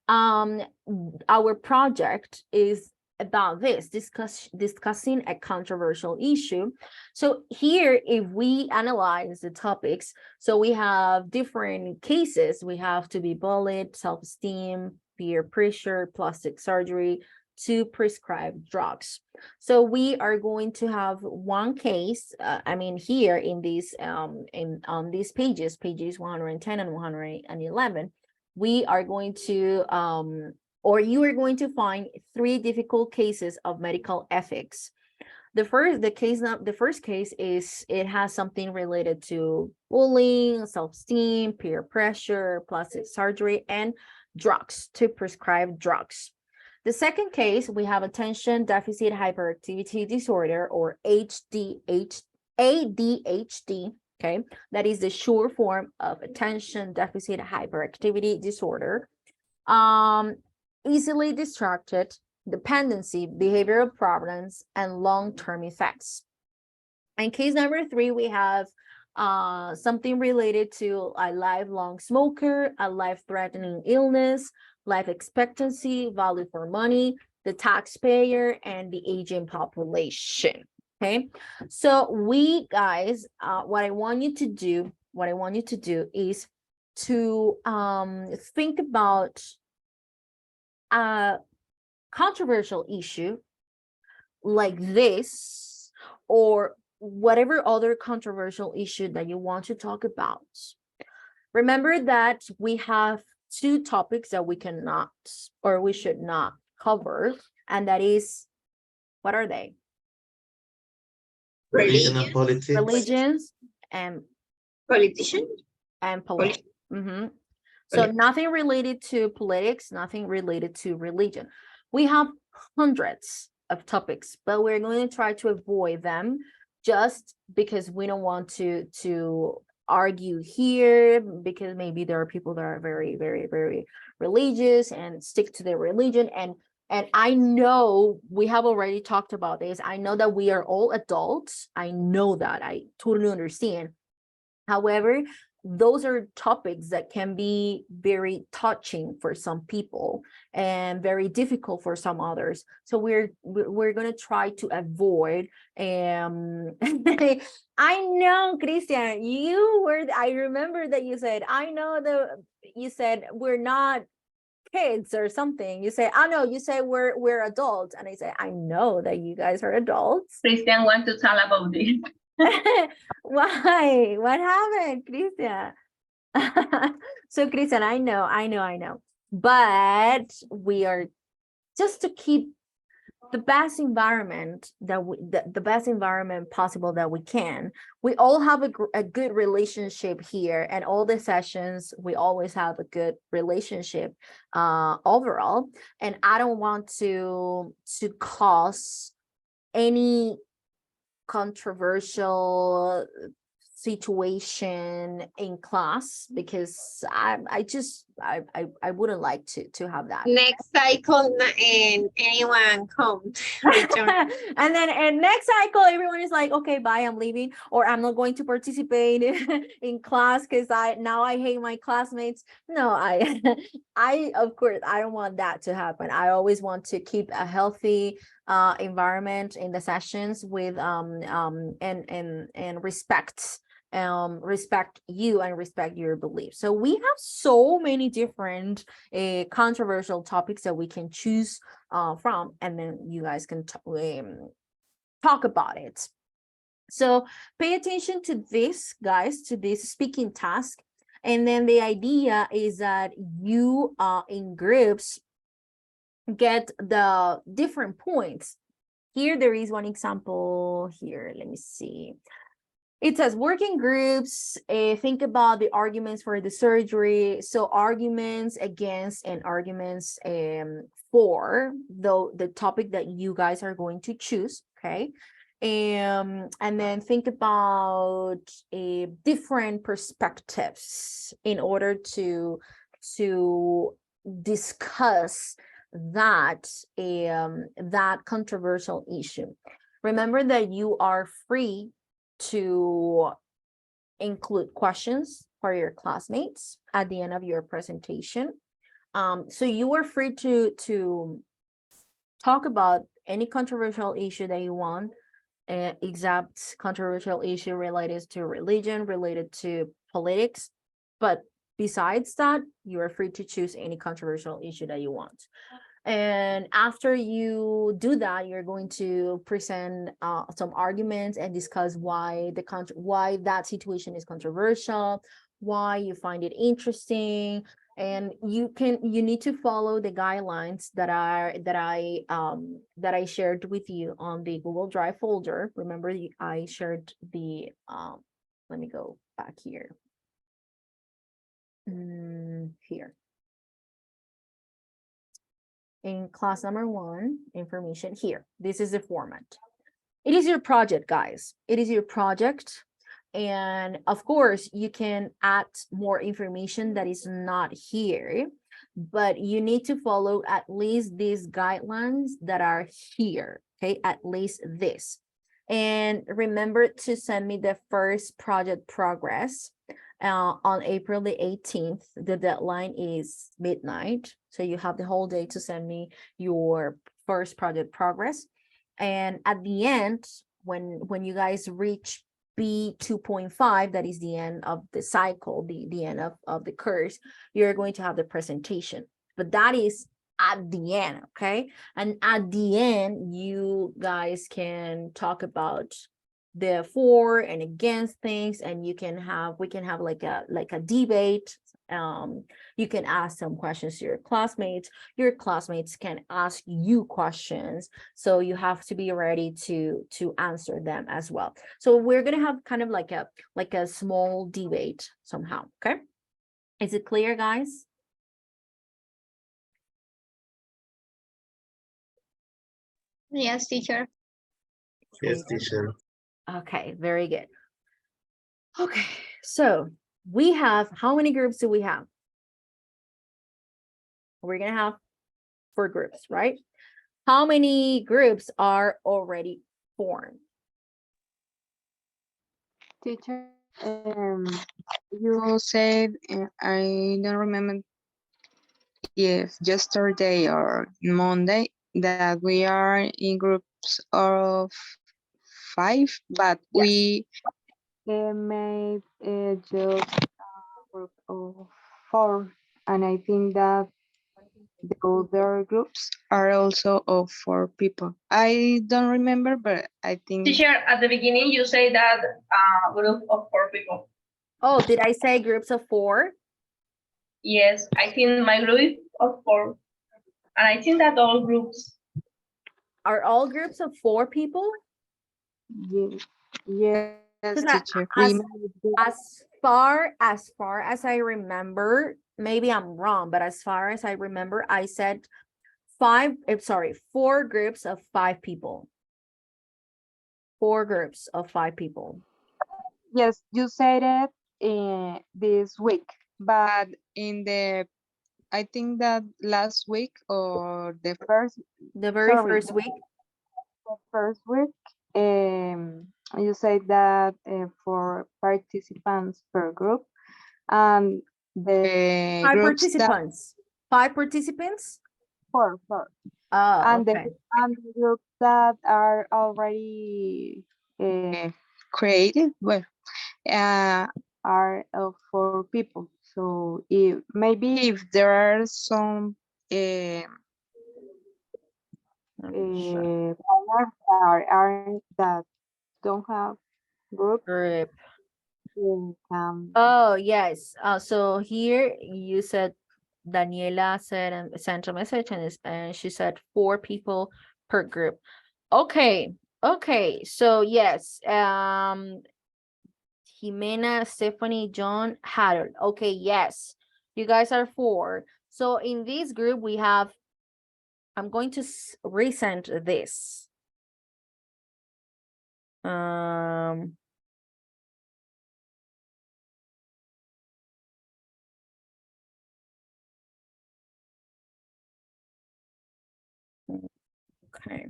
our project is about this, discussing a controversial issue. So here, if we analyze the topics, so we have different cases. We have to be bullied, self-esteem, peer pressure, plastic surgery, to prescribe drugs. So we are going to have one case, I mean, here in these on these pages 110 and 111, we are going to or you are going to find 3 difficult cases of medical ethics. The first case is it has something related to bullying, self-esteem, peer pressure, plastic surgery, and drugs, to prescribe drugs. The second case, we have attention deficit hyperactivity disorder, or ADHD, okay? That is the short form of attention deficit hyperactivity disorder. Easily distracted, dependency, behavioral problems, and long-term effects. In case number 3, we have something related to a lifelong smoker, a life-threatening illness, life expectancy, value for money, the taxpayer, and the aging population. Okay, so we guys, what I want you to do is to think about a controversial issue like this, or whatever other controversial issue that you want to talk about. Remember that we have 2 topics that we cannot, or we should not cover, and that is, what are they? Religion and politics. Religions and Politicians. and politics. So nothing related to politics, nothing related to religion. We have hundreds of topics, but we're going to try to avoid them, just because we don't want to argue here, because maybe there are people that are very, very, very religious and stick to their religion. And I know we have already talked about this. I know that we are all adults. I know that. I totally understand. However, those are topics that can be very touching for some people and very difficult for some others. So we're going to try to avoid. I know, Christian, I remember that you said, you said we're not kids or something. You say, no, you say we're adults. And I say, I know that you guys are adults. Christian wants to tell about this. Why? What happened, Christian? So, Christian, I know. But we are, just to keep the best environment the best environment possible that we can. We all have a good relationship here, and all the sessions we always have a good relationship overall. And I don't want to cause any controversial situation in class, because I wouldn't like to have that. Next cycle, and anyone come. And then next cycle, everyone is like, okay, bye, I'm leaving, or I'm not going to participate in class because I hate my classmates. No, I of course I don't want that to happen. I always want to keep a healthy environment in the sessions with and respect you and respect your beliefs. So we have so many different controversial topics that we can choose from, and then you guys can talk about it. So pay attention to this, guys, to this speaking task. And then the idea is that you in groups get the different points. Here there is one example here. Let me see. It says working groups, think about the arguments for the surgery. So arguments against and arguments for the topic that you guys are going to choose, okay? And then think about different perspectives in order to discuss that controversial issue. Remember that you are free to include questions for your classmates at the end of your presentation. So you are free to talk about any controversial issue that you want, except controversial issue related to religion, related to politics. But besides that, you are free to choose any controversial issue that you want. And after you do that, you're going to present some arguments and discuss why that situation is controversial, why you find it interesting, And you need to follow the guidelines that I shared with you on the Google Drive folder. Remember, I shared the let me go back here. Here. In class number 1, information here. This is the format. It is your project, guys. It is your project. And of course, you can add more information that is not here, but you need to follow at least these guidelines that are here, okay? At least this. And remember to send me the first project progress on April the 18th. The deadline is midnight. So you have the whole day to send me your first project progress. And at the end, when you guys reach B2.5, that is the end of the cycle, the end of the course, you're going to have the presentation. But that is at the end, okay? And at the end, you guys can talk about the for and against things, and we can have like a debate. You can ask some questions to your classmates can ask you questions, so you have to be ready to answer them as well. So we're gonna have kind of like a small debate somehow. Okay, is it clear, guys? Yes, teacher. Yes, teacher. Okay, very good. Okay, so we have, how many groups do we have? We're gonna have 4 groups, right? How many groups are already formed? Teacher, you said, I don't remember if yesterday or Monday, that we are in groups of 5, but Yes. we made just a group of 4, and I think that the other groups are also of 4 people. I don't remember, but I think. Teacher, at the beginning, you say that group of 4 people. Oh, did I say groups of 4? Yes, I think my group of 4. And I think that all groups. Are all groups of 4 people? Yes, teacher. As far as I remember, maybe I'm wrong, but as far as I remember, I said 4 groups of 5 people. 4 groups of 5 people. Yes, you said it this week, but I think that last week or the very first week. The first week, you said that 4 participants per group, and the 5 groups participants. 5 participants? 4. Oh, and okay. the groups that are already created, well, are of 4 people. So if there are some that don't have group. Oh, yes. So here you said Daniela sent a message and she said 4 people per group. Okay. So yes, Jimena, Stephanie, John, Harold. Okay, yes. You guys are 4. So in this group we have, I'm going to resend this. Okay.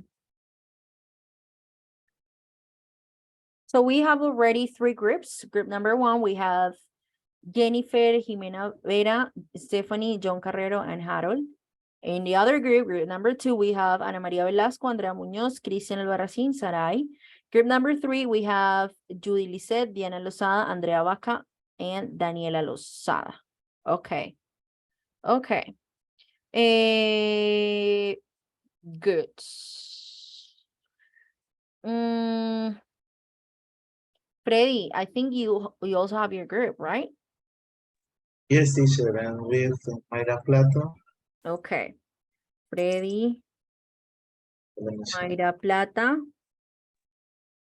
So we have already 3 groups. Group number 1, we have Jennifer, Jimena Vera, Stephanie, John Carrero, and Harold. In the other group, group number 2, we have Ana Maria Velasco, Andrea Muñoz, Cristian Albarracín, Saray. Group number 3, we have Judy Lisset, Diana Lozada, Andrea Vaca, and Daniela Lozada. Okay. Good. Freddy, I think you also have your group, right? Yes, teacher, and with Mayra Plata. Okay. Freddy, Let me check. Mayra Plata,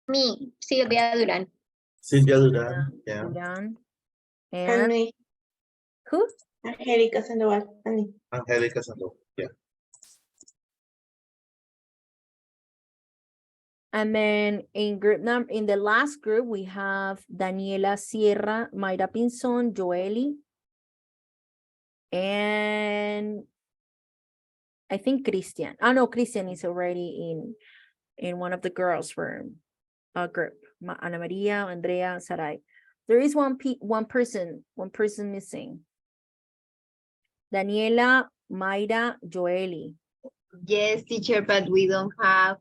Me, Silvia Duran. Silvia Duran, yeah. Duran, And and me, who? Angelica Sandoval. And me. Angelica Sandoval, yeah. And then in the last group, we have Daniela Sierra, Mayra Pinzon, Joeli, and I think Christian. Oh no, Christian is already in one of the girls' room group. Ana Maria, Andrea, Sarai. There is one person missing. Daniela, Mayra, Joeli. Yes, teacher, but we don't have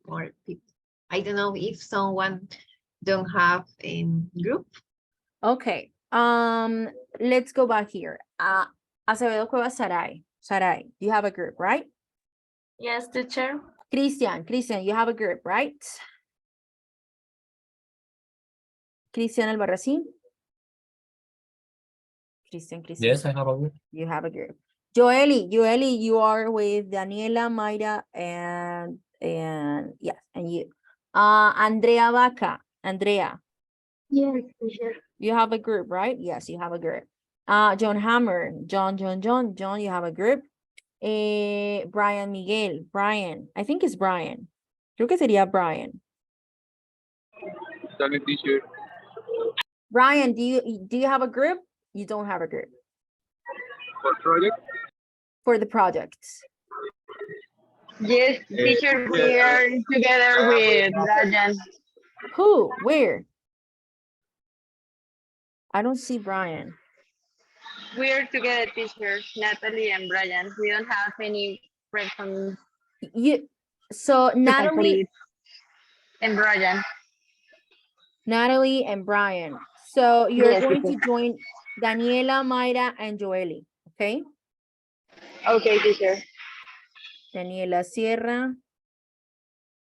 more people. I don't know if someone don't have a group. Okay. Let's go back here. Acevedo Cuevas, Sarai. Sarai, you have a group, right? Yes, teacher. Christian, you have a group, right? Cristian Albarracín. Christian. Yes, I have a group. You have a group. Joeli, you are with Daniela, Mayra, and yes, and you. Andrea Vaca, Andrea. Yes, teacher. You have a group, right? Yes, you have a group. John Hammer, John, you have a group. Brian Miguel, Brian, I think it's Brian. Creo que sería Brian. Sorry, teacher. Brian, do you have a group? You don't have a group. What project? For the project. Yes, teacher, we are together with Ryan. Who? Where? I don't see Brian. We are together, teacher, Natalie and Brian. We don't have any friends So to Natalie complete. And Brian. Natalie and Brian. So you're Yes, going teacher. to join Daniela, Mayra, and Joeli, okay? Okay, teacher. Daniela Sierra,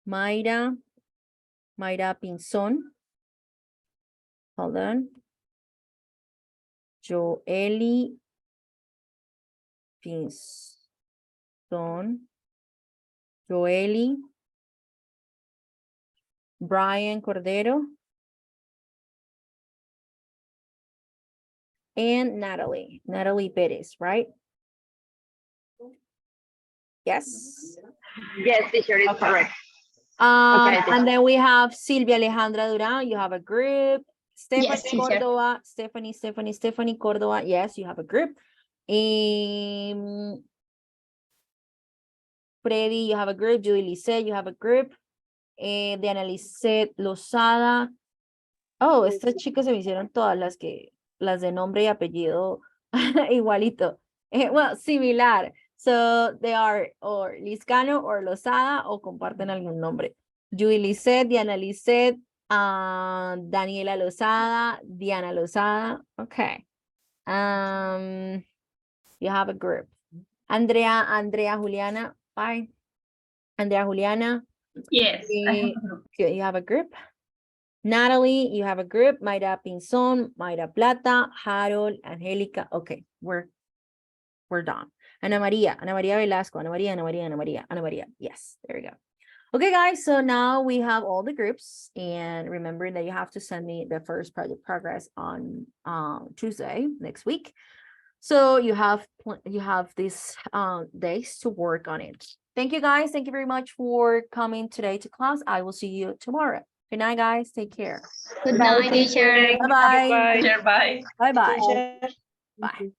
Mayra Pinzón. Hold on. Joeli Pinzón. Joeli. Brian Cordero. And Natalie Perez, right? Yes. Yes, teacher, it's correct. And then we have Silvia Alejandra Duran, you have a group. Stephanie Yes, teacher. Cordova, Stephanie Cordova, yes, you have a group. Freddy, you have a group. Judy Lisset, you have a group. Diana Lisset Lozada. Oh, estas chicas se me hicieron todas las de nombre y apellido igualito. Well, similar. So they are or Liscano or Lozada o comparten algún nombre. Judy Lisset, Diana Lisset, Daniela Lozada, Diana Lozada. Okay. You have a group. Andrea Juliana. Bye. Andrea Juliana. Yes, I have a group. You have a group. Natalie, you have a group. Mayra Pinzón, Mayra Plata, Harold, Angelica. Okay, we're done. Ana Maria Velasco, Ana Maria. Yes, there we go. Okay, guys, so now we have all the groups, and remember that you have to send me the first project progress on Tuesday next week. So you have these days to work on it. Thank you, guys. Thank you very much for coming today to class. I will see you tomorrow. Good night, guys. Take care. Good night, teacher. Bye-bye. Teacher, bye. Bye-bye. Teacher. Bye.